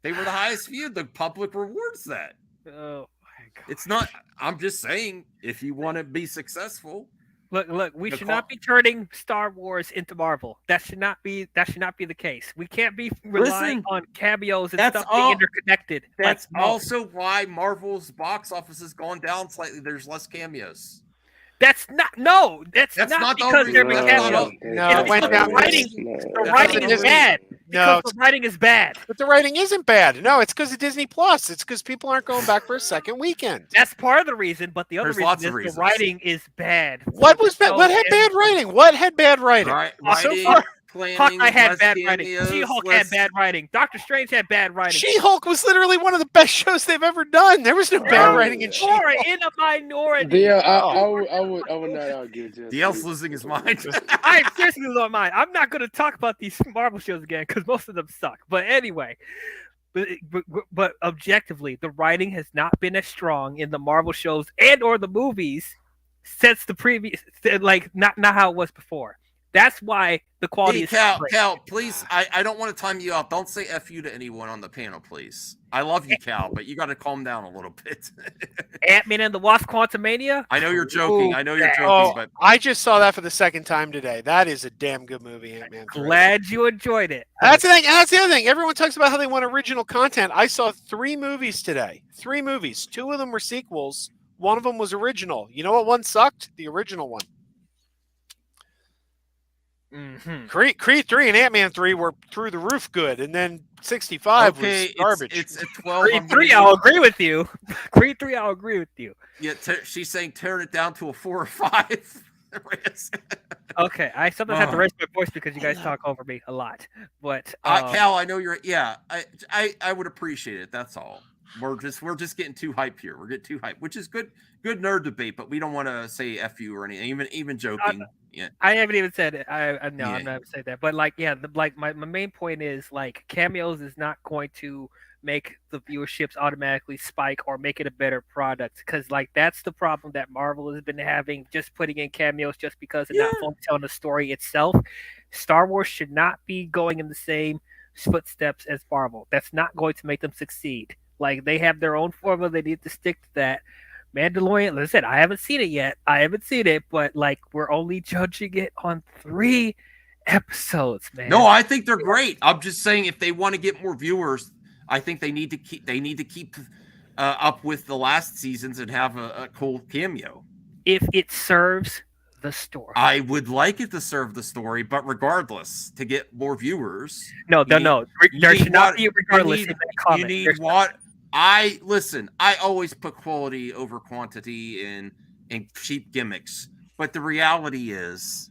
They were the highest viewed. The public rewards that. Oh my God. It's not. I'm just saying, if you want to be successful, look. We should not be turning Star Wars into Marvel. That should not be the case. We can't be relying on cameos and stuff being interconnected. That's also why Marvel's box office has gone down slightly. There's less cameos. That's not because they're cameos. No, it went down. The writing is bad. No, the writing is bad. But the writing isn't bad. No, it's because of Disney Plus. It's because people aren't going back for a second weekend. That's part of the reason, but the other reason is the writing is bad. What was bad? What had bad writing? What had bad writing? So far, Hawkeye had bad writing. She-Hulk had bad writing. Doctor Strange had bad writing. She-Hulk was literally one of the best shows they've ever done. There was no bad writing in She-Hulk. In a minority. Yeah, I would not argue. DL's losing his mind. I'm seriously losing my mind. I'm not going to talk about these Marvel shows again because most of them suck. But anyway, but objectively, the writing has not been as strong in the Marvel shows and or the movies since the previous, not how it was before. That's why the quality is great. Cal, please, I don't want to time you out. Don't say F you to anyone on the panel, please. I love you, Cal, but you got to calm down a little bit. Ant-Man and the Wasp: Quantumania? I know you're joking. But I just saw that for the second time today. That is a damn good movie, Ant-Man 3. Glad you enjoyed it. That's the thing. That's the other thing. Everyone talks about how they want original content. I saw 3 movies today. 3 movies. 2 of them were sequels. 1 of them was original. You know what one sucked? The original one. Creed 3 and Ant-Man 3 were through the roof good, and then 65 was garbage. It's a 12. Creed 3, I'll agree with you. Creed 3, I'll agree with you. Yeah, she's saying tearing it down to a 4 or 5. Okay, I sometimes have to raise my voice because you guys talk over me a lot. But Cal, I know you're. Yeah, I would appreciate it. That's all. We're just getting too hype here. We're getting too hype, which is good nerd debate. But we don't want to say "f you" or anything. Even joking. Yeah. I haven't even said it. I'm not saying that. But like, yeah, my main point is like cameos is not going to make the viewerships automatically spike or make it a better product, because like that's the problem that Marvel has been having, just putting in cameos just because they're not focused on the story itself. Star Wars should not be going in the same footsteps as Marvel. That's not going to make them succeed. Like, they have their own formula. They need to stick to that. Mandalorian, listen, I haven't seen it yet. But like, we're only judging it on 3 episodes, man. No, I think they're great. I'm just saying, if they want to get more viewers, I think they need to keep up with the last seasons and have a cool cameo. If it serves the story, I would like it to serve the story, but regardless, to get more viewers. No. There should not be regardless. You need what? Listen. I always put quality over quantity and cheap gimmicks, but the reality is,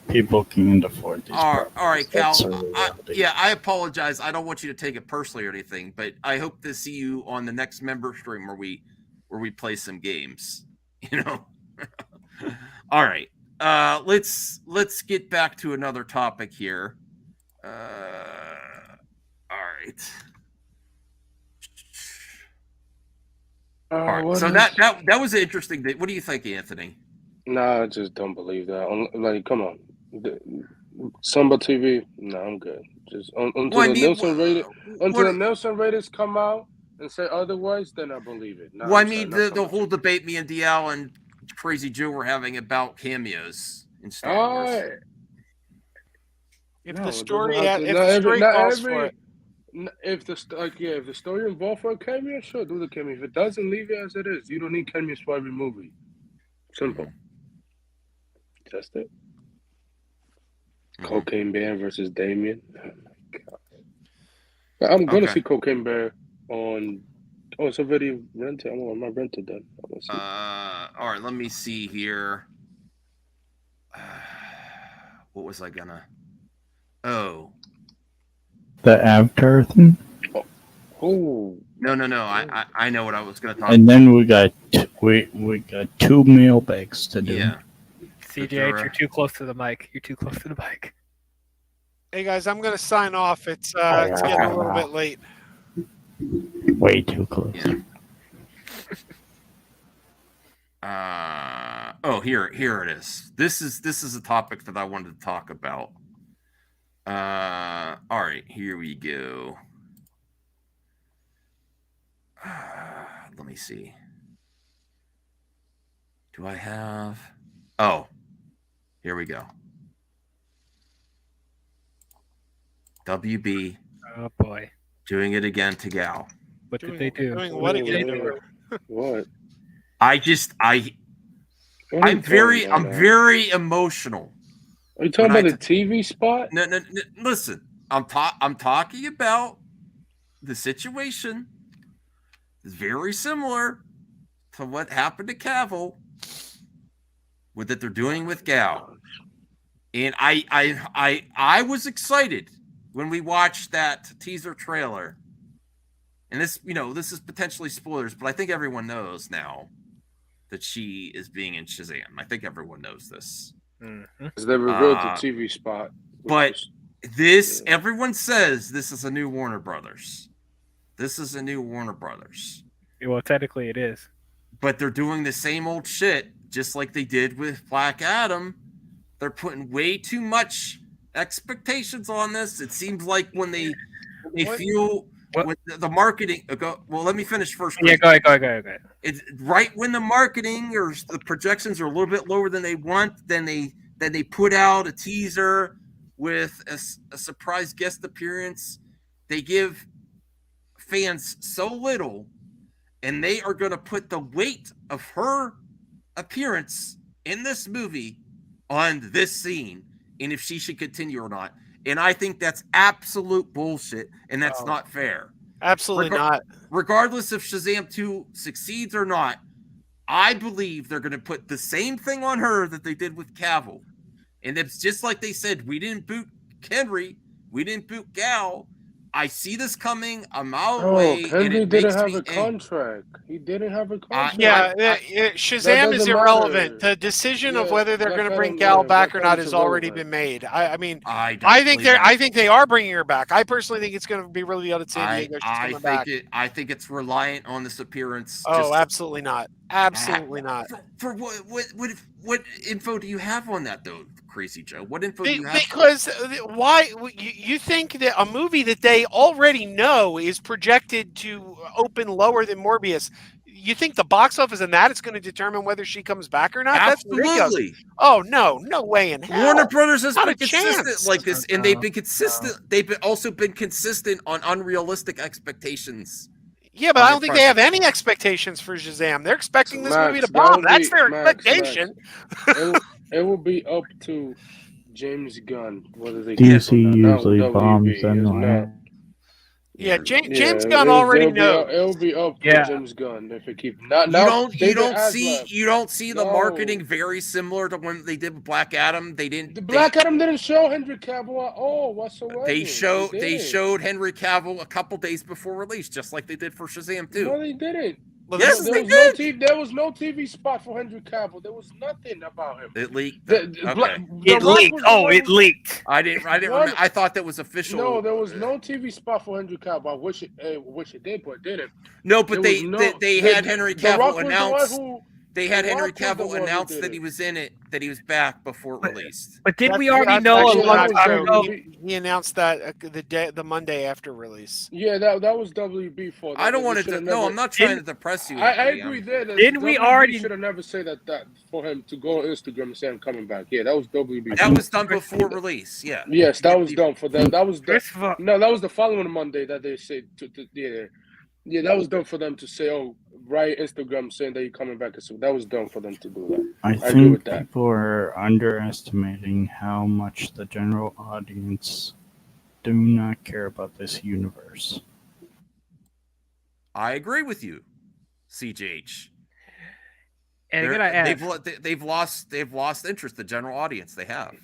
people can't afford these. All right, Cal. I apologize. I don't want you to take it personally or anything, but I hope to see you on the next member stream where we play some games. You know. All right. Let's get back to another topic here. All right. All right. So that was interesting. What do you think, Anthony? Nah, I just don't believe that. Like, come on. Samba TV, no, I'm good. Just until the Nielsen ratings come out and say otherwise, then I believe it. Well, I mean, the whole debate me and DL and Crazy Joe were having about cameos in Star Wars. If the story calls for it. If the story involved for a cameo, sure, do the cameo. If it doesn't, leave it as it is. You don't need cameos for every movie. Simple. Just it. Cocaine Bear versus Damien. Oh my god! I'm gonna see Cocaine Bear on. Oh, it's already rented. I'm not rented then. All right. Let me see here. What was I gonna? Oh. The Avatar thing. Oh. No. I know what I was gonna talk. And then we got 2 mailbags to do. Yeah. CJ, you're too close to the mic. Hey guys, I'm gonna sign off. It's getting a little bit late. Way too close. Yeah. Here it is. This is a topic that I wanted to talk about. All right, here we go. Let me see. Do I have? Oh, here we go. WB. Oh boy. Doing it again to Gal. What did they do? Doing what again? What? I'm very emotional. Are you talking about the TV spot? No. Listen, I'm talking about the situation. It's very similar to what happened to Cavill with that they're doing with Gal. And I was excited when we watched that teaser trailer. And this is potentially spoilers, but I think everyone knows now that she is being in Shazam. I think everyone knows this. Because they revealed the TV spot. But everyone says this is a new Warner Brothers. Well, technically it is. But they're doing the same old shit, just like they did with Black Adam. They're putting way too much expectations on this. It seems like when they feel with the marketing. Well, let me finish first. Yeah, go ahead. It's right when the marketing or the projections are a little bit lower than they want. Then they put out a teaser with a surprise guest appearance. They give fans so little, and they are going to put the weight of her appearance in this movie on this scene and if she should continue or not. And I think that's absolute bullshit, and that's not fair. Absolutely not. Regardless if Shazam 2 succeeds or not, I believe they're going to put the same thing on her that they did with Cavill. And it's just like they said, we didn't boot Henry, we didn't boot Gal. I see this coming a mile away. Henry didn't have a contract. He didn't have a contract. Shazam is irrelevant. The decision of whether they're going to bring Gal back or not has already been made. I think they are bringing her back. I personally think it's going to be really out at San Diego. I think it's reliant on this appearance. Oh, absolutely not. Absolutely not. For what info do you have on that though, Crazy Joe? What info do you have? Because why you think that a movie that they already know is projected to open lower than Morbius? You think the box office and that is going to determine whether she comes back or not? Absolutely. That's ridiculous. Oh no way in hell. Warner Brothers has Not been a consistent chance. like this, and they've been consistent. They've also been consistent on unrealistic expectations. Yeah, but I don't think they have any expectations for Shazam. They're expecting this movie to bomb. That's their expectation. It will be up to James Gunn whether they DC usually bombs anyway. Yeah, James Gunn already knows. It'll be up to James Gunn if it keeps. You don't see the marketing very similar to when they did with Black Adam. Black Adam didn't show Henry Cavill at all whatsoever. They showed Henry Cavill a couple days before release, just like they did for Shazam 2. No, they didn't. Yes, they did. There was no TV spot for Henry Cavill. There was nothing about him. It leaked. It leaked. It leaked. I didn't remember. I thought that was official. No, there was no TV spot for Henry Cavill. I wish it did, but it didn't. No, but they had Henry Cavill announce. They had Henry Cavill announce that he was in it, that he was back before it released. But didn't we already know a long time ago? He announced that the Monday after release. Yeah, that was WB for. I don't want to. No, I'm not trying to depress you. I agree there. Didn't we already? Should have never said that for him to go on Instagram and say I'm coming back. Yeah, that was WB. That was done before release. Yeah. Yes, that was done for them. That was that was the following Monday that they said. Yeah, that was done for them to say, write Instagram saying that you're coming back. So that was done for them to do that. I think people are underestimating how much the general audience do not care about this universe. I agree with you, CJH. And I'm gonna add, they've lost interest. The general audience, they have.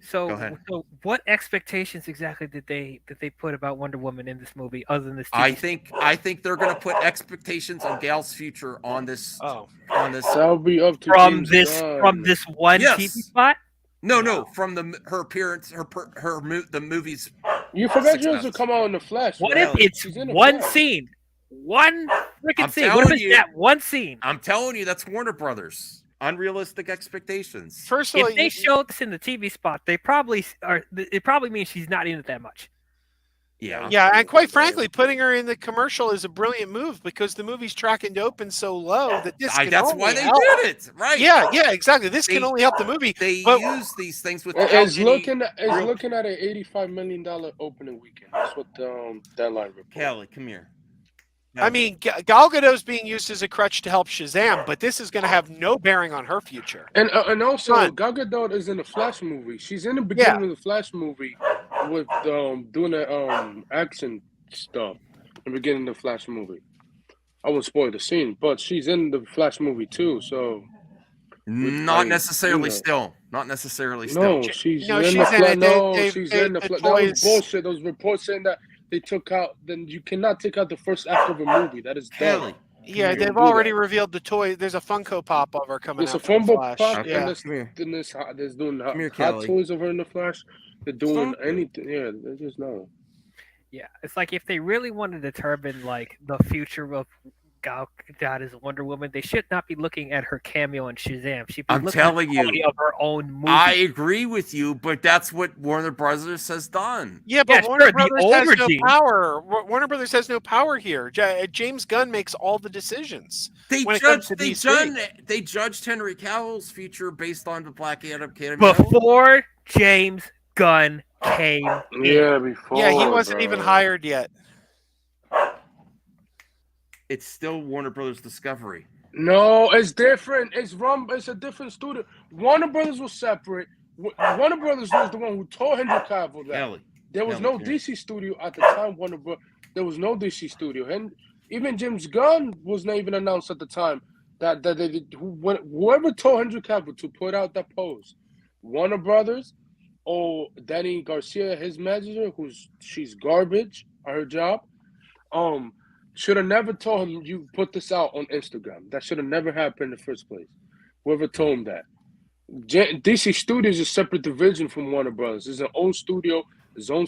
So what expectations exactly did they put about Wonder Woman in this movie, other than this? I think they're going to put expectations on Gal's future on this. That'll be up to from this one TV spot. No, from her appearance, the movies. You forgot yours will come out in the Flash. What if it's one scene, one freaking scene? What if it's that one scene? I'm telling you, that's Warner Brothers. Unrealistic expectations. First of all, if they show this in the TV spot, they probably are. It probably means she's not in it that much. Yeah, and quite frankly, putting her in the commercial is a brilliant move because the movie's tracking to open so low that this can that's only why they help. did it, right? Yeah, exactly. This can only help the movie. They use these things with. It's looking at an $85 million opening weekend. That's what the deadline report. Kelly, come here. I mean, Gal Gadot's being used as a crutch to help Shazam, but this is going to have no bearing on her future. And also, Gal Gadot is in the Flash movie. She's in the beginning of the Flash movie with doing the action stuff in the beginning of the Flash movie. I won't spoil the scene, but she's in the Flash movie too. So not necessarily still. Not necessarily still. No, she's in the Flash. No, she's in the Flash. That was bullshit. Those reports saying that they took out, then you cannot take out the first act of a movie. That is dumb. Yeah, they've already revealed the toy. There's a Funko Pop of her coming out. There's a Funko Flash. Pop, Yeah. and there's doing hot toys of her in the Flash. They're doing anything. Yeah, they just know. Yeah, it's like if they really want to determine like the future of Gal Gadot as Wonder Woman, they should not be looking at her cameo in Shazam. I'm telling you, of her own movie. I agree with you, but that's what Warner Brothers has done. Yeah, but Warner Brothers has no power. Warner Brothers has no power here. James Gunn makes all the decisions. They judged Henry Cavill's future based on the Black Adam cameo before James Gunn came. Yeah, before. Yeah, he wasn't even hired yet. It's still Warner Brothers Discovery. No, it's different. It's a different studio. Warner Brothers was separate. Warner Brothers was the one who told Henry Cavill that. There was no DC studio at the time. There was no DC studio, and even James Gunn was not even announced at the time. Whoever told Henry Cavill to put out that post, Warner Brothers or Danny Garcia, his manager, she's garbage at her job, should have never told him you put this out on Instagram. That should have never happened in the first place. Whoever told him that. DC Studios is a separate division from Warner Brothers. It's an own studio, its own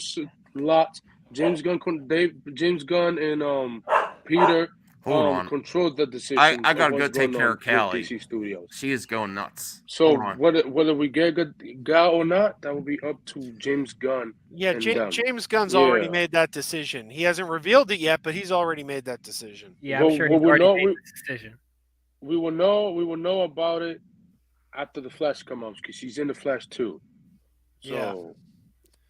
lot. James Gunn and Peter controlled the decision. I gotta go take care of Callie. DC Studios. She is going nuts. So whether we get Gal or not, that will be up to James Gunn. Yeah, James Gunn's already made that decision. He hasn't revealed it yet, but he's already made that decision. Yeah, I'm sure he's already made the decision. We will know about it after the Flash comes out because she's in the Flash too. So,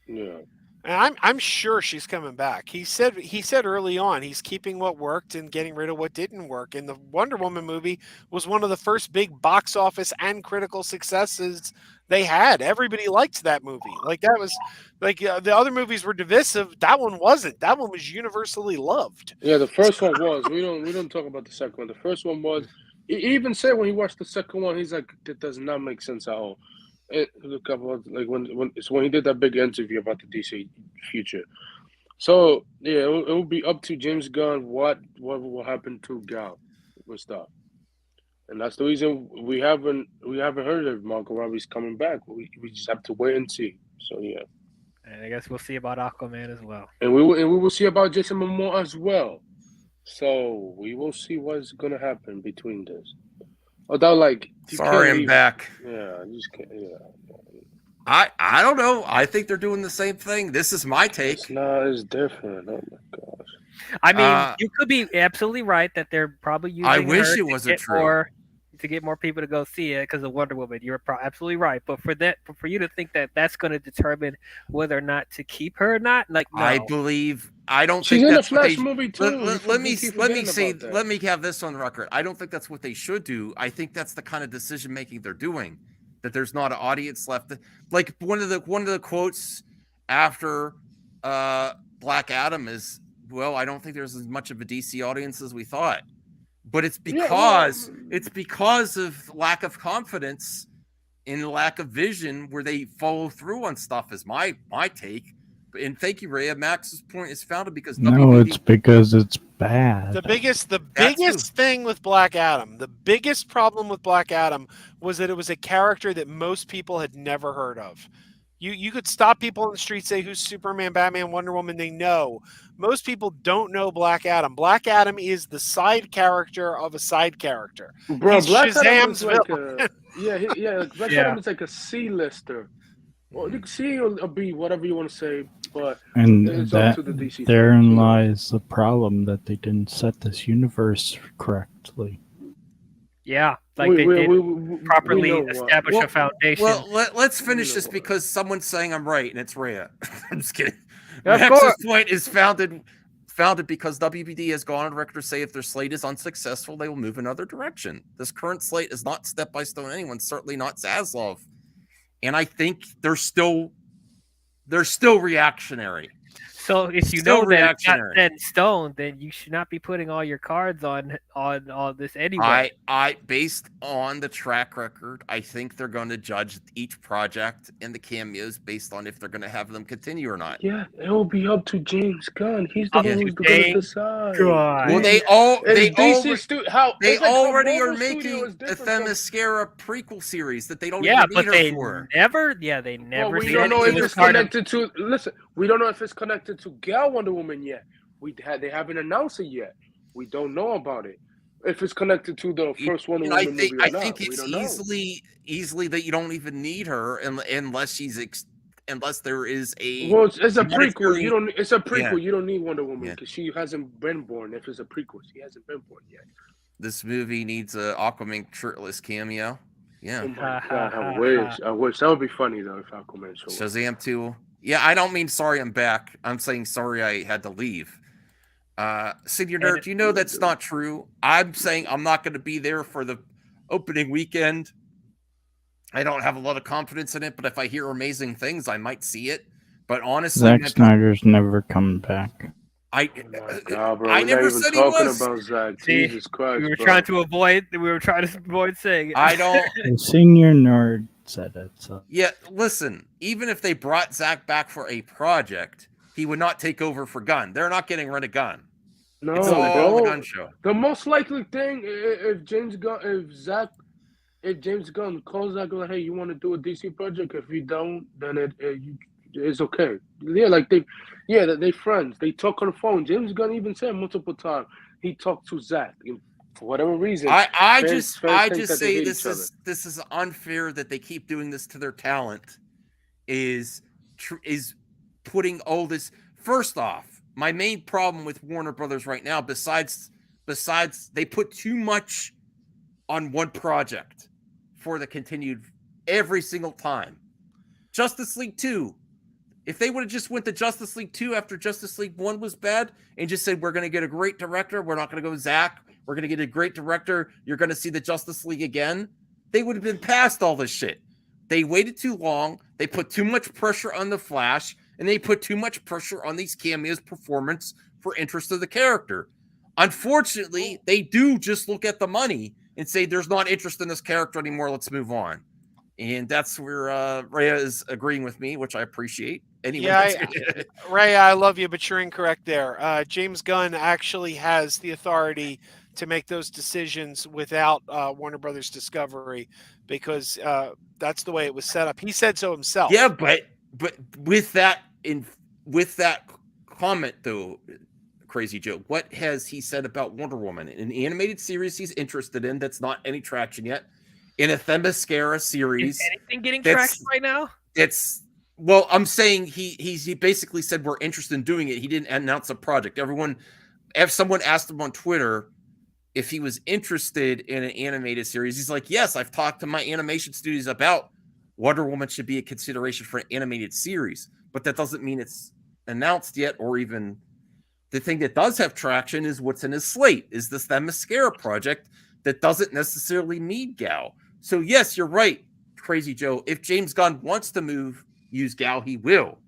yeah. And I'm sure she's coming back. He said early on he's keeping what worked and getting rid of what didn't work. And the Wonder Woman movie was one of the first big box office and critical successes they had. Everybody liked that movie. Like that was like the other movies were divisive. That one wasn't. That one was universally loved. Yeah, the first one was. We don't talk about the second one. The first one was. He even said when he watched the second one, he's like, "That does not make sense at all." A couple of when he did that big interview about the DC future. So yeah, it will be up to James Gunn what will happen to Gal with stuff, and that's the reason we haven't heard of Margot Robbie's coming back. We just have to wait and see. So yeah, and I guess we'll see about Aquaman as well, and we will see about Jason Momoa as well. So we will see what's gonna happen between this. Although, sorry, I'm back. Yeah, I just can't. Yeah. I don't know. I think they're doing the same thing. This is my take. It's different. Oh my gosh. I mean, you could be absolutely right that they're probably using. I wish it wasn't true. To get more people to go see it because of Wonder Woman, you're absolutely right. But for you to think that that's going to determine whether or not to keep her or not, no. I don't She's think in that's the Flash movie too. Let me have this on record. I don't think that's what they should do. I think that's the kind of decision making they're doing. That there's not an audience left. Like one of the quotes after Black Adam is, "Well, I don't think there's as much of a DC audience as we thought." But it's because of lack of confidence and lack of vision where they follow through on stuff is my take. And thank you, Ray. Max's point is founded because it's because it's bad. The biggest thing with Black Adam, the biggest problem with Black Adam was that it was a character that most people had never heard of. You could stop people on the street, say who's Superman, Batman, Wonder Woman, they know. Most people don't know Black Adam. Black Adam is the side character of a side character. Bro, he's Black Adam Shazam's is like villain. Black Adam is like a C-lister. Well, you can C or B, whatever you want to say, but it's up to the DC. Therein lies the problem that they didn't set this universe correctly. Yeah, they didn't properly establish a foundation. Well, let's finish this because someone's saying I'm right, and it's Rhea. I'm just kidding. Of Max's course. point is founded because WBD has gone on record to say if their slate is unsuccessful, they will move another direction. This current slate is not Step by Stone anyone, certainly not Zaslav. And I think they're still reactionary. So if you know that it's not set in stone, then you should not be putting all your cards on this anyway. I based on the track record, I think they're going to judge each project and the cameos based on if they're going to have them continue or not. Yeah, it will be up to James Gunn. He's the one who's going to decide. Well, they already are making a Themyscira prequel series that they don't even need her for. They never. Well, we don't know if it's connected to. Listen, we don't know if it's connected to Gal Wonder Woman yet. They haven't announced it yet. We don't know about it. If it's connected to the first Wonder Woman movie or not, I think it's easily that you don't even need her unless there is a. Well, it's a prequel. It's a prequel. Yeah. You don't need Wonder Woman because she hasn't been born. If it's a prequel, she hasn't been born yet. This movie needs a Aquaman shirtless cameo. Yeah. Oh my God, I wish. That would be funny though if Aquaman showed up. Shazam 2. Yeah, I don't mean sorry I'm back. I'm saying sorry I had to leave. Senior Nerd, you know that's not true. I'm saying I'm not going to be there for the opening weekend. I don't have a lot of confidence in it, but if I hear amazing things, I might see it. But honestly, Zack Snyder's never coming back. I I never said he was. About Zack. See, Jesus Christ, we were trying to avoid saying it. I don't. The Senior Nerd said it. So. Yeah, listen. Even if they brought Zack back for a project, he would not take over for Gunn. They're not getting rid of Gunn. No, it's all the Gunn show. The most likely thing, if James Gunn calls Zack, like, hey, you want to do a DC project? If you don't, then it's okay. Yeah, like they friends. They talk on the phone. James Gunn even said multiple times he talked to Zack. For whatever reason, I just say this is unfair that they keep doing this to their talent. Is putting all this. First off, my main problem with Warner Brothers right now, besides they put too much on one project for the continued every single time. Justice League 2. If they would have just went to Justice League 2 after Justice League 1 was bad and just said, we're going to get a great director, we're not going to go Zack, we're going to get a great director, you're going to see the Justice League again, they would have been past all this shit. They waited too long, they put too much pressure on the Flash, and they put too much pressure on these cameos performance for interest of the character. Unfortunately, they do just look at the money and say, there's not interest in this character anymore, let's move on. And that's where Rhea is agreeing with me, which I appreciate. Anyway, yeah, Ray, I love you, but you're incorrect there. James Gunn actually has the authority to make those decisions without Warner Brothers Discovery, because that's the way it was set up. He said so himself. Yeah, but with that comment though, Crazy Joe, what has he said about Wonder Woman? An animated series he's interested in that's not any traction yet. In a Themyscira series. Is anything getting traction right now? Well, I'm saying he basically said we're interested in doing it. He didn't announce a project. If someone asked him on Twitter if he was interested in an animated series, he's like, yes, I've talked to my animation studios about Wonder Woman should be a consideration for an animated series, but that doesn't mean it's announced yet, or even the thing that does have traction is what's in his slate, is this Themyscira project that doesn't necessarily need Gal. So yes, you're right, Crazy Joe. If James Gunn wants to use Gal, he will.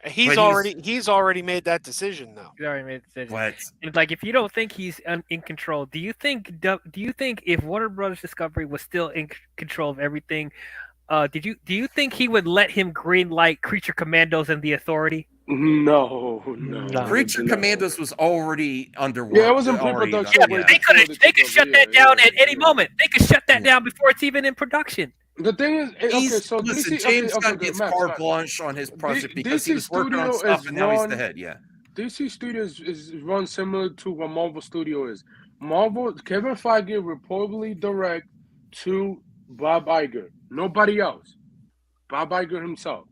He's already made that decision, though. He's already made the decision. What? And like, if you don't think he's in control, do you think if Warner Brothers Discovery was still in control of everything, do you think he would let him green light Creature Commandos and the Authority? No. Creature Commandos was already underway. Yeah, it was in pre-production. Yeah, they could shut that down at any moment. They could shut that down before it's even in production. The thing is, James Gunn gets carte blanche on his project because he was working on stuff and now he's the head. Yeah. DC Studios is run similar to what Marvel Studio is. Kevin Feige reportedly direct to Bob Iger. Nobody else. Bob Iger himself.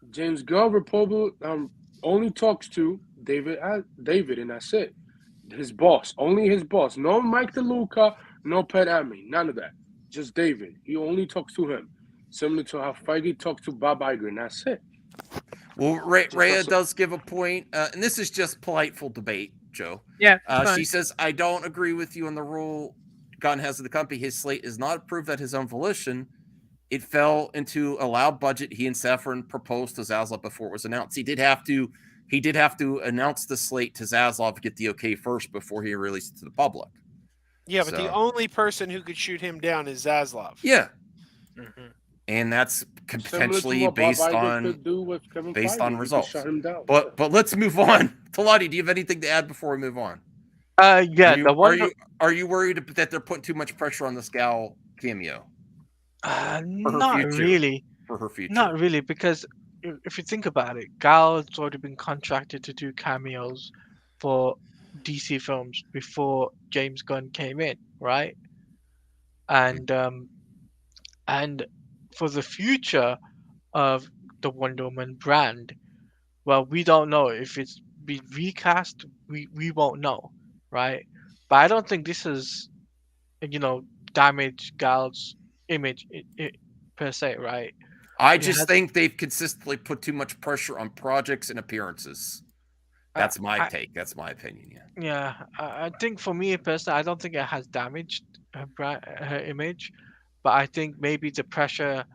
James Gunn reportedly only talks to David, and that's it. His boss. Only his boss. No Mike DeLuca, no Pat Amy. None of that. Just David. He only talks to him. Similar to how Feige talks to Bob Iger, and that's it. Well, Rhea does give a point, and this is just politeful debate, Joe. Yeah. She says, I don't agree with you on the role Gunn has of the company. His slate is not approved at his own volition. It fell into a loud budget he and Safran proposed to Zaslav before it was announced. He did have to announce the slate to Zaslav to get the okay first before he released it to the public. Yeah, but the only person who could shoot him down is Zaslav. Yeah. Mm-hmm. And that's potentially based on results. But let's move on. Talati, do you have anything to add before we move on? Yeah. Are you worried that they're putting too much pressure on this Gal cameo? Not really. For her future. Not really, because if you think about it, Gal's already been contracted to do cameos for DC films before James Gunn came in, right? And for the future of the Wonder Woman brand, well, we don't know if it's been recast. We won't know, right? But I don't think this is, damaged Gal's image per se, right? I just think they've consistently put too much pressure on projects and appearances. That's my take. That's my opinion. Yeah. Yeah, I think for me personally, I don't think it has damaged her image, but I think maybe the pressure,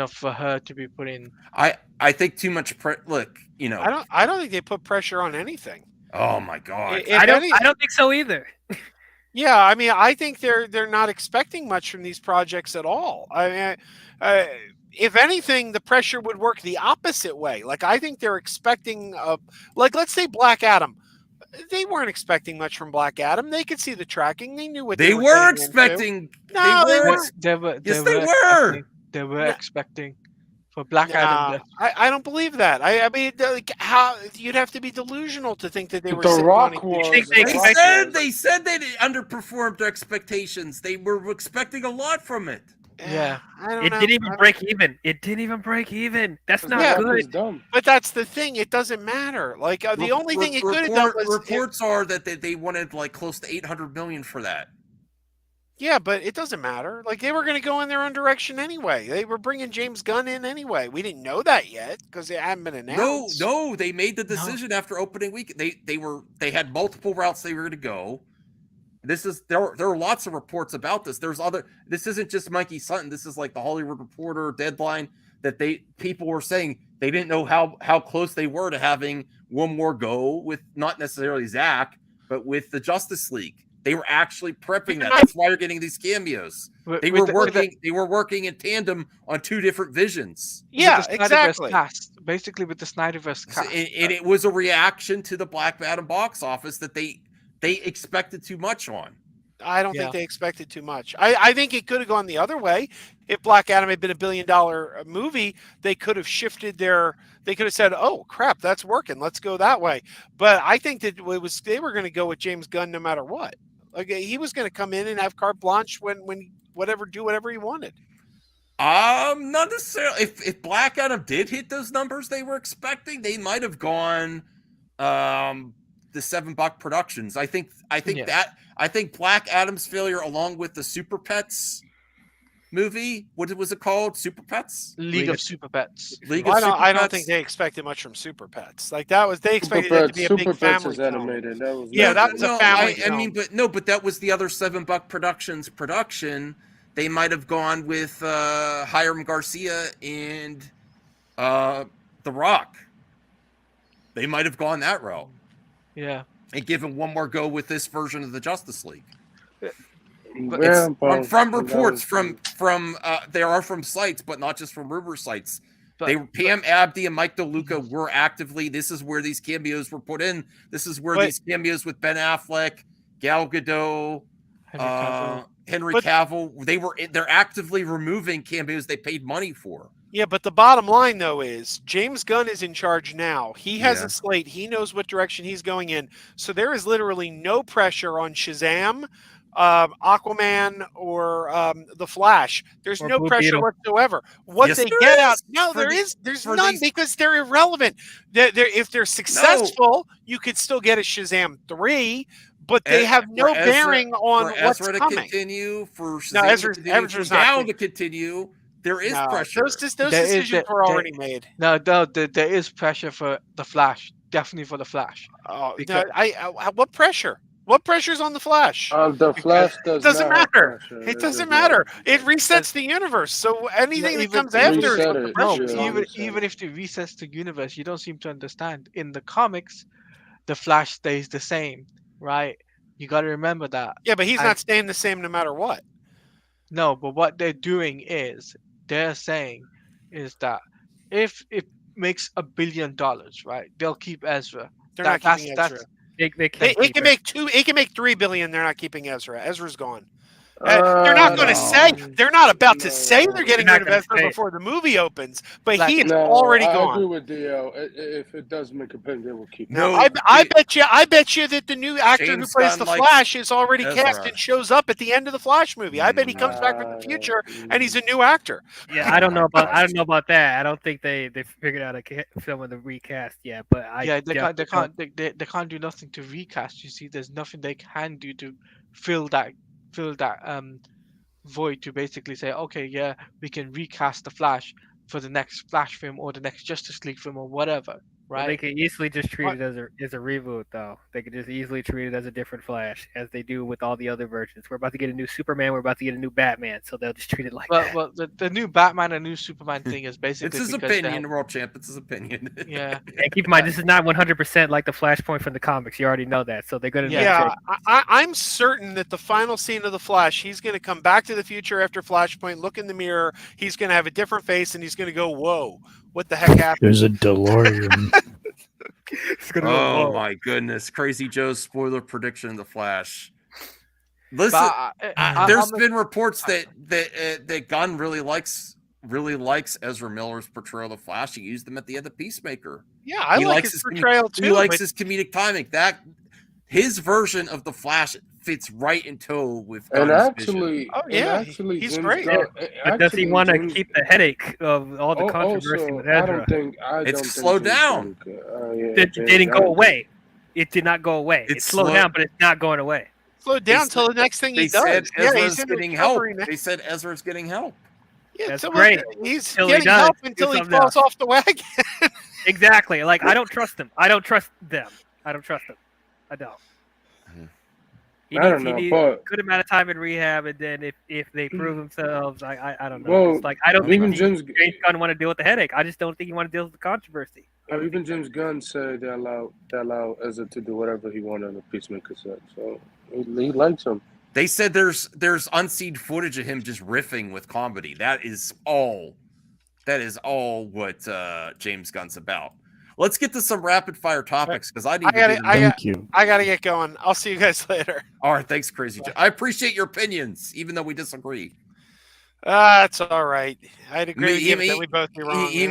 for her to be put in. I think too much look, I don't think they put pressure on anything. Oh my god. I don't think so either. Yeah, I mean, I think they're not expecting much from these projects at all. I mean, if anything, the pressure would work the opposite way. Like, I think they're expecting, like, let's say Black Adam. They weren't expecting much from Black Adam. They could see the tracking. They knew what they were expecting. No, they were. Yes, they were expecting for Black Adam. I don't believe that. I mean, like, how you'd have to be delusional to think that they were. The Rock was. They said they underperformed their expectations. They were expecting a lot from it. Yeah, it didn't even break even. It didn't even break even. That's not good. But that's the thing. It doesn't matter. Like the only thing it could have done was reports are that they wanted like close to $800 million for that. Yeah, but it doesn't matter. Like they were going to go in their own direction anyway. They were bringing James Gunn in anyway. We didn't know that yet because it hadn't been announced. No, they made the decision after opening week. They had multiple routes they were going to go. There are lots of reports about this. This isn't just Mikey Sutton. This is like the Hollywood Reporter, Deadline, that people were saying they didn't know how close they were to having one more go with not necessarily Zach, but with the Justice League. They were actually prepping that. That's why you're getting these cameos. They were working in tandem on two different visions. Yeah, exactly. Basically, with the Snyderverse cast. And it was a reaction to the Black Adam box office that they expected too much on. I don't think they expected too much. I think it could have gone the other way. If Black Adam had been $1 billion movie, they could have shifted they could have said, "Oh crap, that's working. Let's go that way." But I think that they were going to go with James Gunn no matter what. Like he was going to come in and have carte blanche when do whatever he wanted. Not necessarily. If Black Adam did hit those numbers they were expecting, they might have gone the $7 Productions. I think Black Adam's failure, along with the Super Pets movie, what was it called? Super Pets? League of Super Pets. I don't think they expected much from Super Pets. Like they expected it to be a big family film. Animated. That was that was a family film. I mean, but that was the other $7 Productions production. They might have gone with Hiram Garcia and The Rock. They might have gone that route. Yeah, and given one more go with this version of the Justice League. But from reports from there are from sites, but not just from rumor sites. Pam Abdi and Mike DeLuca were actively. This is where these cameos were put in. This is where these cameos with Ben Affleck, Gal Gadot, Henry Cavill. They're actively removing cameos they paid money for. Yeah, but the bottom line, though, is James Gunn is in charge now. He has a slate. He knows what direction he's going in. So there is literally no pressure on Shazam, Aquaman, or The Flash. There's no pressure whatsoever. What they get out, there's none because they're irrelevant. If they're successful, you could still get a Shazam 3. But they have no bearing on what's coming. coming. To continue, for Shazam to continue. There is pressure. Those decisions were already made. No, there is pressure for the Flash. Definitely for the Flash. Oh, what pressure? What pressure's on the Flash? The Flash doesn't matter. It doesn't matter. It resets the universe. So anything that comes after even if it resets the universe, you don't seem to understand. In the comics, the Flash stays the same, right? You got to remember that. Yeah, but he's not staying the same no matter what. No, but what they're doing is they're saying is that if it makes $1 billion, right, they'll keep Ezra. They're not keeping Ezra. It can make $3 billion. They're not keeping Ezra. Ezra's gone. They're not going to say. They're not about to say they're getting rid of Ezra before the movie opens. But he is already gone. I agree with Dio. If it does make a billion, they will keep. No, I bet you that the new actor who plays the Flash is already cast and shows up at the end of the Flash movie. I bet he comes back from the future and he's a new actor. Yeah, I don't know about that. I don't think they figured out a film with a recast yet. But they can't do nothing to recast. You see, there's nothing they can do to fill that void, to basically say, okay, yeah, we can recast the Flash for the next Flash film or the next Justice League film or whatever, Well, they right? could easily just treat it as a reboot, though. They could just easily treat it as a different Flash, as they do with all the other versions. We're about to get a new Superman. We're about to get a new Batman, so they'll just treat it like that. Well, the new Batman and new Superman thing is basically It's his because they opinion, had- world champ. It's his opinion. yeah. And keep in mind, this is not 100% like the Flashpoint from the comics. You already know that, so they're gonna. Yeah, I'm certain that the final scene of the Flash, he's going to come back to the future after Flashpoint, look in the mirror, he's going to have a different face, and he's going to go, "Whoa, what the heck happened?" There's a DeLorean. Oh my goodness! Crazy Joe's spoiler prediction of the Flash. Listen, there's been reports that Gunn really likes Ezra Miller's portrayal of the Flash. He used them at the end of Peacemaker. Yeah, I like his portrayal too. He likes but- his comedic timing. His version of the Flash fits right in toe with And Gunn's actually, vision. he's James great. Gunn- But does he actually, want to James- keep the headache of all the controversy also, with I Ezra? don't think It's slowed down. It didn't go away. It did not go away. It slowed down, but it's not going away. Slowed down until the next thing he does. Said Yeah, Ezra's he's in getting help. recovery now. They said Ezra's getting help. Yeah, That's so great. He's Till he getting does. help Do until he something falls else. off the wagon. Exactly. Like I don't trust them. I don't trust them. I don't trust them. I don't. He I don't know, needs but- a good amount of time in rehab, and then if they prove themselves, I don't know. Well, It's like I don't think even James James- Gunn want to deal with the headache. I just don't think he want to deal with the controversy. Even James Gunn said they allow Ezra to do whatever he wanted on the Peacemaker set. So he likes him. They said there's unseen footage of him just riffing with comedy. That is all what James Gunn's about. Let's get to some rapid fire topics because I need to do them. I gotta get going. I'll see you guys later. All right, thanks, Crazy Joe. I appreciate your opinions, even though we disagree. It's all right. I'd agree with you He- that we both be wrong. He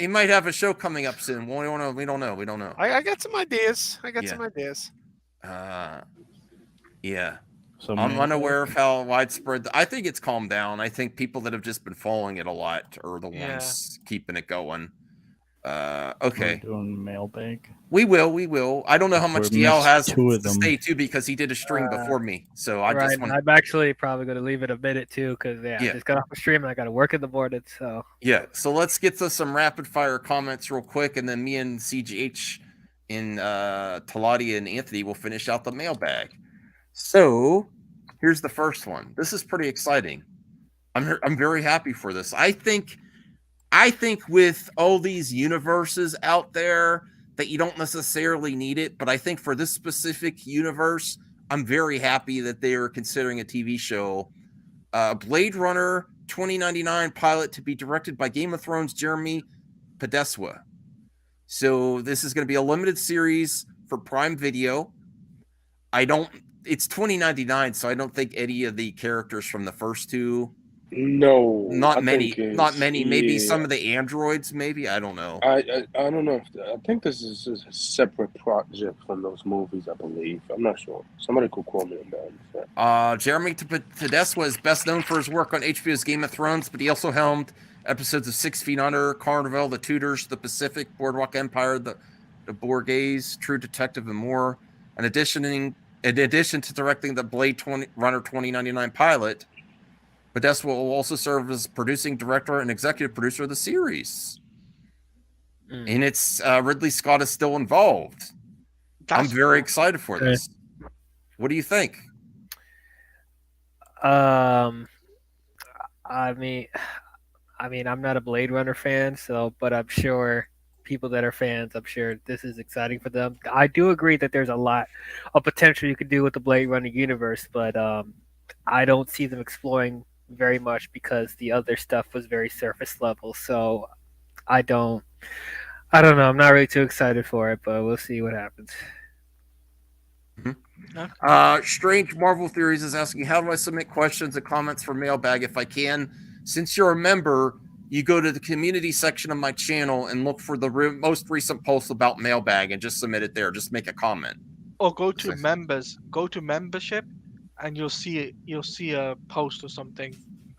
might have a show coming up soon. We don't know. We don't know. I got some ideas. Yeah. So I'm unaware of how widespread. I think it's calmed down. I think people that have just been following it a lot are the ones keeping it going. Okay. We're doing mailbag. We will. I don't know how much We DL missed has two of to them. say too because he did a stream before me. So I right, just want. I'm actually probably going to leave it a minute too because I just got off the stream and I got to work in the morning. So Yeah, so let's get to some rapid fire comments real quick, and then me and CGH and Talati and Anthony will finish out the mailbag. So here's the first one. This is pretty exciting. I'm very happy for this. I think with all these universes out there that you don't necessarily need it, but I think for this specific universe, I'm very happy that they are considering a TV show, Blade Runner 2099 pilot to be directed by Game of Thrones Jeremy Podeswa. So this is going to be a limited series for Prime Video. It's 2099, so I don't think any of the characters from the first two. No, Not many. Maybe some of the androids. Maybe I don't know. I don't know. I think this is a separate project from those movies. I believe. I'm not sure. Somebody could quote me on that. Jeremy Tedesco is best known for his work on HBO's Game of Thrones, but he also helmed episodes of 6 Feet Under, Carnival, The Tudors, The Pacific, Boardwalk Empire, The Borghese, True Detective, and more. In addition to directing the Blade Runner 2099 pilot, Podeswa will also serve as producing director and executive producer of the series. And it's Ridley Scott is still involved. I'm very excited for this. What do you think? I mean, I'm not a Blade Runner fan, but I'm sure people that are fans, I'm sure this is exciting for them. I do agree that there's a lot of potential you could do with the Blade Runner universe, but I don't see them exploring very much because the other stuff was very surface level. So I don't know. I'm not really too excited for it, but we'll see what happens. Strange Marvel Theories is asking, how do I submit questions and comments for mailbag if I can? Since you're a member, you go to the community section of my channel and look for the most recent post about mailbag and just submit it there. Just make a comment. Or go to members. Go to membership, and you'll see a post or something.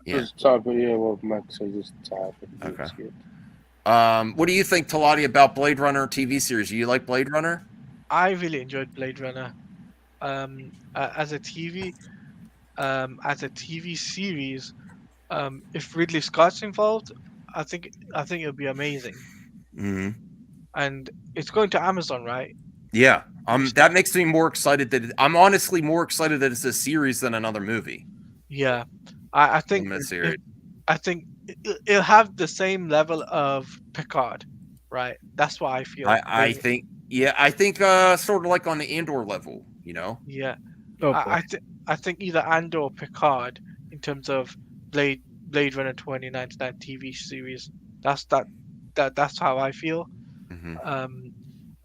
Yeah. Just type it. Yeah, well, Max said just type it. Okay. What do you think, Talati, about Blade Runner TV series? Do you like Blade Runner? I really enjoyed Blade Runner. As a TV series, if Ridley Scott's involved, I think it'll be amazing. Mm-hmm. and it's going to Amazon, right? Yeah, that makes me more excited. I'm honestly more excited that it's a series than another movie. Yeah, I think it'll have the same level of Picard, right? That's what I feel. I think sort of like on the Andor level, you know. Yeah, Oh, I think either Andor or Picard in terms of Blade Runner 2099 TV series. That's how I feel.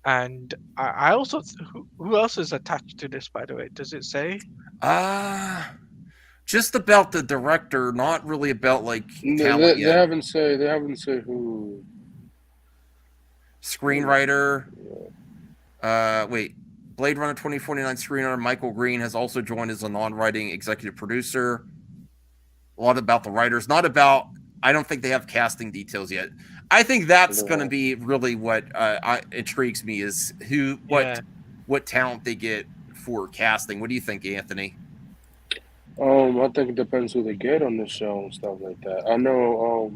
And I also who else is attached to this, by the way? Does it say? Just about the director, not really about like talent They yet. haven't said who. Screenwriter. Wait. Blade Runner 2049 screenwriter Michael Green has also joined as a non-writing executive producer. A lot about the writers, not about. I don't think they have casting details yet. I think that's going to be really what intrigues me is what talent they get for casting. What do you think, Anthony? I think it depends who they get on the show and stuff like that. I know.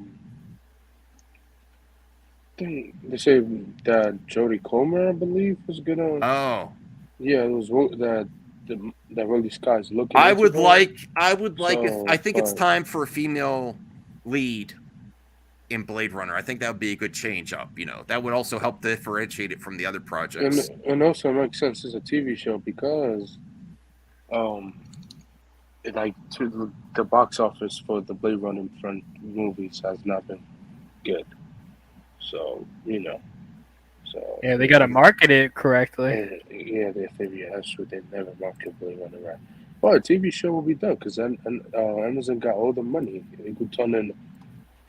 They say that Jodie Comer, I believe, was good on. Oh. Yeah, it was that Ridley Scott's looking. I would like. I think it's time for a female lead in Blade Runner. I think that would be a good change up. You know, that would also help differentiate it from the other projects. And also makes sense as a TV show because, the box office for the Blade Runner front movies has not been good. So yeah, they got to market it correctly. Yeah, that's true. They never market Blade Runner right. Well, a TV show will be done because Amazon got all the money. They could turn in.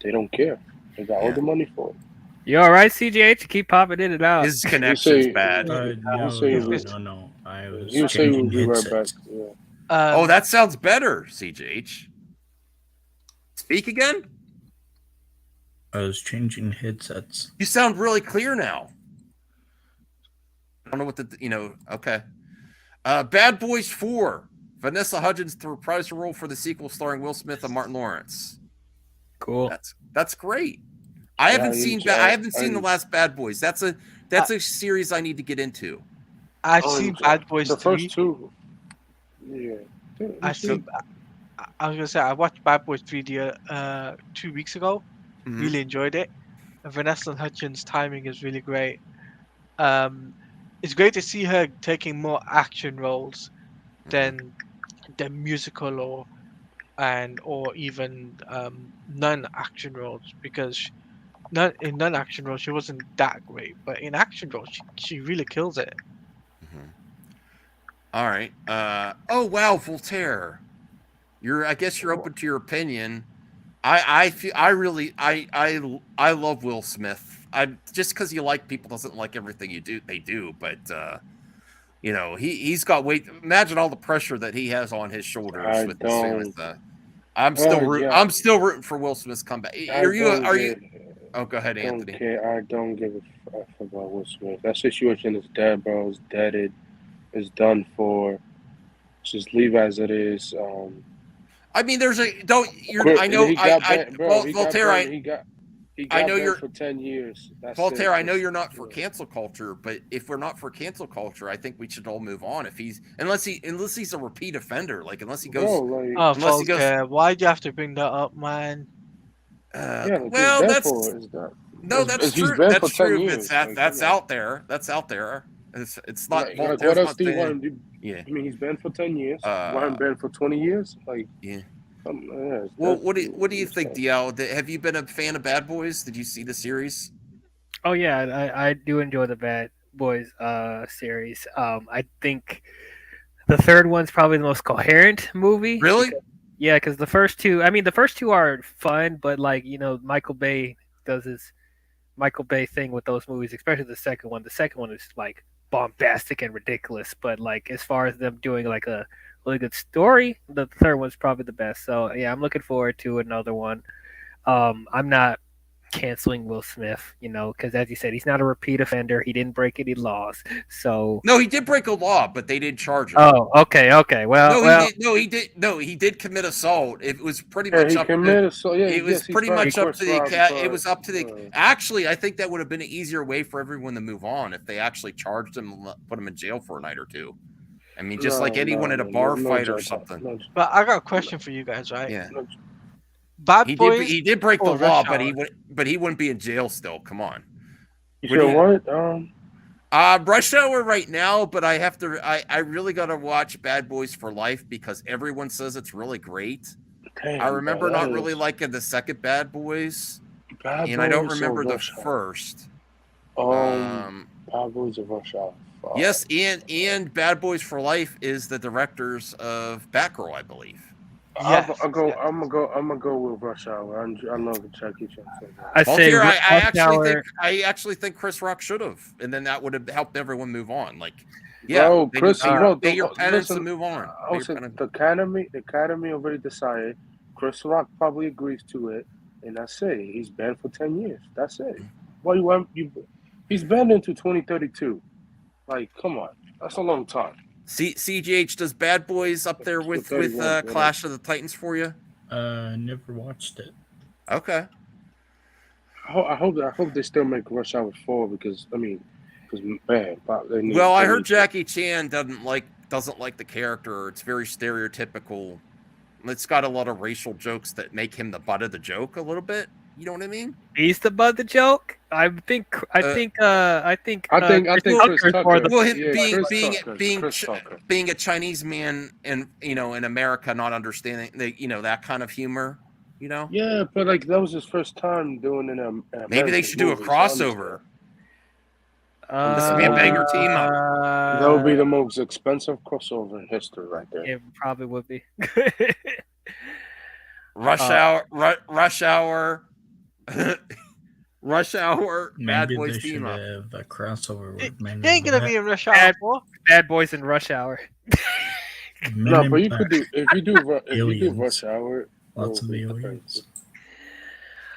They don't care. They got all the money for it. You all right, CJH? Keep popping in and out. His connection's bad. No. I was say we'll changing be right back. headsets. Yeah. That sounds better, CJH. Speak again? I was changing headsets. You sound really clear now. I don't know what okay. Bad Boys 4. Vanessa Hudgens to reprise her role for the sequel starring Will Smith and Martin Lawrence. Cool. That's great. I haven't seen the last Bad Boys. That's a series I need to get into. I've seen Bad Boys 3. First two. Yeah. I was gonna say I watched Bad Boys 3 2 weeks ago. Mm-hmm. Really enjoyed it. And Vanessa Hudgens' timing is really great. It's great to see her taking more action roles than musical or even non-action roles, because in non-action roles she wasn't that great, but in action roles she really kills it. All right. Oh wow, Voltaire. I guess you're open to your opinion. I love Will Smith. Just because you like people doesn't like everything they do, but he's got weight. Imagine all the pressure that he has on his shoulders I'm still rooting for Will Smith's comeback. Are you? Oh, go ahead, Anthony. I don't give a fuck about Will Smith. That situation is dead, bro. It's deaded. It's done for. Just leave as it is. I mean, Voltaire. I know you're for 10 years. Voltaire, I know you're not for cancel culture, but if we're not for cancel culture, I think we should all move on. Unless he's a repeat offender, unless he goes. Voltaire, why'd you have to bring that up, man? That's true. That's true. That's out there. That's out there. It's not. What else do you want to do? Yeah. I mean, he's banned for 10 years. Warren banned for 20 years. Yeah. Well, what do you think, DL? Have you been a fan of Bad Boys? Did you see the series? Oh yeah, I do enjoy the Bad Boys series. I think the third one's probably the most coherent movie. Really? Because the first two are fun, but Michael Bay does his Michael Bay thing with those movies, especially the second one. The second one is bombastic and ridiculous, but as far as them doing a really good story, the third one's probably the best. So yeah, I'm looking forward to another one. I'm not canceling Will Smith, you know, because as you said, he's not a repeat offender. He didn't break any laws. So No, he did break a law, but they didn't charge him. Oh, okay. Well, he did commit assault. It was pretty Yeah, much he up committed to assault. Yeah, it was yes, he's pretty fine. much up to the Chris cat. Rock, It was up to the. but- Actually, I think that would have been an easier way for everyone to move on if they actually charged him, and put him in jail for a night or two. I mean, just like anyone at a bar fight or something. But I got a question for you guys, right? Yeah. Bad He Boys. did break the or law, Rush Hour? but he wouldn't be in jail still. Come on. You sure what? Rush Hour right now, but I have to. I really got to watch Bad Boys for Life because everyone says it's really great. Damn, I remember bro, not that really is- liking the second Bad Boys, Bad and I don't Boys or remember the Rush Hour? first. Bad Boys of Rush Hour. Fuck. Yes, and Bad Boys for Life is the directors of Batgirl, I believe. I'm gonna go with Rush Hour. I love Jackie Chan. I say Voltaire, Rush I actually think Chris Rock should have, and then that would have helped everyone move on. Like, yeah, Bro, Chris, pay your penance and move on. Pay your penance. The Academy already decided. Chris Rock probably agrees to it, and that's it. He's banned for 10 years. That's it. Why you want you? He's banned into 2032. Like, come on, that's a long time. CGH, does Bad Boys up there with Clash of the Titans for you? Never watched it. Okay. I hope they still make Rush Hour 4 because man, they need. Well, I they heard need- Jackie Chan doesn't like the character. It's very stereotypical. It's got a lot of racial jokes that make him the butt of the joke a little bit. You know what I mean? He's the butt of the joke. I think Chris Chris Tucker's more the- Well, him Chris Tucker. being a Chinese man and in America, not understanding that kind of humor. Yeah, but like that was his first time doing an Maybe they should do a crossover. This would be a banger team up. That would be the most expensive crossover in history, right there. It probably would be. Rush Hour, Rush Hour, Bad Maybe Boys they should team up. have a crossover with Men He ain't in gonna Black. be in Rush Hour 4. Bad Boys in Rush Hour. Men No, in but you Black. could do if you do Aliens. Rush Hour. Lots of it'll be aliens.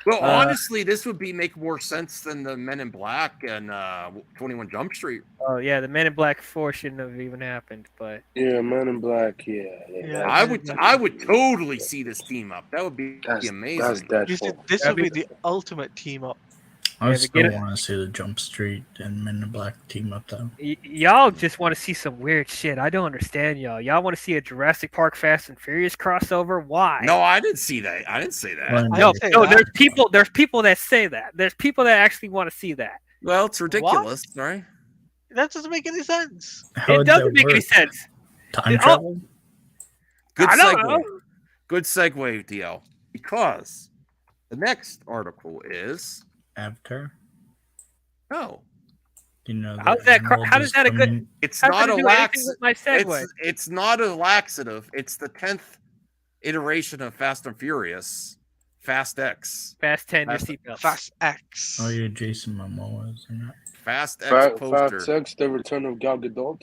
Well, honestly, this would make more sense than the Men in Black and 21 Jump Street. Oh yeah, the Men in Black 4 shouldn't have even happened, but Yeah, Men in Black. Yeah. I would totally see this team up. That would be amazing. This would be the ultimate team up. I Yeah, still want to see the Jump Street and Men in Black team up though. y'all just want to see some weird shit. I don't understand y'all. Y'all want to see a Jurassic Park Fast and Furious crossover? Why? No, I didn't see that. I didn't say that. No, there's people that say that. There's people that actually want to see that. Well, it's ridiculous, right? That doesn't make any sense. It doesn't make any sense. Time travel? Good I don't segue. know. Good segue, DL. Because the next article is Avatar. oh. You know, How's that? How does that a good? It's how not does a it do anything lax. with my segue? It's not a laxative. It's the 10th iteration of Fast and Furious. Fast X. Fast 10, your seatbelt. Fast X. Oh yeah, Jason Momoa is in it. Fast X Fast poster. X, The Return of Gal Gadot.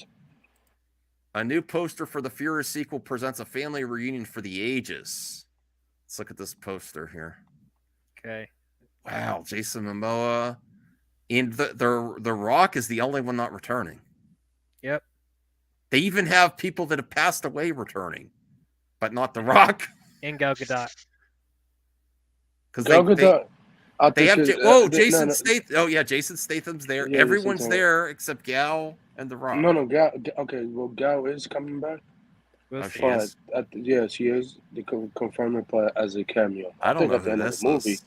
A new poster for the Furious sequel presents a family reunion for the ages. Let's look at this poster here. Okay. Wow, Jason Momoa. And the Rock is the only one not returning. Yep. They even have people that have passed away returning, but not the Rock. And Gal Gadot. Because Gal Gadot. they have Jason Statham. Oh yeah, Jason Statham's there. Yeah, Everyone's Jason there except Gal and the Rock. No, Gal. Okay, well, Gal is coming back. Oh, she But is? yeah, she is. They confirm it, but as a cameo. I don't think know at the who end of this the movie. is.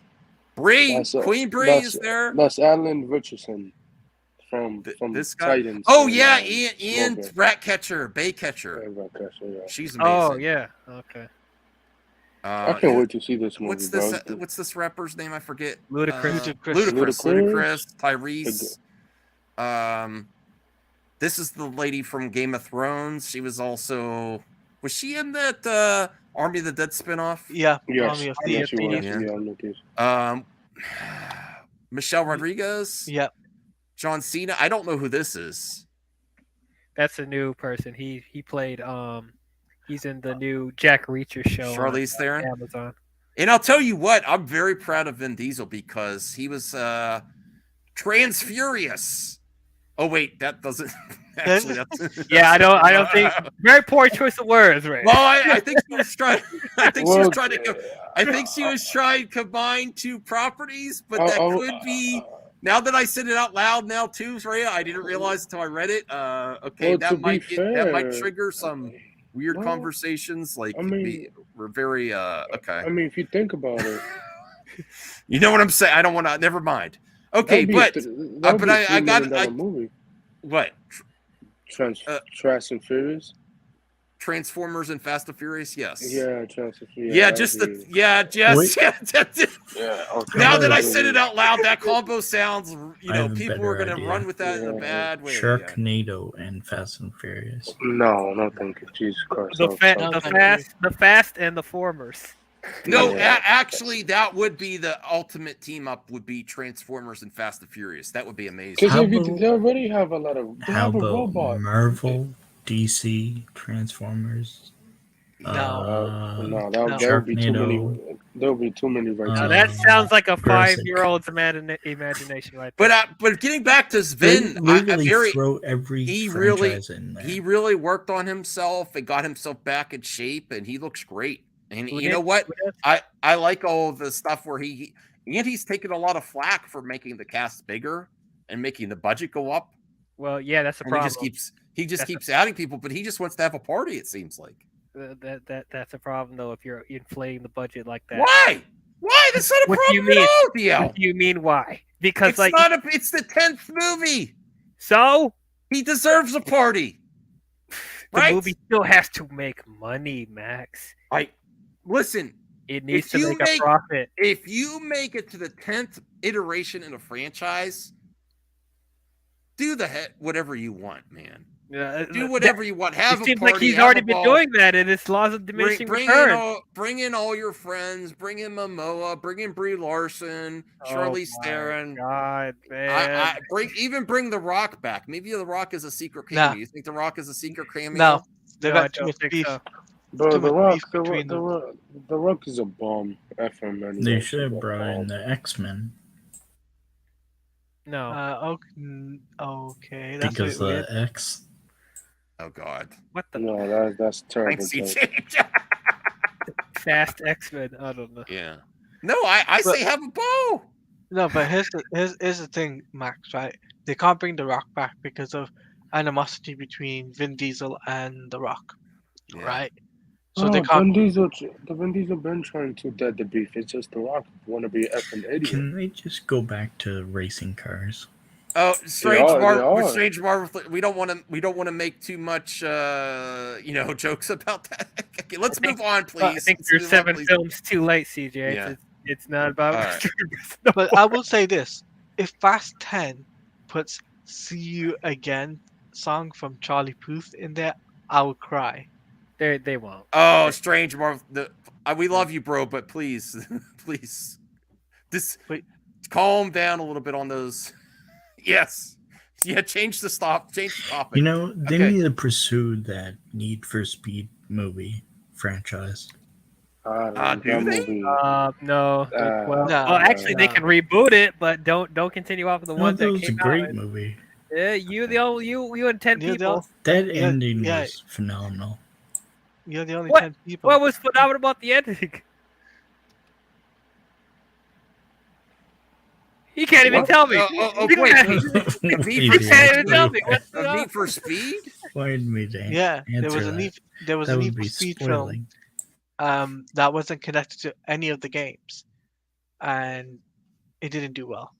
Bree, That's, Queen Bree that's- is there. That's Alan Richardson from This guy. Titans. Oh and, yeah, Logan. and Ratcatcher, Baycatcher. Ratcatcher, yeah. She's amazing. Oh yeah. Okay. I can't wait to see this movie. What's bro. this? What's this rapper's name? I forget. Ludacris. Ludacris. Tyrese. This is the lady from Game of Thrones. She was also. Was she in that Army of the Dead spinoff? Yeah. Yes. Army of Yes, Thieves. she was. Yeah. Yeah, look at- Michelle Rodriguez. Yep. John Cena. I don't know who this is. That's a new person. He played he's in the new Jack Reacher show. Charlize on Theron? Amazon. And I'll tell you what, I'm very proud of Vin Diesel because he was Transfurious. Oh wait, that doesn't actually. Yeah, I don't think. Very poor choice of words, right? Well, I think she was trying. I think she was trying to. I think she was trying to combine two properties, but that could be. Now that I said it out loud, now too, Rhea, I didn't realize until I read it. Okay, that might trigger some weird conversations. Like, we're very okay. I mean, if you think about it, you know what I'm saying. I don't want to. Never mind. Okay, but I got movie. What? Fast and Furious. Transformers and Fast and Furious, yes. Yeah, Fast and Furious. Yeah, just the Okay. Now that I said it out loud, that combo sounds. People are gonna run with that in a bad way. Sharknado and Fast and Furious. No, thank you, Jesus Christ. The Fast and the Formers. No, actually, that would be the ultimate team up. Would be Transformers and Fast and Furious. That would be amazing. Because they already have a lot of. How about Marvel, DC, Transformers? No, there would be too many. There would be too many right now. That sounds like a 5-year-old's imagination, right there. But getting back to Vin, he really worked on himself and got himself back in shape, and he looks great. And you know what? I like all the stuff where he's taken a lot of flack for making the cast bigger and making the budget go up. Well, yeah, that's the problem. He just keeps adding people, but he just wants to have a party. It seems like that's a problem though. If you're inflating the budget like that, why? That's not a problem at all, DL. What do you mean why? Because it's the 10th movie, so he deserves a party. The movie still has to make money, Max. Listen, it needs to make a profit. If you make it to the 10th iteration in a franchise, do whatever you want, man. Do whatever you want. Have a party. It seems like he's already been doing that, and it's laws of diminishing returns. Bring in all your friends. Bring in Momoa. Bring in Brie Larson. Charlize Theron. God, man. Bring The Rock back. Maybe The Rock is a secret cameo. You think The Rock is a secret cameo? No, they got too much beef. Bro, The Rock is a bomb. FM. They should have brought in the X-Men. No. Okay. That's because the X. Oh God. What the? No, that's terrible. Fast X-Men. I don't know. Yeah. No, I say have a bow. No, but here's the thing, Max. Right? They can't bring The Rock back because of animosity between Vin Diesel and The Rock. Yeah. Right. So they can't. Vin Diesel been trying to dead the beef. It's just The Rock want to be an effing idiot. Can they just go back to racing cars? Oh, Strange Marvel. We don't want to make too much, jokes about that. Okay, let's move on, please. I think there's 7 films too late, CJ. Yeah. It's not about. Right. But I will say this: if Fast 10 puts "See You Again" song from Charlie Puth in there, I will cry. They won't. Oh, Strange Marvel. We love you, bro, but please, calm down a little bit on those. Yes. Yeah, change the topic. They need to pursue that Need for Speed movie franchise. Do they? No. Well, actually, they can reboot it, but don't continue off of the one that came out. It was a great movie. Yeah, you and 10 people. That ending was phenomenal. You're the only 10 people. What was phenomenal about the ending? He can't even tell me. Wait. He can't even tell me. What's the Need for Speed? Wanted me to there was a Need for Speed film that wasn't connected to any of the games, and it didn't do well.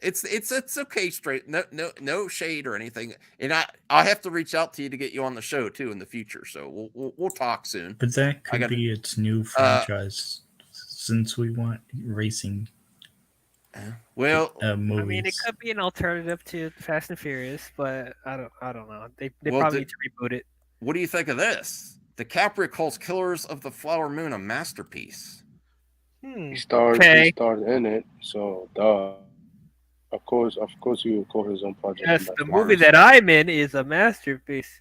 It's okay, straight. No shade or anything. And I have to reach out to you to get you on the show too in the future. So we'll talk soon. But that could be its new franchise, since we want racing. Movies. I mean, it could be an alternative to Fast and Furious, but I don't know. They probably need to reboot it. What do you think of this? DiCaprio calls Killers of the Flower Moon a masterpiece. He starred in it, so duh. Of course, he will call his own project. Yes, the movie that I'm in is a masterpiece.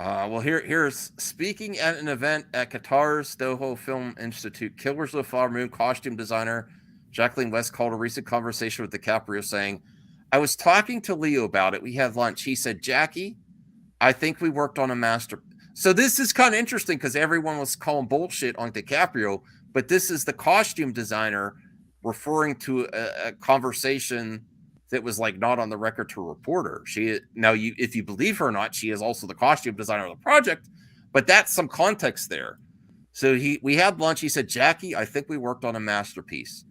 Well, here's speaking at an event at Qatar's Doha Film Institute. Killers of the Flower Moon costume designer Jacqueline West called a recent conversation with DiCaprio, saying, "I was talking to Leo about it. We had lunch. He said, Jackie, I think we worked on a master." So this is kind of interesting because everyone was calling bullshit on DiCaprio, but this is the costume designer referring to a conversation that was like not on the record to a reporter. If you believe her or not, she is also the costume designer of the project, but that's some context there. So we had lunch. He said, Jackie, I think we worked on a masterpiece.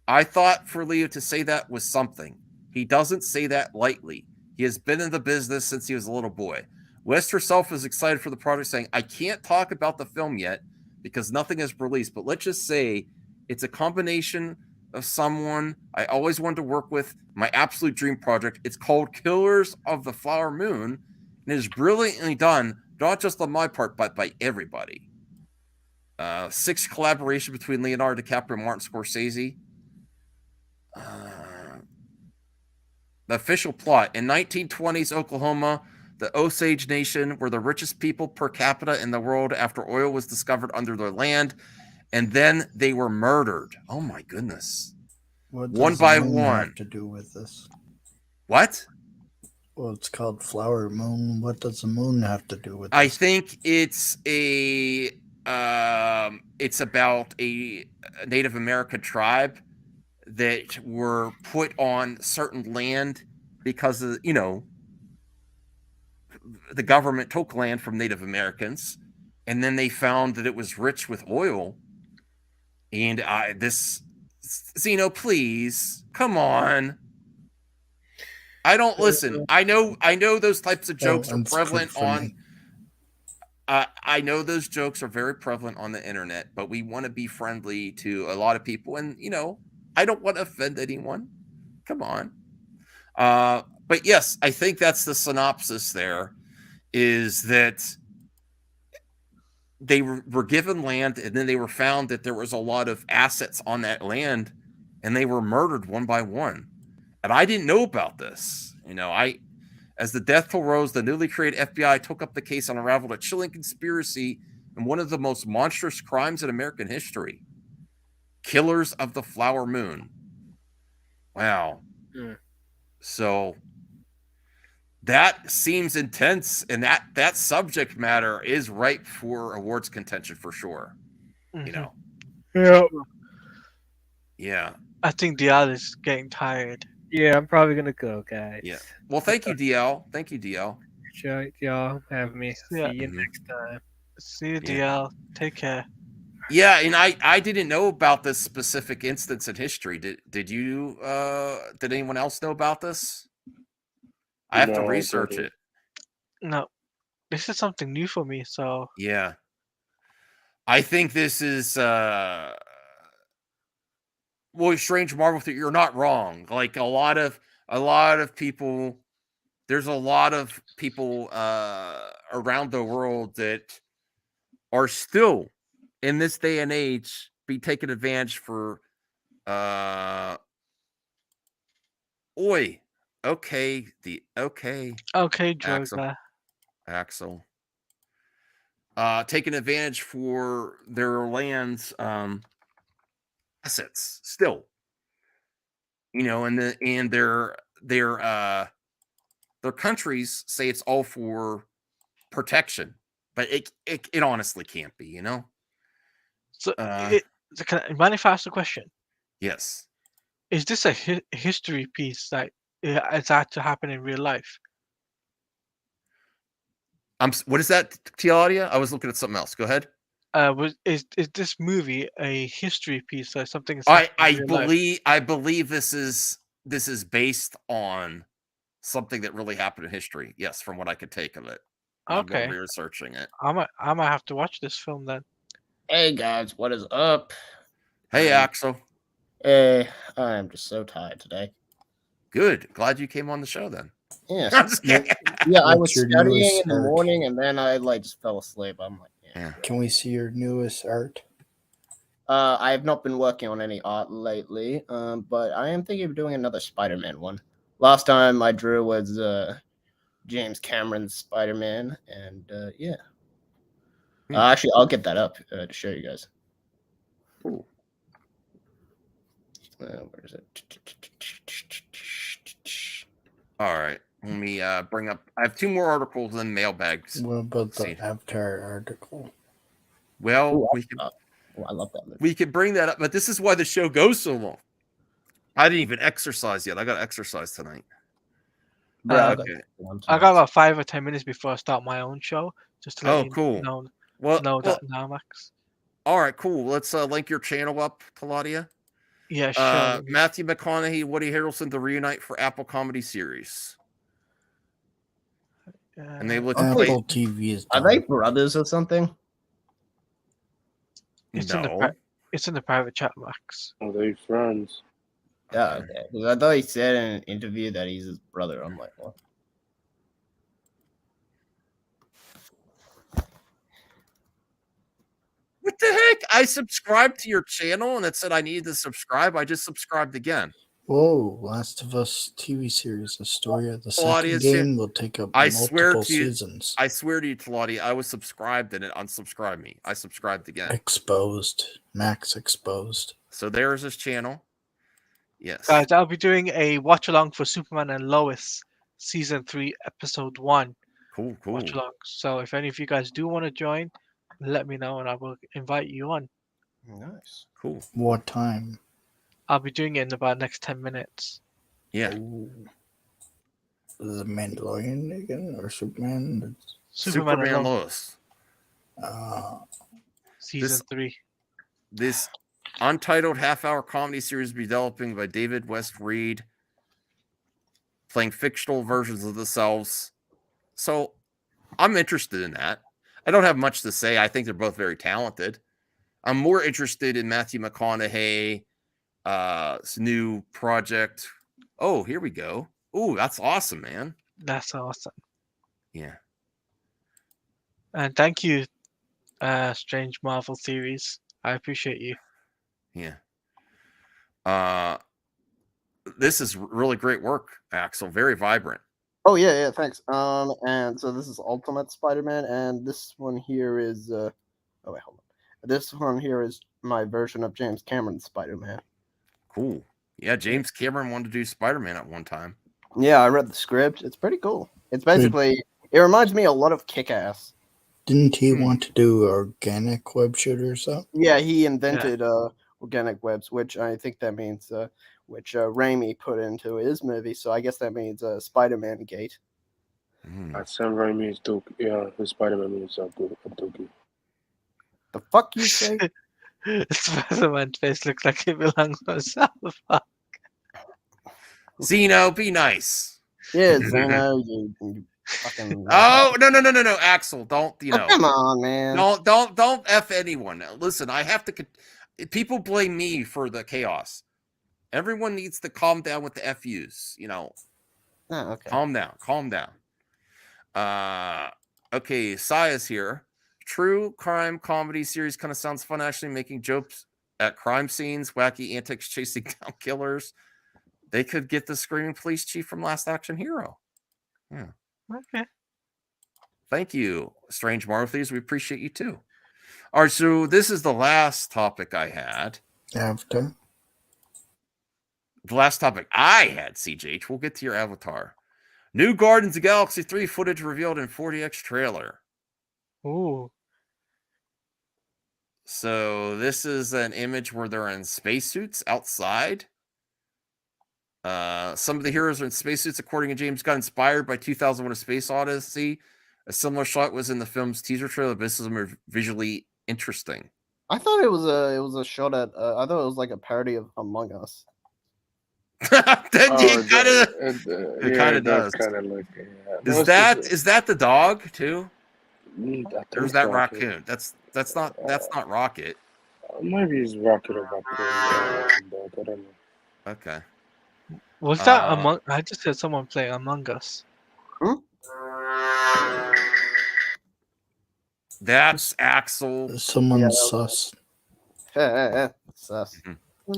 I thought for Leo to say that was something. He doesn't say that lightly. He has been in the business since he was a little boy. West herself is excited for the project, saying, I can't talk about the film yet because nothing is released, but let's just say it's a combination of someone I always wanted to work with, my absolute dream project. It's called Killers of the Flower Moon, and it is brilliantly done, not just on my part, but by everybody. 6 collaboration between Leonardo DiCaprio and Martin Scorsese. The official plot. In 1920s Oklahoma, the Osage Nation were the richest people per capita in the world after oil was discovered under their land, and then they were murdered. Oh my goodness. What one does by the moon one. have to do with this? What? Well, it's called Flower Moon. What does the moon have to do with this? I think it's it's about a Native American tribe that were put on certain land because of, the government took land from Native Americans, and then they found that it was rich with oil. And Zeno, please, come on. I don't listen. I know those types of jokes are prevalent on. I know those jokes are very prevalent on the internet, but we want to be friendly to a lot of people, and I don't want to offend anyone. Come on. But yes, I think that's the synopsis there, is that they were given land, and then they were found that there was a lot of assets on that land, and they were murdered one by one. And I didn't know about this. As the death toll rose, the newly created FBI took up the case and unraveled a chilling conspiracy and one of the most monstrous crimes in American history. Killers of the Flower Moon. Wow. So that seems intense, and that subject matter is ripe for awards contention for sure. Yeah. Yeah. I think DL is getting tired. Yeah, I'm probably gonna go, guys. Yeah. Well, thank you, DL. Thank you, DL. Sure, y'all have me. Yeah. See you next time. See you, DL. Take care. Yeah, and I didn't know about this specific instance in history. Did you? Did anyone else know about this? I have to research it. No, this is something new for me. So yeah, I think this is strange Marvel theory. You're not wrong. Like a lot of people, there's a lot of people around the world that are still in this day and age be taken advantage for. Okay, Joker. Axel. Taking advantage for their lands assets still. And their countries say it's all for protection, but it honestly can't be, So mind if I ask a question? Yes. Is this a history piece that it's had to happen in real life? What is that, Claudia? I was looking at something else. Go ahead. Is this movie a history piece or something? I believe this is based on something that really happened in history. Yes, from what I could take of it. Okay. I'm researching it. I might have to watch this film then. Hey guys, what is up? Hey Axel. Hey, I'm just so tired today. Good. Glad you came on the show then. Yeah. Yeah, I was studying in the morning and then I just fell asleep. I'm like, yeah. Can we see your newest art? I have not been working on any art lately, but I am thinking of doing another Spider-Man one. Last time I drew was James Cameron's Spider-Man, and yeah. Actually, I'll get that up to show you guys. Cool. Where is it? All right. Let me bring up. I have 2 more articles in mailbags. What about the Avatar article? Well, I love that movie. We could bring that up, but this is why the show goes so long. I didn't even exercise yet. I got to exercise tonight. Okay. I got about 5 or 10 minutes before I start my own show, just to let you cool. know That now, Max. All right, cool. Let's link your channel up, Claudia. Yeah, sure. Matthew McConaughey, Woody Harrelson, the reunite for Apple Comedy Series. And they look Apple TV is. Are they brothers or something? It's No. in the private chat, Max. Are they friends? Yeah, okay. Because I thought he said in an interview that he's his brother. I'm like, what? What the heck? I subscribed to your channel and it said I needed to subscribe. I just subscribed again. Whoa, Last of Us TV series, the story of the Claudia, second game will take up I multiple swear to you, seasons. I swear to you, Claudia, I was subscribed and it unsubscribed me. I subscribed again. Exposed. Max exposed. So there's his channel. Yes. Guys, I'll be doing a watch along for Superman and Lois, season 3, episode 1. Cool. Watch along. So if any of you guys do want to join, let me know and I will invite you on. Nice. Cool. What time? I'll be doing it in about next 10 minutes. Yeah. The Mandalorian again or Superman? Superman and Lois. Season 3. This untitled half-hour comedy series developing by David West Reed, playing fictional versions of themselves. So I'm interested in that. I don't have much to say. I think they're both very talented. I'm more interested in Matthew McConaughey, new project. Oh, here we go. Oh, that's awesome, man. That's awesome. Yeah. And thank you, Strange Marvel Theories. I appreciate you. Yeah. This is really great work, Axel. Very vibrant. Oh yeah, thanks. And so this is Ultimate Spider-Man, and this one here is oh wait, hold on. This one here is my version of James Cameron's Spider-Man. Cool. Yeah, James Cameron wanted to do Spider-Man at one time. Yeah, I read the script. It's pretty cool. It's basically it reminds me a lot of Kick-Ass. Didn't he want to do organic web shooters though? Yeah, he invented organic webs, which I think that means which Raimi put into his movie. So I guess that means Spider-Man Gate. Sam Raimi is dope. Yeah, his Spider-Man movies are good. The fuck you say? Spider-Man's face looks like it belongs on South Park. Zeno, be nice. Yeah, Zeno, you fucking. Oh no, Axel, don't come on, man. Don't F anyone. Listen, I have to. People blame me for the chaos. Everyone needs to calm down with the FUs. Oh, okay. Calm down. Okay, Saya's here. True crime comedy series kind of sounds fun, actually, making jokes at crime scenes, wacky antics, chasing down killers. They could get the screaming police chief from Last Action Hero. Yeah. Okay. Thank you, Strange Marthies. We appreciate you too. All right, so this is the last topic I had. Avatar. The last topic I had, CJH. We'll get to your Avatar. New Guardians of the Galaxy 3 footage revealed in 4DX trailer. Ooh. So this is an image where they're in spacesuits outside. Some of the heroes are in spacesuits, according to James Gunn, inspired by 2001: A Space Odyssey. A similar shot was in the film's teaser trailer. This is visually interesting. I thought it was a shot at. I thought it was like a parody of Among Us. It kind of does. Like, Is that the dog too? Or is that Raccoon? That's not Rocket. Maybe it's Rocket or Raccoon. I don't know. Okay. Was that Among? I just heard someone playing Among Us. That's Axel. Someone's sus. Sus.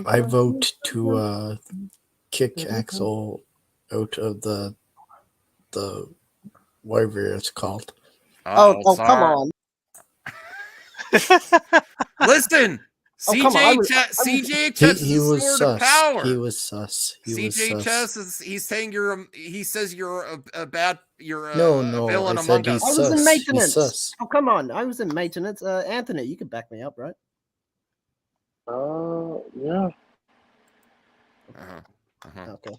I vote to kick Axel out of the whatever it's called. Oh, come sorry. on. Listen, Oh, come on. CJ Chess He is a was sword sus. of power. He was sus. He was CJ sus. Chess is he's saying he says you're a bad a No, villain I among said us. he's I was in sus. He's maintenance. sus. Oh, come on. I was in maintenance. Anthony, you can back me up, right? Yeah. Okay.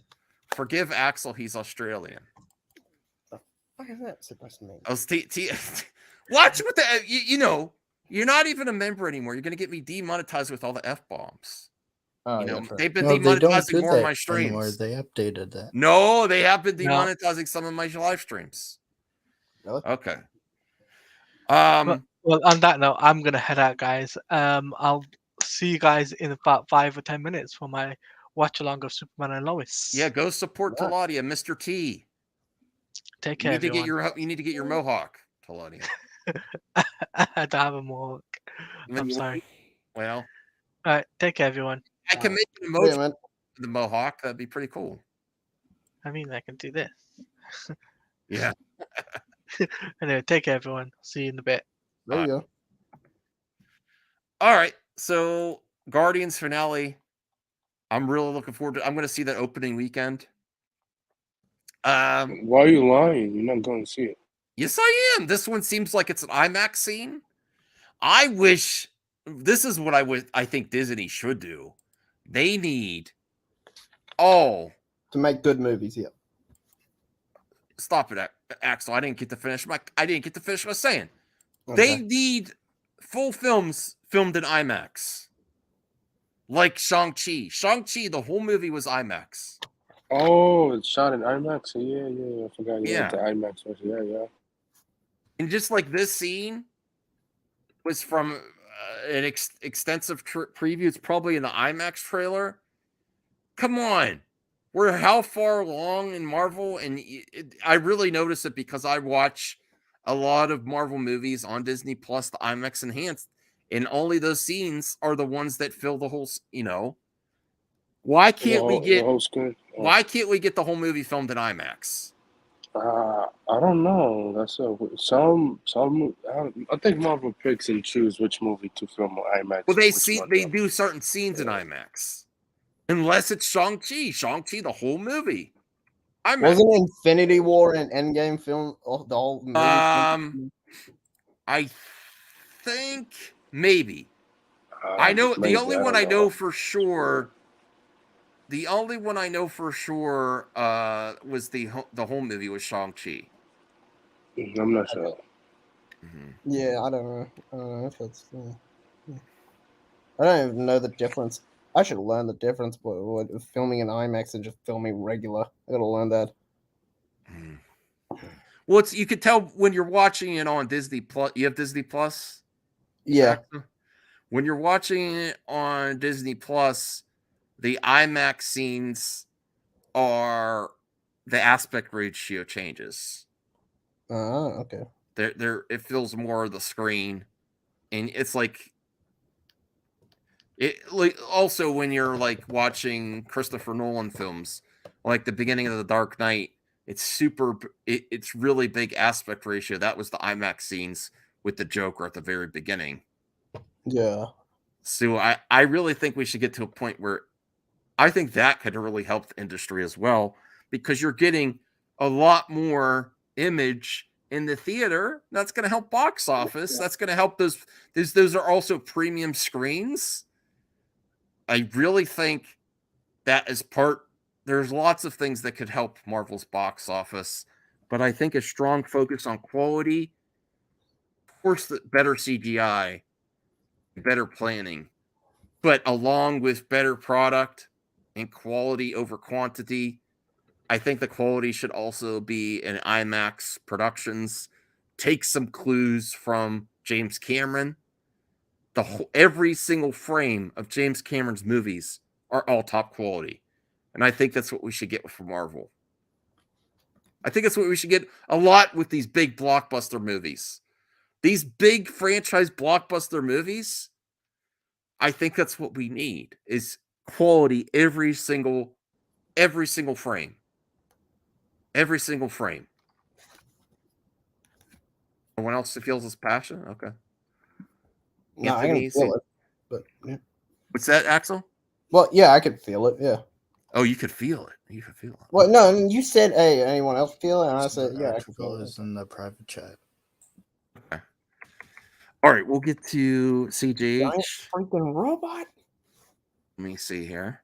Forgive Axel, he's Australian. What is that supposed to mean? Oh, watch with the you know, you're not even a member anymore. You're gonna get me demonetized with all the F-bombs. Oh, You know, yeah, true. they've been No, they don't demonetizing do more of my that anymore. streams. They updated that. No, they have been No. demonetizing some of my live streams. Really? Okay. Well, on that note, I'm gonna head out, guys. I'll see you guys in about 5 or 10 minutes for my watch along of Superman and Lois. Yeah, go support Taladia, Mr. T. Take care, everyone. You need to get your mohawk, Taladia. I don't have a mohawk. I'm sorry. Well, all right. Take care, everyone. I can make an emoji with the mohawk. That'd be pretty cool. I mean, I can do this. Yeah. Anyway, take care, everyone. See you in a bit. There you go. All right. So Guardians finale. I'm really looking forward to. I'm going to see that opening weekend. Why are you lying? You're not going to see it. Yes, I am. This one seems like it's an IMAX scene. I wish this is what I think Disney should do. They need to make good movies. Yeah. Stop it, Axel. I didn't get to finish what I was saying. Okay. They need full films filmed in IMAX. Like Shang-Chi. Shang-Chi, the whole movie was IMAX. Oh, it's shot in IMAX. Yeah. I forgot. Yeah. The IMAX version. Yeah. And just like this scene was from an extensive preview. It's probably in the IMAX trailer. Come on. We're how far along in Marvel? And I really notice it because I watch a lot of Marvel movies on Disney Plus, the IMAX enhanced, and only those scenes are the ones that fill the whole, why can't we get the whole screen? Why can't we get the whole movie filmed in IMAX? I don't know. That's some. I think Marvel picks and choose which movie to film on IMAX. Well, they do certain scenes in IMAX, unless it's Shang-Chi. Shang-Chi, the whole movie. Wasn't Infinity War and Endgame film the whole movie? I think maybe. I know the only one I know for sure. The only one I know for sure was the whole movie was Shang-Chi. I'm not sure. Yeah, I don't know if it's. I don't even know the difference. I should learn the difference between filming in IMAX and just filming regular. I gotta learn that. Well, you could tell when you're watching it on Disney Plus. You have Disney Plus? Yeah. When you're watching it on Disney Plus, the IMAX scenes are the aspect ratio changes. Okay. It feels more of the screen, and it's like also when you're like watching Christopher Nolan films, like the beginning of The Dark Knight, it's really big aspect ratio. That was the IMAX scenes with the Joker at the very beginning. Yeah. So I really think we should get to a point where I think that could really help the industry as well, because you're getting a lot more image in the theater. That's going to help box office. That's going to help those are also premium screens. I really think that is there's lots of things that could help Marvel's box office, but I think a strong focus on quality, of course, the better CGI, better planning, but along with better product and quality over quantity, I think the quality should also be in IMAX productions. Take some clues from James Cameron. Every single frame of James Cameron's movies are all top quality. And I think that's what we should get from Marvel. I think that's what we should get a lot with these big blockbuster movies. These big franchise blockbuster movies, I think that's what we need, is quality every single frame. Every single frame. No one else feels his passion. Okay. No, I can feel it. But yeah. What's that, Axel? Well, yeah, I could feel it. Yeah. Oh, you could feel it. You could feel it. Well, no, you said, "Hey, anyone else feel it?" And I said, "Yeah, I can feel it." Is in the private chat. Okay. All right, we'll get to CJH. Giant freaking robot. Let me see here.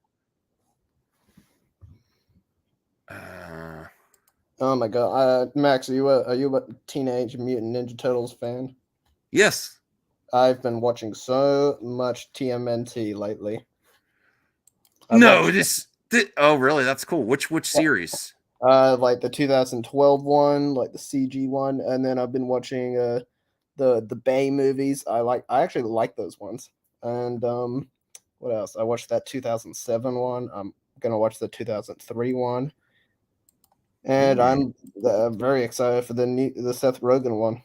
Oh my god, Max, are you a Teenage Mutant Ninja Turtles fan? Yes. I've been watching so much TMNT lately. Oh, really? That's cool. Which series? Like the 2012 one, like the CG one, and then I've been watching the Bay movies. I actually like those ones. And what else? I watched that 2007 one. I'm gonna watch the 2003 one. And I'm very excited for the Seth Rogen one.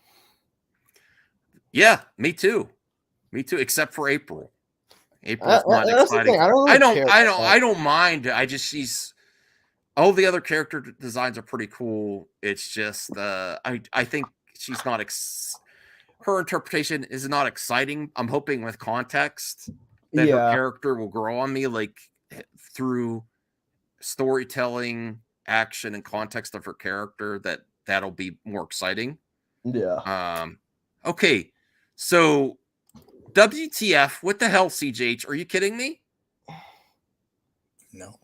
Yeah, me too. Me too. Except for April. April's not that's the exciting. thing, I don't mind. she's all the other character designs are pretty cool. It's just I think she's not her interpretation is not exciting. I'm hoping with context that her character will grow on me, like through storytelling, action, and context of her character. That'll be more exciting. Yeah. Okay. So WTF? What the hell, CJH? Are you kidding me? No.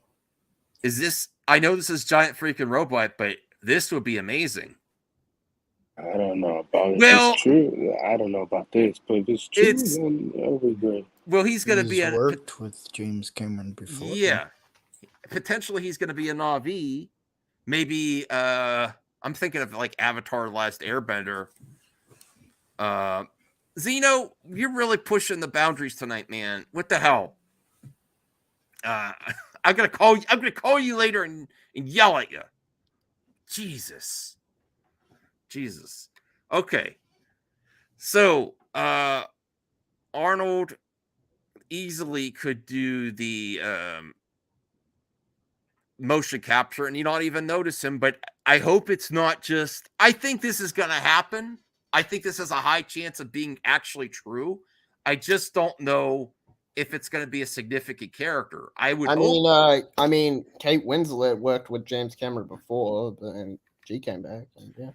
Is this? I know this is giant freaking robot, but this would be amazing. I don't know about it. Well, It's true. I don't know about this, but if it's true, then it'll be great. Well, he's going to be worked with James Cameron before. Yeah, potentially he's going to be a Na'vi. Maybe I'm thinking of like Avatar: Last Airbender. Zeno, you're really pushing the boundaries tonight, man. What the hell? I'm gonna call you later and yell at you. Jesus. Okay. So Arnold easily could do the motion capture and you not even notice him, but I hope it's not just. I think this is gonna happen. I think this has a high chance of being actually true. I just don't know if it's going to be a significant character. I mean, Kate Winslet worked with James Cameron before, and she came back. And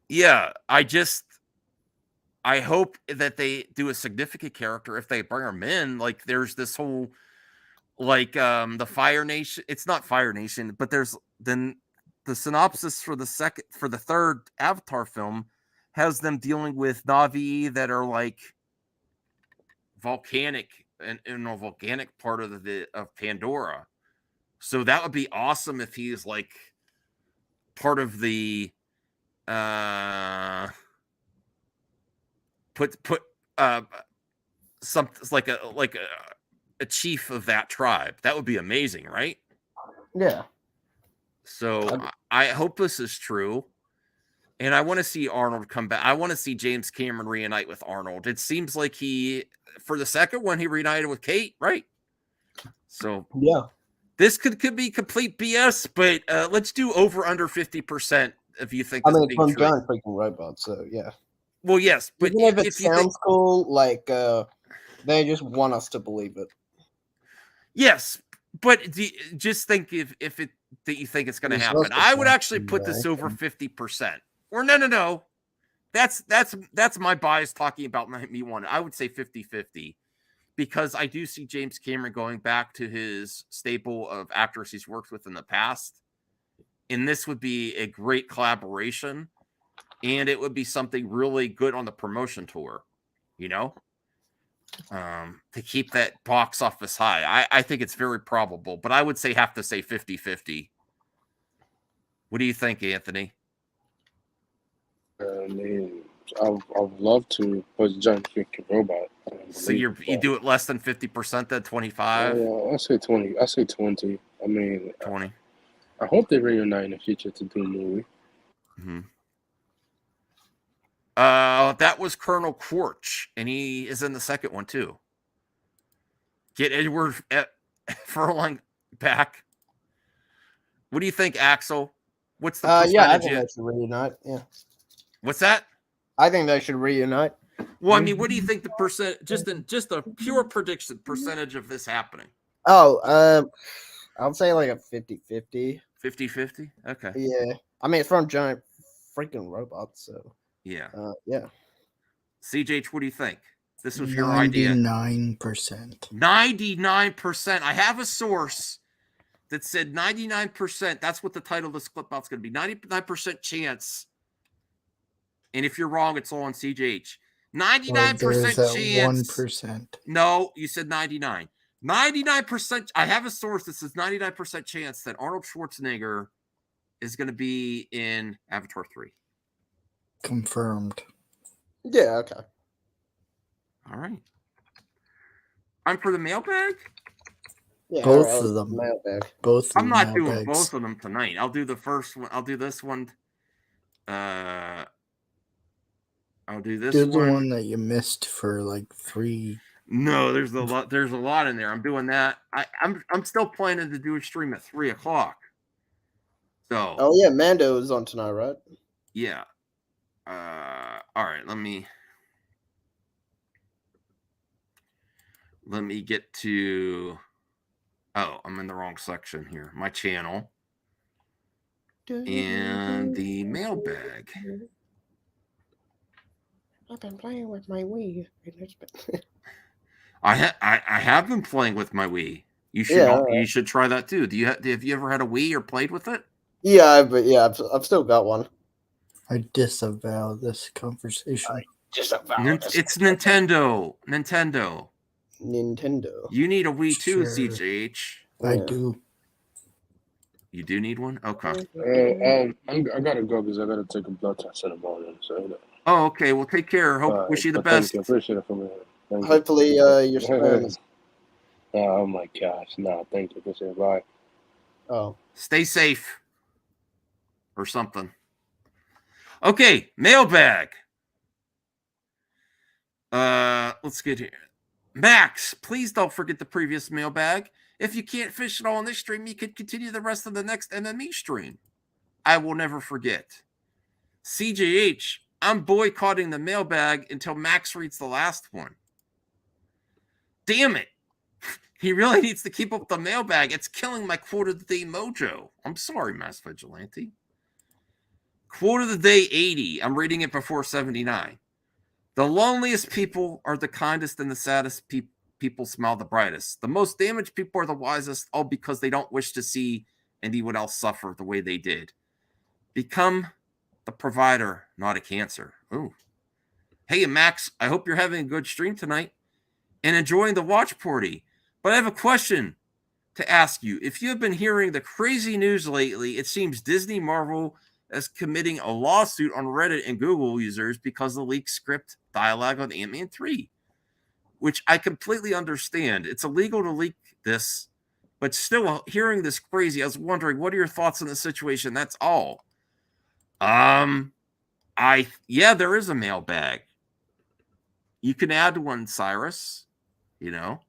yeah, I hope that they do a significant character if they bring them in. Like, there's this whole, like, the Fire Nation. It's not Fire Nation, but there's then the synopsis for the third Avatar film has them dealing with Na'vi that are like volcanic and in a volcanic part of of Pandora. So that would be awesome if he is like part of the something like a chief of that tribe. That would be amazing, right? Yeah. So I hope this is true. And I want to see Arnold come back. I want to see James Cameron reunite with Arnold. It seems like for the second one, he reunited with Kate, right? So yeah, this could be complete BS, but let's do over under 50% if you think. I mean, it's from giant freaking robots, so yeah. Well, yes, but even if it sounds cool, like they just want us to believe it. Yes, but just think if that you think it's going to happen. I would actually put this over 50%. Or no. That's my bias talking about me one. I would say 50-50 because I do see James Cameron going back to his staple of actors he's worked with in the past. And this would be a great collaboration. And it would be something really good on the promotion tour, to keep that box office high. I think it's very probable, but I would have to say 50-50. What do you think, Anthony? I mean, I would love to put giant freaking robot. So you do it less than 50% then 25? Yeah, I say 20. I say 20. I mean, 20. I hope they reunite in the future to do a movie. Mm-hmm. That was Colonel Quarch, and he is in the second one too. Get Edward Furlong back. What do you think, Axel? What's the percentage? Yeah, I think that's a reunite. Yeah. What's that? I think they should reunite. Well, I mean, what do you think the percent? Just a pure prediction percentage of this happening. Oh, I'll say like a 50-50. 50-50? Okay. Yeah. I mean, it's from giant freaking robots, so. Yeah. Yeah. CJH, what do you think? This was your idea. 99%. 99%. I have a source that said 99%. That's what the title of this clip out's going to be. 99% chance. And if you're wrong, it's all on CJH. 99% chance. 1%. No, you said 99. 99%. I have a source that says 99% chance that Arnold Schwarzenegger is going to be in Avatar 3. Confirmed. Yeah, okay. All right. I'm for the mailbag? Yeah, Both all right, of them. Mailbag. Both of I'm not the doing mailbags. both of them tonight. I'll do the first one. I'll do this one. I'll do this Do one. the one that you missed for like 3. No, there's a lot. There's a lot in there. I'm doing that. I'm still planning to do a stream at 3:00. So. Oh yeah, Mando is on tonight, right? Yeah. All right. Let me get to. Oh, I'm in the wrong section here. My channel and the mailbag. I've been playing with my Wii. I have been playing with my Wii. You should you should try that too. Have you ever had a Wii or played with it? Yeah, but yeah, I've still got one. I disavow this conversation. It's Nintendo. Nintendo. You need a Wii too, Sure. CJH. I do. You do need one? Okay. I gotta go because I gotta take a blood test in the morning. So. Oh, okay. Well, take care. Wish you the best. Thank you. Appreciate it for me. Thank you. Hopefully, your sperms. Oh my gosh! No, thank you. Appreciate it. Bye. Oh. Stay safe. Or something. Okay, mailbag. Let's get here. Max, please don't forget the previous mailbag. If you can't fish it all on this stream, you can continue the rest of the next MME stream. I will never forget. CJH, I'm boycotting the mailbag until Max reads the last one. Damn it. He really needs to keep up the mailbag. It's killing my quote of the day mojo. I'm sorry, Mass Vigilante. Quote of the day 80. I'm reading it before 79. The loneliest people are the kindest and the saddest people smile the brightest. The most damaged people are the wisest, all because they don't wish to see anyone else suffer the way they did. Become the provider, not a cancer. Ooh. Hey, Max, I hope you're having a good stream tonight and enjoying the watch party. But I have a question to ask you. If you have been hearing the crazy news lately, it seems Disney Marvel is committing a lawsuit on Reddit and Google users because of the leaked script dialogue on Ant-Man 3, which I completely understand. It's illegal to leak this, but still hearing this crazy, I was wondering, what are your thoughts on the situation? That's all. Yeah, there is a mailbag. You can add one, Cyrus. You know.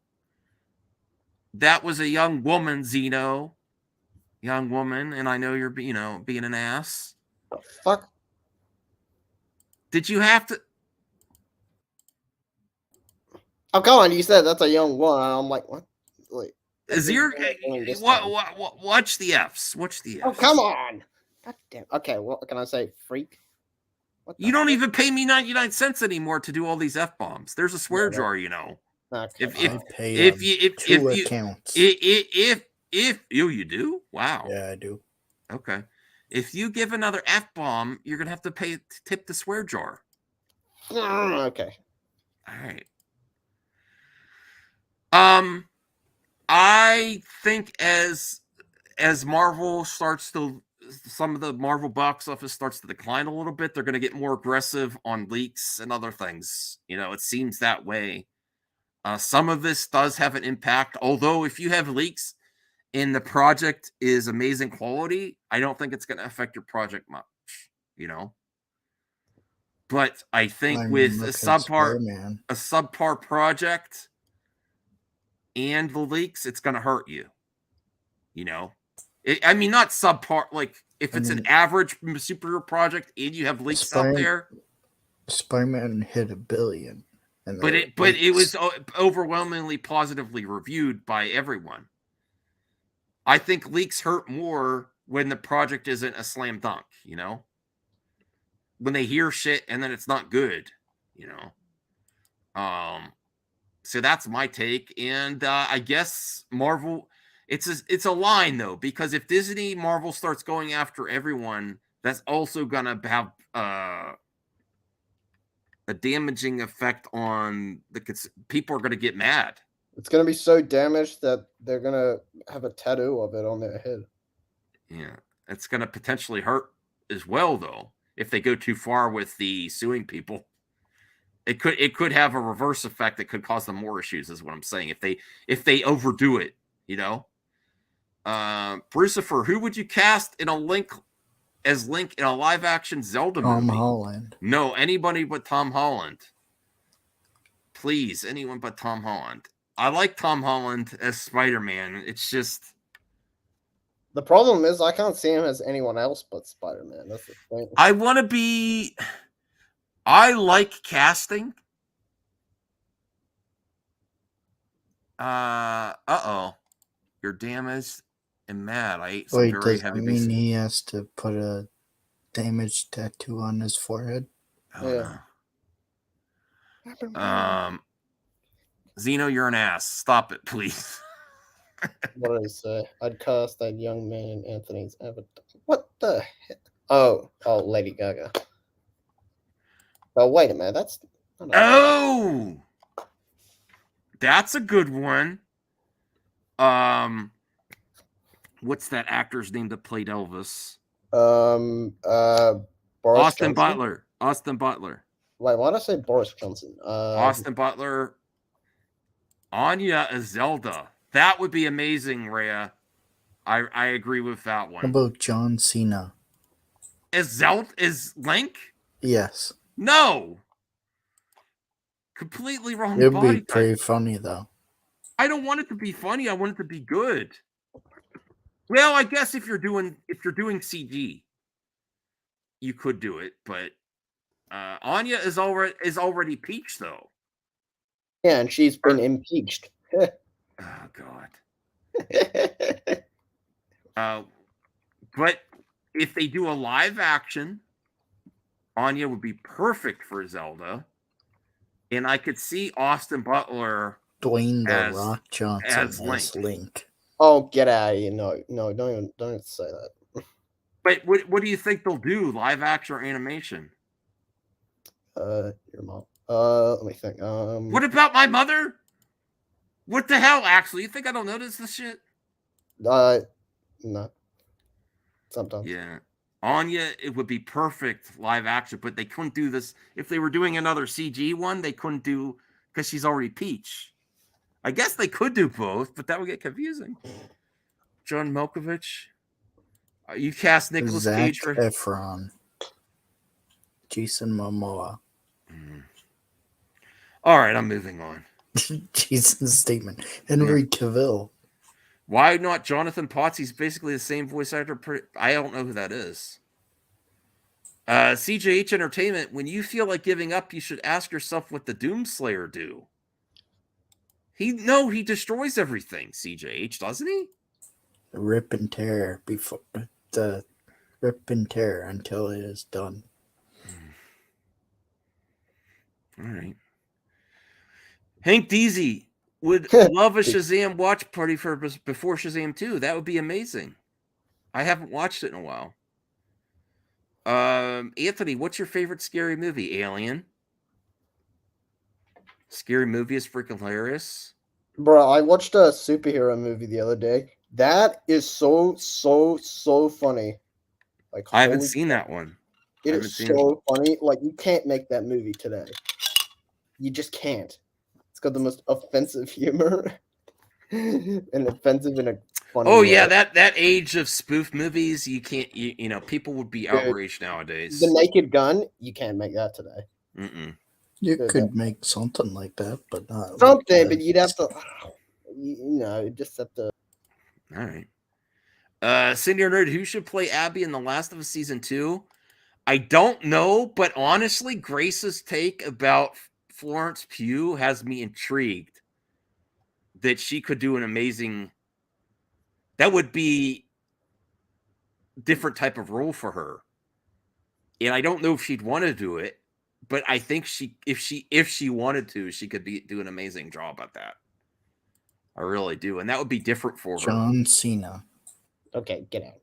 That was a young woman, Zeno. Young woman, and I know you're, being an ass. The fuck? Did you have to? Oh, come on! You said that's a young one. I'm like, what? Like, is your watch the Fs? Watch the Fs. Oh, come on! God damn. Okay, what can I say? Freak. You don't even pay me 99 cents anymore to do all these F bombs. There's a swear jar, you know. Okay. If you do? Wow. Yeah, I do. Okay. If you give another F bomb, you're gonna have to pay tip the swear jar. Okay. All right. I think as Marvel starts to, some of the Marvel box office starts to decline a little bit, they're going to get more aggressive on leaks and other things. You know, it seems that way. Some of this does have an impact, although if you have leaks and the project is amazing quality, I don't think it's going to affect your project much, you know. But I think with a subpar project and the leaks, it's going to hurt you. You know, I mean, not subpar. Like if it's an average superhero project and you have leaks out there, Spider-Man hit $1 billion. And But the it was leaks- overwhelmingly positively reviewed by everyone. I think leaks hurt more when the project isn't a slam dunk, you know? When they hear shit and then it's not good, you know? So that's my take. And I guess Marvel, it's a line, though, because if Disney Marvel starts going after everyone, that's also going to have a damaging effect on people are going to get mad. It's gonna be so damaged that they're gonna have a tattoo of it on their head. Yeah, it's going to potentially hurt as well, though, if they go too far with the suing people. It could have a reverse effect that could cause them more issues, is what I'm saying. If they overdo it, you know. Brucifer, who would you cast in Link in a live action Zelda movie? Tom Holland. No, anybody but Tom Holland. Please, anyone but Tom Holland. I like Tom Holland as Spider-Man. It's just The problem is I can't see him as anyone else but Spider-Man. That's the thing. I like casting. You're damaged and mad. I ate some Wait, very does that heavy mean basic. he has to put a damaged tattoo on his forehead? Oh, no. Zeno, you're an ass. Stop it, please. What did I say? I'd cast that young man in Anthony's avatar. What the heck? Oh, Lady Gaga. Oh, wait a minute. That's a good one. What's that actor's name that played Elvis? Boris Austin Johnson? Butler. Austin Butler. Wait, why did I say Boris Johnson? Austin Butler. Anya as Zelda. That would be amazing, Rhea. I agree with that How one. about John Cena? Is Link? Yes. No. Completely wrong It would body be type. pretty funny, though. I don't want it to be funny. I want it to be good. Well, I guess if you're doing CG, you could do it, but Anya is already Peach, though. Yeah, and she's been impeached. Oh God. But if they do a live action, Anya would be perfect for Zelda, and I could see Austin Butler, Dwayne The as- Rock Johnson as as Link. Oh, get out of here! No, don't say that. But what do you think they'll do? Live action or animation? Your mom. Let me think. What about my mother? What the hell, Axel? You think I don't notice this shit? No. Sometimes. Yeah. Anya, it would be perfect live action, but they couldn't do this. If they were doing another CG one, they couldn't do, because she's already Peach. I guess they could do both, but that would get confusing. John Malkovich. You cast Nicolas Zac Cage for... Efron. Jason Momoa. All right, I'm moving on. Jason's statement. Henry Cavill. Why not Jonathan Potts? He's basically the same voice actor. I don't know who that is. CJH Entertainment, when you feel like giving up, you should ask yourself what the Doomslayer do. He destroys everything, CJH, doesn't he? Rip and tear before the rip and tear until it is done. All right. Hank Deasy would love a Shazam watch party for before Shazam 2. That would be amazing. I haven't watched it in a while. Anthony, what's your favorite scary movie? Alien. Scary movie is freaking hilarious. Bro, I watched a superhero movie the other day. That is so funny. Like, I haven't holy seen crap. that one. It is so funny. Like, you can't make that movie today. You just can't. It's got the most offensive humor and offensive in a funny Oh way. yeah, that age of spoof movies, you can't. You know, people would be outraged nowadays. The Naked Gun, you can't make that today. Mm-mm. You could make something like that, but not Something, but you'd have to, just have to. All right. Senior Nerd, who should play Abby in The Last of Us Season 2? I don't know, but honestly, Grace's take about Florence Pugh has me intrigued that she could do an amazing. That would be different type of role for her, and I don't know if she'd want to do it, but I think if she wanted to, she could do an amazing job at that. I really do, and that would be different for her. John Cena. Okay, get out.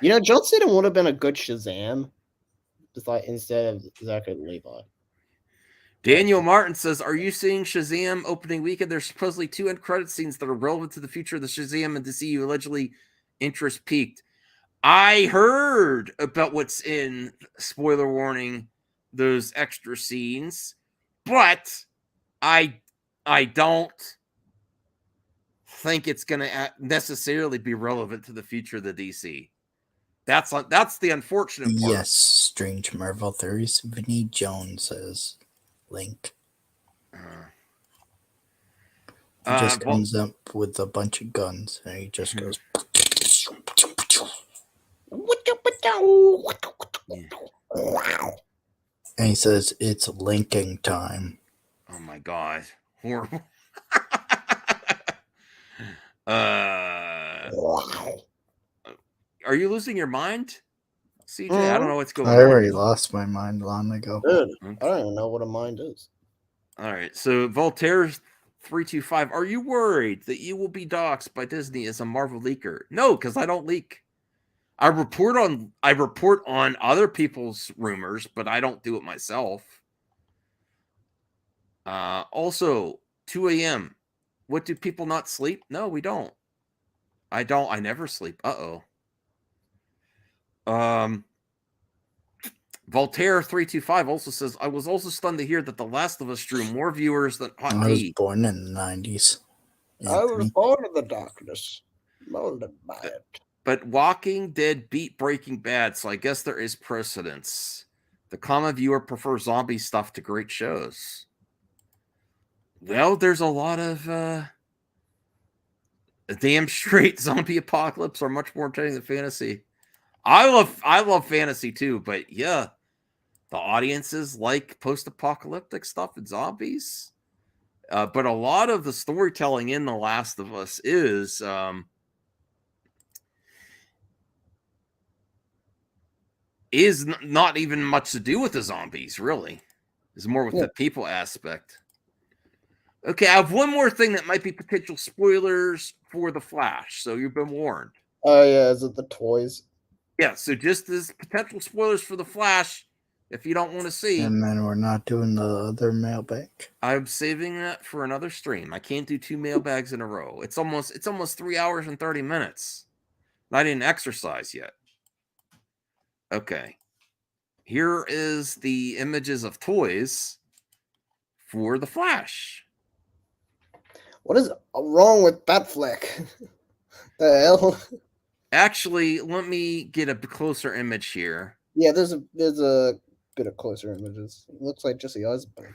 You know, John Cena would have been a good Shazam, instead of Zachary Levi. Daniel Martin says, "Are you seeing Shazam opening weekend? There's supposedly 2 end credit scenes that are relevant to the future of the Shazam and to see you allegedly interest peaked." I heard about what's in, spoiler warning, those extra scenes, but I don't think it's going to necessarily be relevant to the future of the DC. That's the unfortunate part. Yes, Strange Marvel Theories. Vinny Jones says, link. He just comes up with a bunch of guns, and he just goes... And he says, it's linking time. Oh my God. Horrible. Are you losing your mind, CJ? I don't know what's going on. I already lost my mind long ago. Dude, I don't even know what a mind is. All right. So Voltaire 325, are you worried that you will be doxxed by Disney as a Marvel leaker? No, because I don't leak. I report on other people's rumors, but I don't do it myself. Also, 2 a.m. What, do people not sleep? No, we don't. I never sleep. Voltaire 325 also says, I was also stunned to hear that The Last of Us drew more viewers than Hot I was Tea. born in the 90s. I was born in the darkness, molded by it. But Walking Dead beat Breaking Bad, so I guess there is precedence. The common viewer prefers zombie stuff to great shows. Well, there's a lot of damn straight zombie apocalypse are much more entertaining than fantasy. I love fantasy too, but yeah, the audiences like post-apocalyptic stuff and zombies. But a lot of the storytelling in The Last of Us is not even much to do with the zombies, really. It's more with the people aspect. Okay, I have one more thing that might be potential spoilers for The Flash, so you've been warned. Oh, yeah, is it the toys? Yeah, so just as potential spoilers for The Flash, if you don't want to see. And then we're not doing the other mailbag. I'm saving that for another stream. I can't do 2 mailbags in a row. It's almost 3 hours and 30 minutes. I didn't exercise yet. Okay. Here is the images of toys for The Flash. What is wrong with Batfleck? The hell? Actually, let me get a closer image here. Yeah, there's a bit of closer images. It looks like Jesse Eisenberg.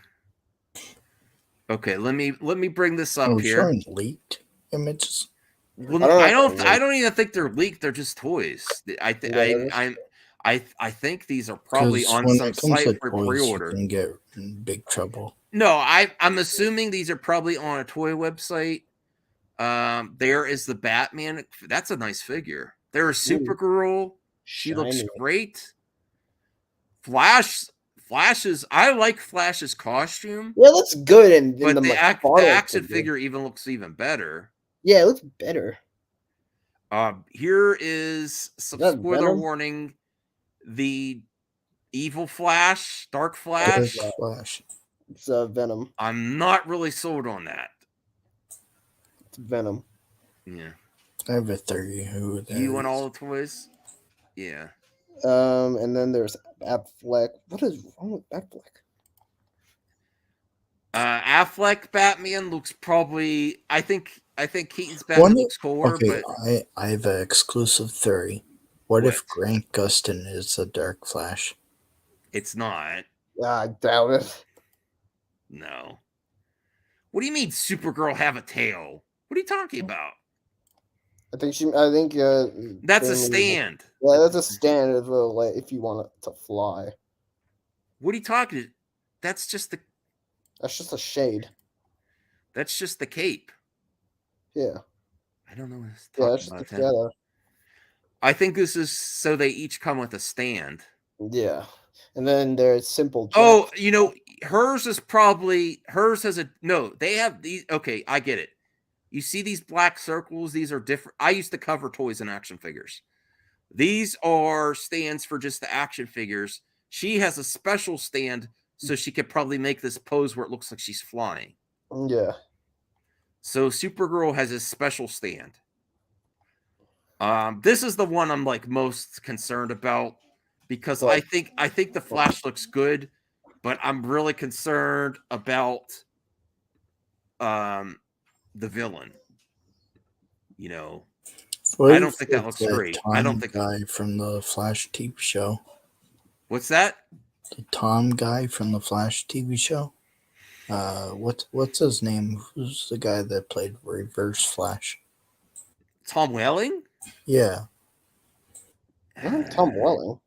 Okay, let me bring this up here. Showing leaked images. Well, I don't even think they're leaked. They're just toys. I think these are probably on some site for pre-order. You can get in big trouble. No, I'm assuming these are probably on a toy website. There is the Batman. That's a nice figure. There is Supergirl. She looks great. Flash's. I like Flash's costume. Yeah, it looks good. But the action figure even looks even better. Yeah, it looks better. Here is some spoiler warning. The evil Flash, Dark Flash. It's Venom. I'm not really sold on that. It's Venom. Yeah. I have a theory. You want all the toys? Yeah. And then there's Affleck. What is wrong with Affleck? Affleck Batman looks probably. I think Keaton's Batman looks cooler. Okay, but I have an exclusive theory. What if Grant Gustin is a Dark Flash? It's not. I doubt it. No. What do you mean Supergirl have a tail? What are you talking about? I think that's a stand. Yeah, that's a standard for like if you want it to fly. What are you talking? That's just the. That's just a shade. That's just the cape. Yeah. I don't know what he's Yeah, talking it's just about. the feather. I think this is so they each come with a stand. Yeah. And then there's simple jack. Oh, you know, hers has a no, they have these. Okay, I get it. You see these black circles, these are different. I used to cover toys and action figures. These are stands for just the action figures. She has a special stand so she could probably make this pose where it looks like she's flying. Yeah. So Supergirl has a special stand. This is the one I'm like most concerned about because I think the Flash looks good, but I'm really concerned about the villain. You know, I don't think that looks great. I don't think guy from the Flash TV show. What's that? The Tom guy from the Flash TV show. What's his name? Who's the guy that played Reverse Flash? Tom Welling? Yeah. Tom Welling.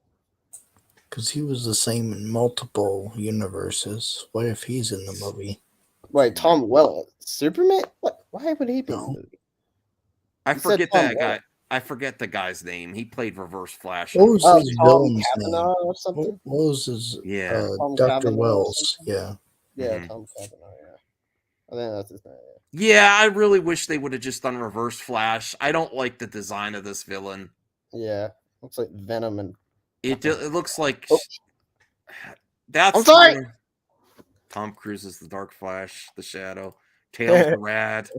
Because he was the same in multiple universes. What if he's in the movie? Wait, Tom Welling, Superman? What? Why would he be in the movie? I forget that guy. I forget the guy's name. He played Reverse Flash. What was his villain's name? Or something? What was his? Yeah, Dr. Wells. Yeah. Yeah, Tom Cavanaugh. Yeah, I think that's his name. Yeah, I really wish they would have just done Reverse Flash. I don't like the design of this villain. Yeah, looks like Venom and. It looks like Oh. that's. I'm sorry. Tom Cruise is the Dark Flash, the Shadow. Tails the Rad.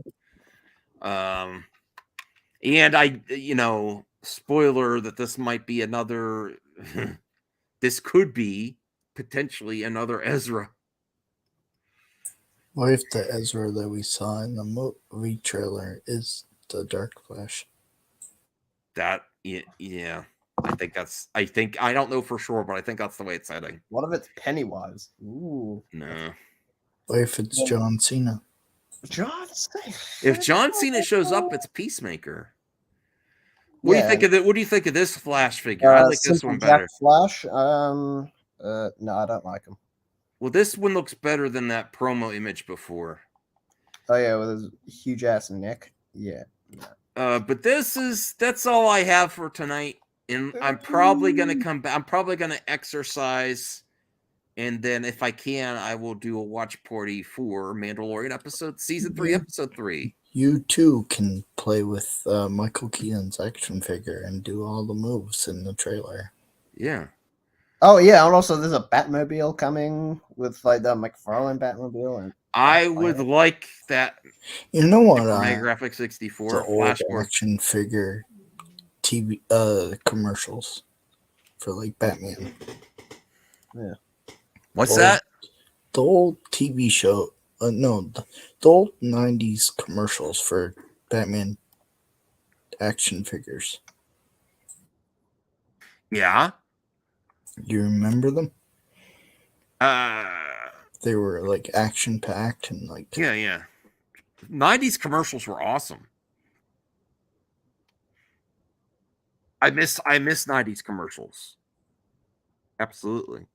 And spoiler that this might be another. This could be potentially another Ezra. What if the Ezra that we saw in the movie trailer is the Dark Flash? Yeah. I don't know for sure, but I think that's the way it's heading. What if it's Pennywise? Ooh. No. What if it's John Cena? John Cena. If John Cena shows up, it's Peacemaker. What do you think of that? What do you think of this Flash figure? I like this one better. Jack Flash. No, I don't like him. Well, this one looks better than that promo image before. Oh yeah, with his huge ass neck. Yeah. But that's all I have for tonight. And I'm probably gonna come back. I'm probably gonna exercise, and then if I can, I will do a watch party for Mandalorian season 3, episode 3. You too can play with Michael Keaton's action figure and do all the moves in the trailer. Yeah. Oh yeah, and also there's a Batmobile coming with like the McFarlane Batmobile, and I would like that. You know what? Graphic 64 the old Flash action figure TV commercials for like Batman. Yeah. What's that? The old TV show. The old 90s commercials for Batman action figures. Yeah. You remember them? They They were like action packed and like. Yeah. 90s commercials were awesome. I miss 90s commercials. Absolutely.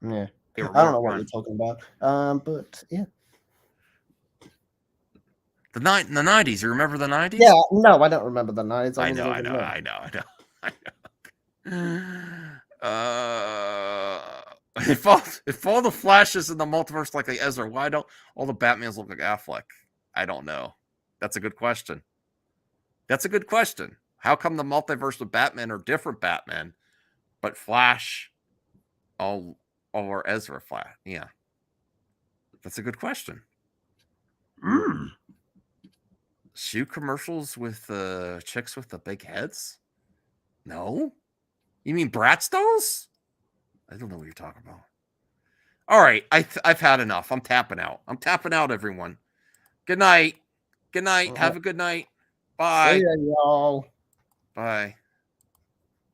Yeah. They I were don't more know what fun. you're talking about. But yeah. The 90s. You remember the 90s? Yeah, no, I don't remember the 90s. I know. If all the Flashes in the multiverse like Ezra, why don't all the Batmans look like Affleck? I don't know. That's a good question. How come the multiverse of Batman are different Batman, but Flash all are Ezra Flash? Yeah. That's a good question. Shoe commercials with chicks with the big heads? No? You mean Bratz dolls? I don't know what you're talking about. All right, I've had enough. I'm tapping out, everyone. Good night. Have a good night. Bye. See ya, y'all. Bye.